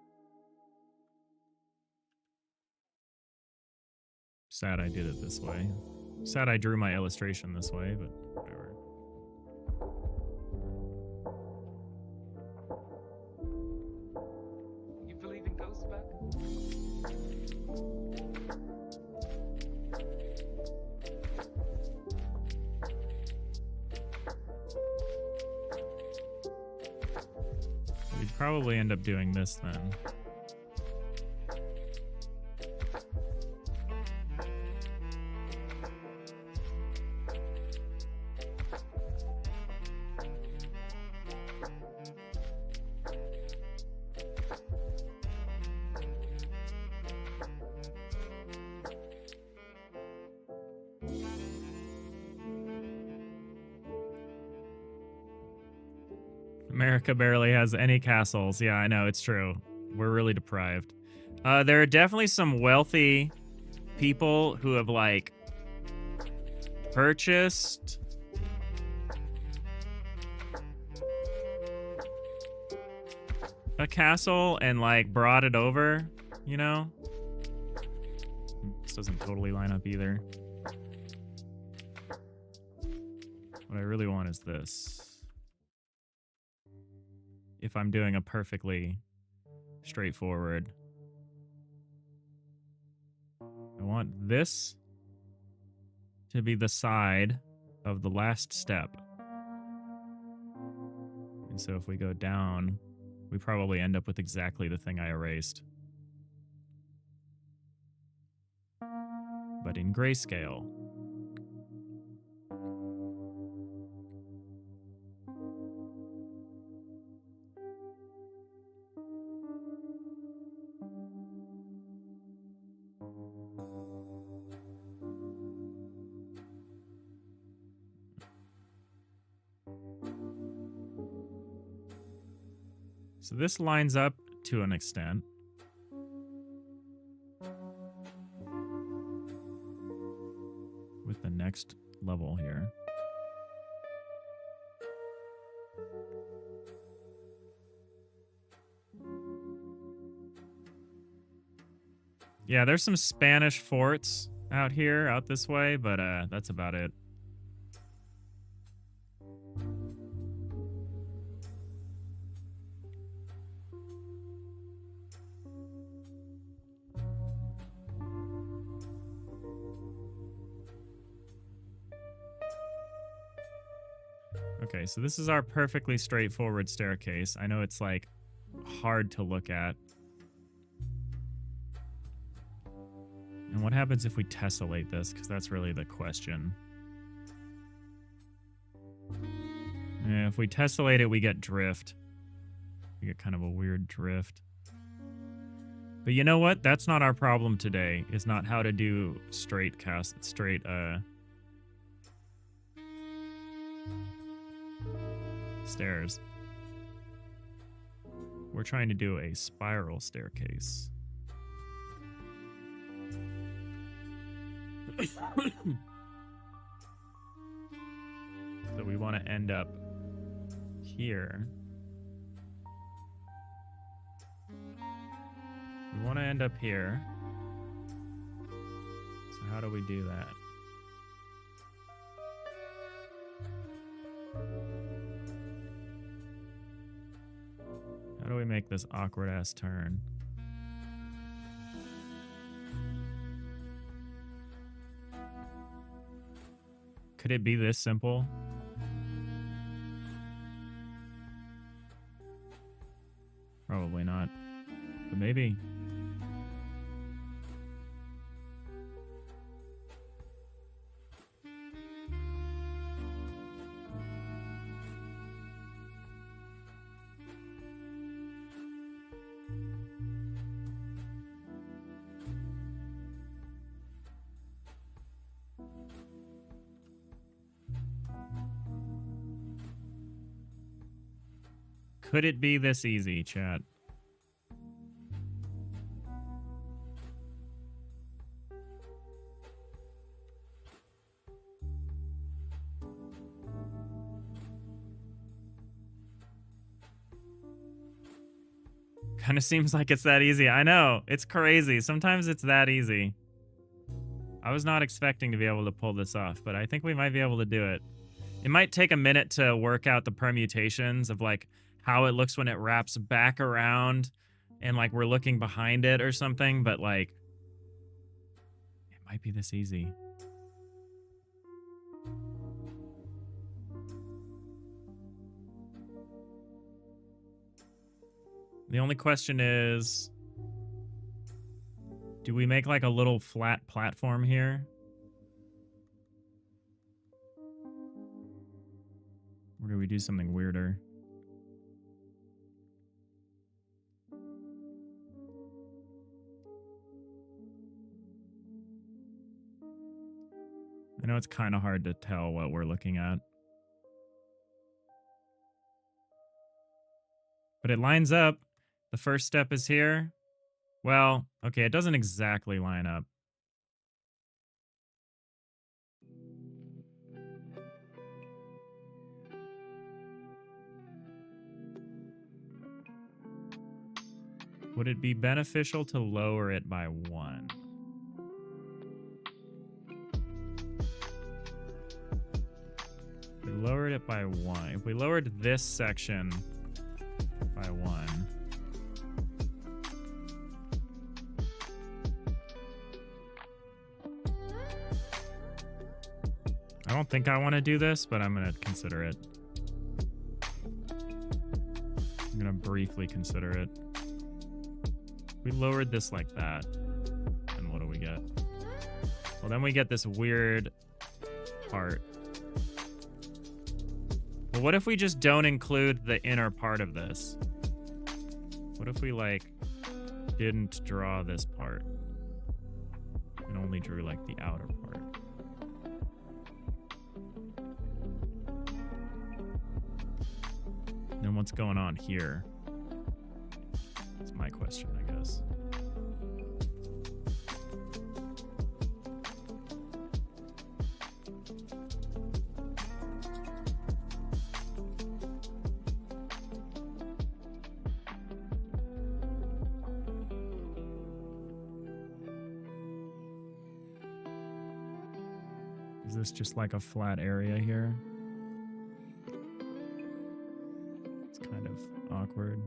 Sad I did it this way. Sad I drew my illustration this way, but whatever. You believe in ghosts, Buck? We'd probably end up doing this then. America barely has any castles. Yeah, I know, it's true. We're really deprived. There are definitely some wealthy people who have, like, purchased a castle and, like, brought it over, you know? This doesn't totally line up either. What I really want is this. If I'm doing a perfectly straightforward. I want this to be the side of the last step. And so if we go down, we probably end up with exactly the thing I erased. But in grayscale. So this lines up to an extent. next level here. Yeah, there's some Spanish forts out here, out this way, but that's about it. Okay, so this is our perfectly straightforward staircase. I know it's like hard to look at. And what happens if we tessellate this? Because that's really the question. Yeah, if we tessellate it, we get drift. We get kind of a weird drift. But you know what? That's not our problem today. It's not how to do straight stairs. We're trying to do a spiral staircase. So we want to end up here. We want to end up here. So how do we do that? How do we make this awkward-ass turn? Could it be this simple? Probably not. But maybe. Could it be this easy, chat? Kind of seems like it's that easy. I know. It's crazy. Sometimes it's that easy. I was not expecting to be able to pull this off, but I think we might be able to do it. It might take a minute to work out the permutations of like how it looks when it wraps back around and like we're looking behind it or something, but like it might be this easy. The only question is, do we make like a little flat platform here? Or do we do something weirder? I know it's kind of hard to tell what we're looking at. But it lines up. The first step is here. Well, okay, it doesn't exactly line up. Would it be beneficial to lower it by 1? If we lowered it by 1. If we lowered this section by 1. I don't think I want to do this, but I'm going to consider it. I'm going to briefly consider it. We lowered this like that. And what do we get? Well, then we get this weird part. Well, what if we just don't include the inner part of this? What if we, like, didn't draw this part and only drew, like, the outer part? Then what's going on here? That's my question, I guess. Is this just like a flat area here? It's kind of awkward.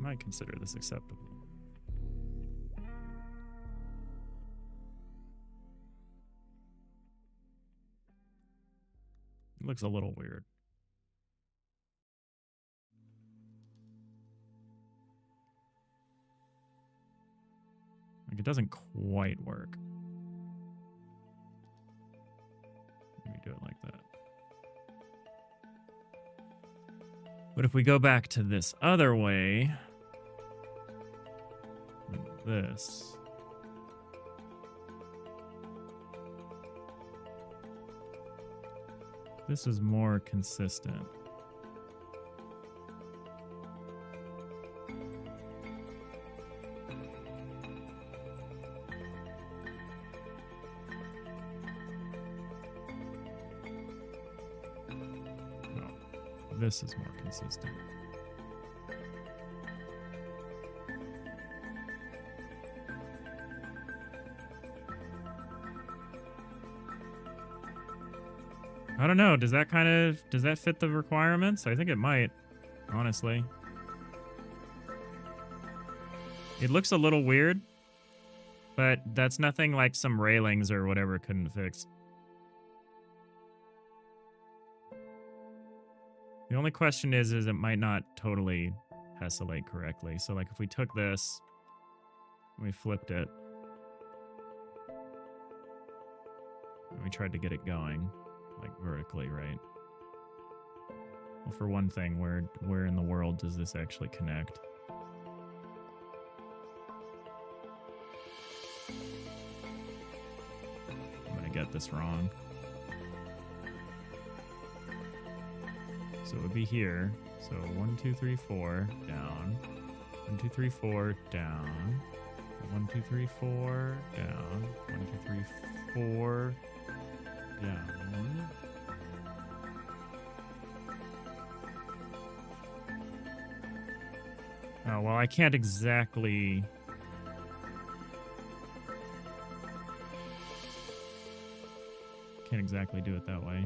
Might consider this acceptable. It looks a little weird. Like it doesn't quite work. Let me do it like that. But if we go back to this other way, like this, this is more consistent. This is more consistent. I don't know. Does that fit the requirements? I think it might, honestly. It looks a little weird, but that's nothing like some railings or whatever couldn't fix. The only question is it might not totally tessellate correctly. So like if we took this, and we flipped it, and we tried to get it going, like vertically, right? Well, for one thing, where in the world does this actually connect? I'm gonna get this wrong. So it would be here. So 1, 2, 3, 4, down. 1, 2, 3, 4, down. 1, 2, 3, 4, down. 1, 2, 3, 4, down. Oh, well, I can't exactly... Can't exactly do it that way.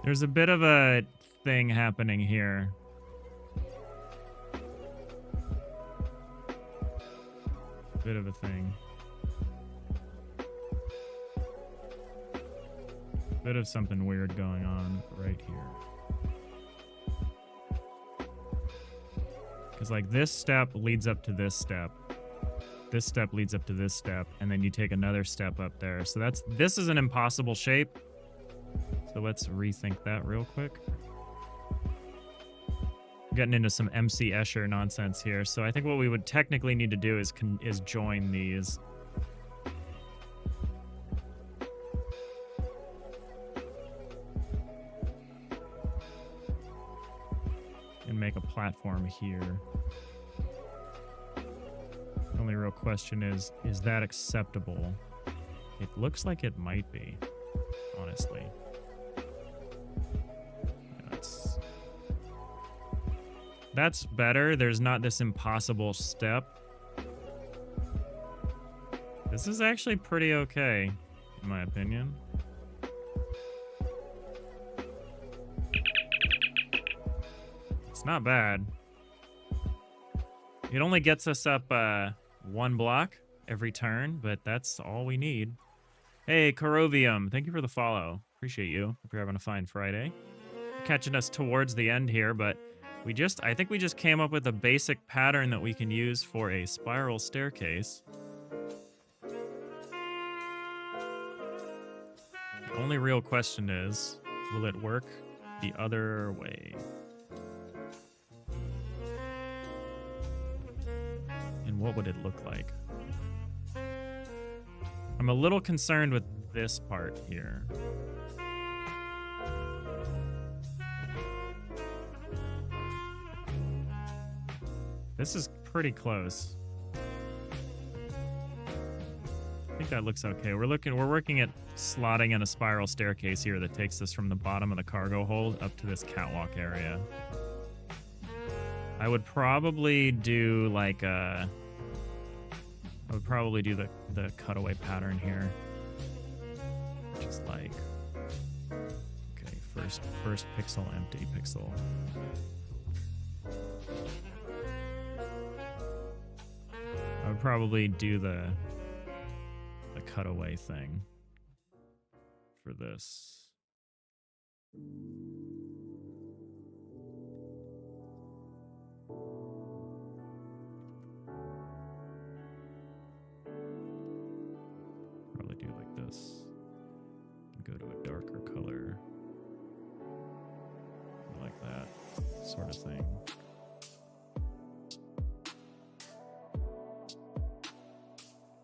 There's a bit of a thing happening here. Bit of a thing. Bit of something weird going on right here. Because like this step leads up to this step. This step leads up to this step, and then you take another step up there. So this is an impossible shape. So let's rethink that real quick. Getting into some MC Escher nonsense here. So I think what we would technically need to do is join these. And make a platform here. The only real question is that acceptable? It looks like it might be, honestly. That's better. There's not this impossible step. This is actually pretty okay, in my opinion. It's not bad. It only gets us up 1 block every turn, but that's all we need. Hey, Corovium, thank you for the follow. Appreciate you. Hope you're having a fine Friday. Catching us towards the end here, but I think we just came up with a basic pattern that we can use for a spiral staircase. The only real question is, will it work the other way? And what would it look like? I'm a little concerned with this part here. This is pretty close. I think that looks okay. We're working at slotting in a spiral staircase here that takes us from the bottom of the cargo hold up to this catwalk area. I would probably do like the cutaway pattern here. Just like, okay, first pixel, empty pixel. I would probably do the cutaway thing for this. Probably do like this. Go to a darker color. Like that sort of thing.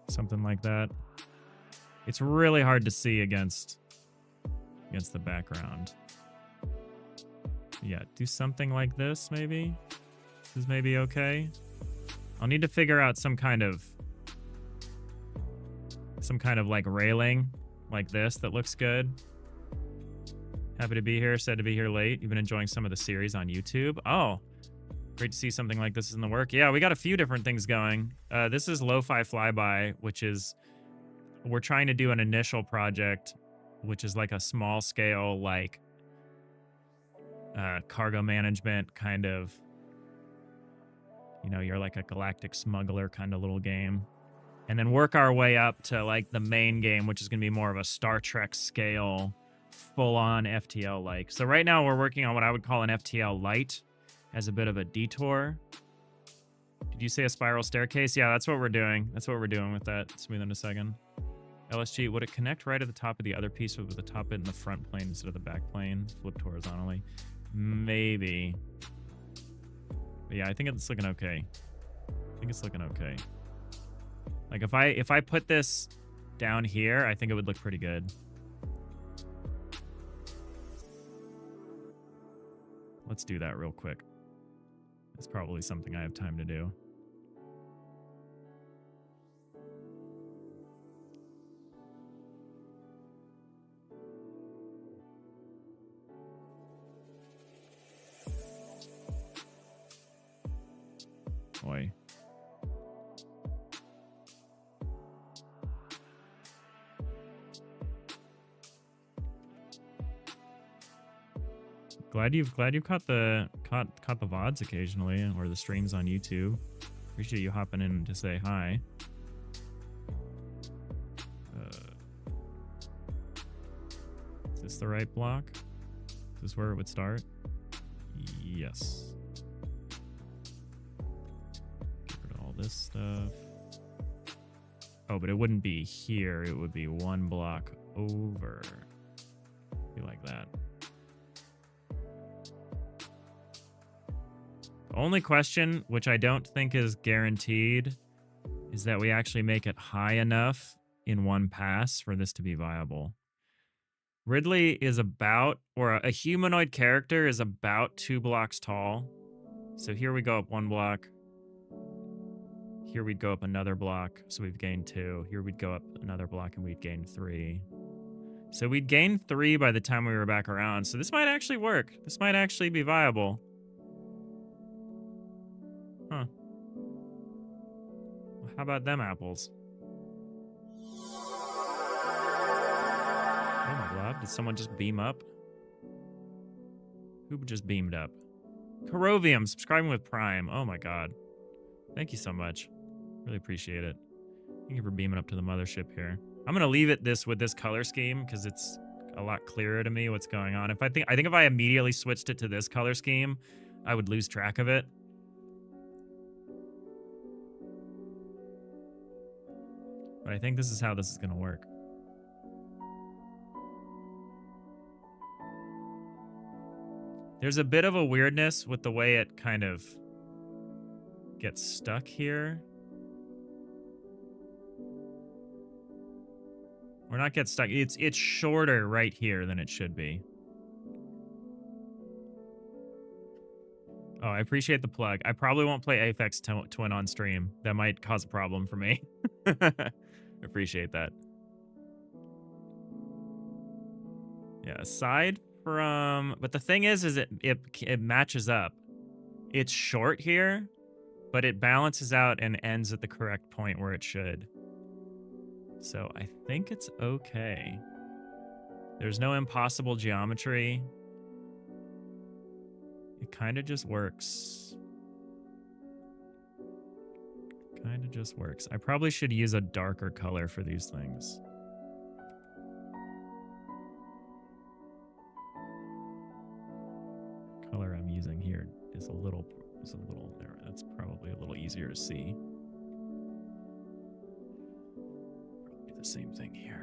Something like that. It's really hard to see against the background. Yeah, do something like this maybe. This is maybe okay. I'll need to figure out some kind of like railing like this that looks good. Happy to be here, said to be here late. You've been enjoying some of the series on YouTube. Oh, great to see something like this in the work. Yeah, we got a few different things going. This is Lo-Fi Flyby, which is, we're trying to do an initial project, which is like a small scale, like cargo management kind of, you know, you're like a galactic smuggler kind of little game. And then work our way up to like the main game, which is going to be more of a Star Trek scale, full-on FTL-like. So right now we're working on what I would call an FTL light as a bit of a detour. Did you say a spiral staircase? Yeah, that's what we're doing. That's what we're doing with that. Smooth in a second. LSG, would it connect right at the top of the other piece with the top bit in the front plane instead of the back plane? Flipped horizontally. Maybe. But yeah, I think it's looking okay. I think it's looking okay. Like if I put this down here, I think it would look pretty good. Let's do that real quick. It's probably something I have time to do. Boy. Glad you've caught the VODs occasionally, or the streams on YouTube. Appreciate you hopping in to say hi. Is this the right block? Is this where it would start? Yes. Get rid of all this stuff. Oh, but it wouldn't be here. It would be 1 block over. Be like that. Only question, which I don't think is guaranteed, is that we actually make it high enough in one pass for this to be viable. Ridley is about, or a humanoid character is about 2 blocks tall. So here we go up 1 block. Here we'd go up another block, so we've gained 2. Here we'd go up another block and we'd gain 3. So we'd gain 3 by the time we were back around. So this might actually work. This might actually be viable. Huh. Well, how about them apples? Oh my god, did someone just beam up? Who just beamed up? Corovium, subscribing with Prime. Oh my god. Thank you so much. Really appreciate it. Thank you for beaming up to the mothership here. I'm gonna leave it with this color scheme because it's a lot clearer to me what's going on. I think if I immediately switched it to this color scheme, I would lose track of it. But I think this is how this is gonna work. There's a bit of a weirdness with the way it kind of gets stuck here. Or not get stuck. It's shorter right here than it should be. Oh, I appreciate the plug. I probably won't play Aphex Twin on stream. That might cause a problem for me. Appreciate that. Yeah, aside from... But the thing is it matches up. It's short here, but it balances out and ends at the correct point where it should. So I think it's okay. There's no impossible geometry. It kind of just works. Kind of just works. I probably should use a darker color for these things. Color I'm using here is a little there. That's probably a little easier to see. Probably the same thing here.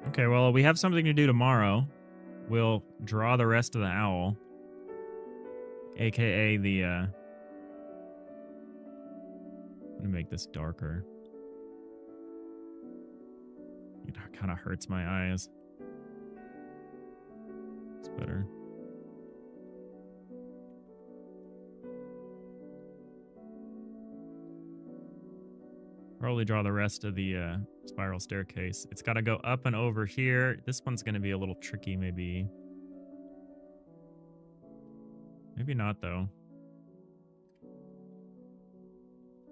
Okay, well, we have something to do tomorrow. We'll draw the rest of the owl. AKA the, I'm gonna make this darker. It kind of hurts my eyes. It's better. Probably draw the rest of the spiral staircase. It's got to go up and over here. This one's going to be a little tricky, maybe. Maybe not, though.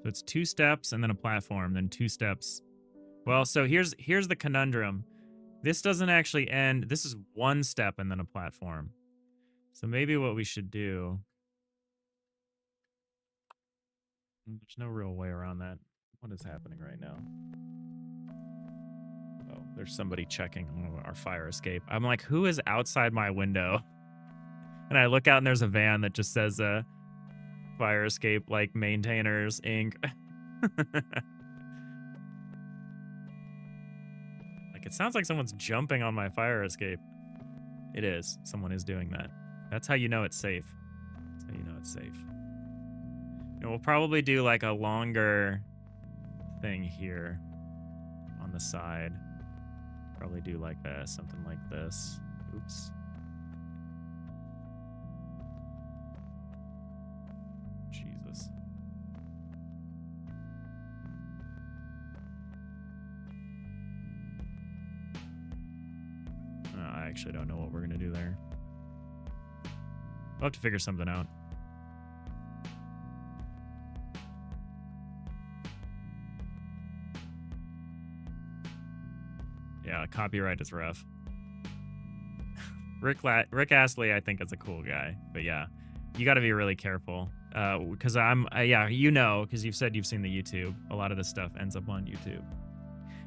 So it's 2 steps and then a platform, then 2 steps. Well, so here's the conundrum. This doesn't actually end. This is 1 step and then a platform. So maybe what we should do... There's no real way around that. What is happening right now? Oh, there's somebody checking our fire escape. I'm like, who is outside my window? And I look out and there's a van that just says fire escape like maintainers Inc. Like, it sounds like someone's jumping on my fire escape. It is. Someone is doing that. That's how you know it's safe. That's how you know it's safe. And we'll probably do like a longer thing here on the side. Probably do like something like this. Oops. Jesus. I actually don't know what we're gonna do there. We'll have to figure something out. Yeah, copyright is rough. Rick Astley, I think, is a cool guy, but yeah, you got to be really careful. Because yeah, you know, because you've said you've seen the YouTube. A lot of this stuff ends up on YouTube,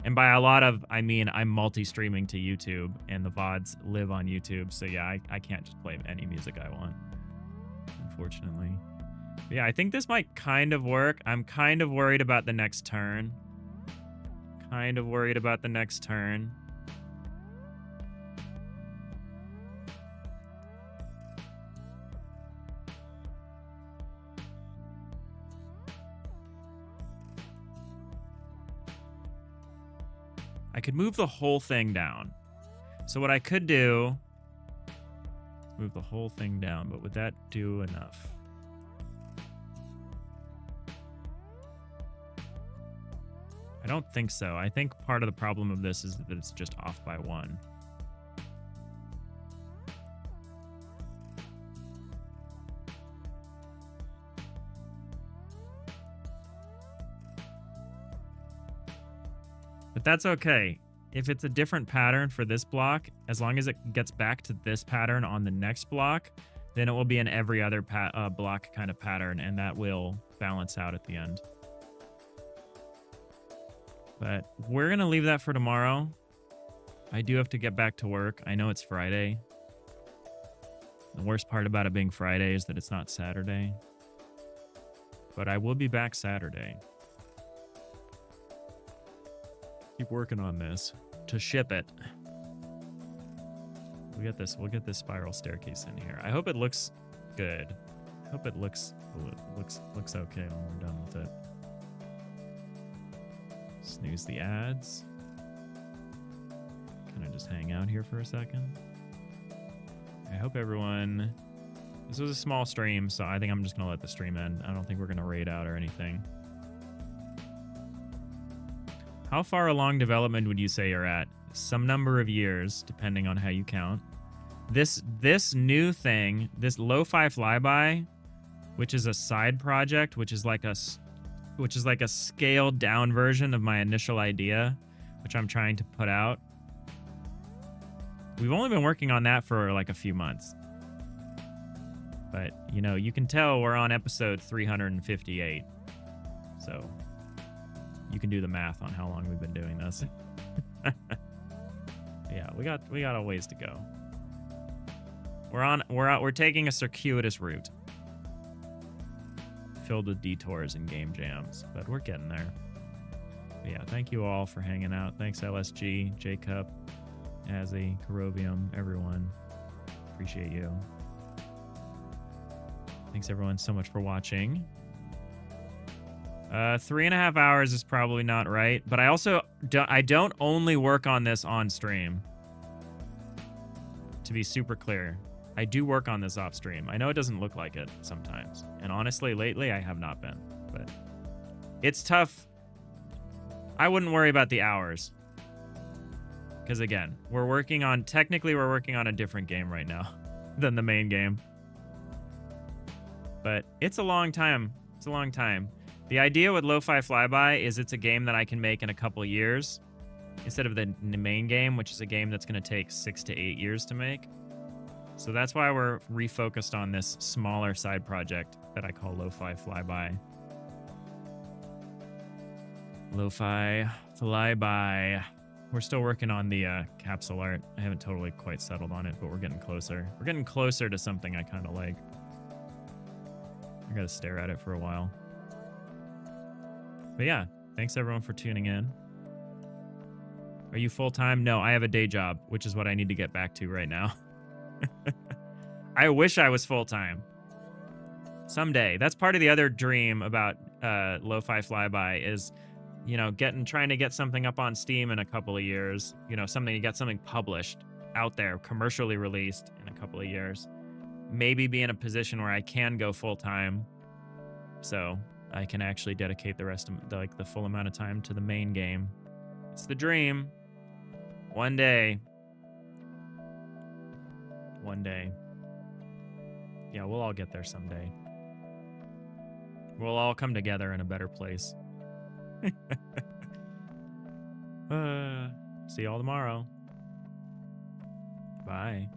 and by a lot of, I mean I'm multi-streaming to YouTube, and the VODs live on YouTube. So yeah, I can't just play any music I want, unfortunately. But yeah, I think this might kind of work. I'm kind of worried about the next turn. Kind of worried about the next turn. I could move the whole thing down. So what I could do is move the whole thing down, but would that do enough? I don't think so. I think part of the problem of this is that it's just off by 1. But that's okay. If it's a different pattern for this block, as long as it gets back to this pattern on the next block, then it will be in every other block kind of pattern, and that will balance out at the end. But we're going to leave that for tomorrow. I do have to get back to work. I know it's Friday. The worst part about it being Friday is that it's not Saturday. But I will be back Saturday. Keep working on this to ship it. We'll get this spiral staircase in here. I hope it looks good. I hope it looks okay when we're done with it. Snooze the ads. Can I just hang out here for a second? I hope everyone... This was a small stream, so I think I'm just going to let the stream end. I don't think we're going to raid out or anything. How far along development would you say you're at? Some number of years, depending on how you count. This new thing, this Lo-Fi Flyby, which is a side project, which is like a scaled down version of my initial idea, which I'm trying to put out. We've only been working on that for like a few months. But, you know, you can tell we're on episode 358. So you can do the math on how long we've been doing this. Yeah, we got a ways to go. We're taking a circuitous route filled with detours and game jams, but we're getting there. But yeah, thank you all for hanging out. Thanks LSG, Jacob, Azzy, Carovium, everyone. Appreciate you. Thanks everyone so much for watching. 3.5 hours is probably not right, but I don't only work on this on stream. To be super clear, I do work on this off stream. I know it doesn't look like it sometimes, and honestly, lately I have not been, but it's tough. I wouldn't worry about the hours, because again, technically we're working on a different game right now than the main game, but it's a long time. It's a long time. The idea with Lo-Fi Flyby is it's a game that I can make in a couple years instead of the main game, which is a game that's going to take 6 to 8 years to make. So that's why we're refocused on this smaller side project that I call Lo-Fi Flyby. Lo-Fi Flyby. We're still working on the capsule art. I haven't totally quite settled on it, but we're getting closer. We're getting closer to something I kind of like. I gotta stare at it for a while. But yeah, thanks everyone for tuning in. Are you full-time? No, I have a day job, which is what I need to get back to right now. I wish I was full-time. Someday. That's part of the other dream about Lo-Fi Flyby is, you know, trying to get something up on Steam in a couple of years. You know, get something published out there, commercially released in a couple of years. Maybe be in a position where I can go full-time. So I can actually dedicate the rest of the full amount of time to the main game. It's the dream. One day. One day. Yeah, we'll all get there someday. We'll all come together in a better place. See y'all tomorrow. Bye.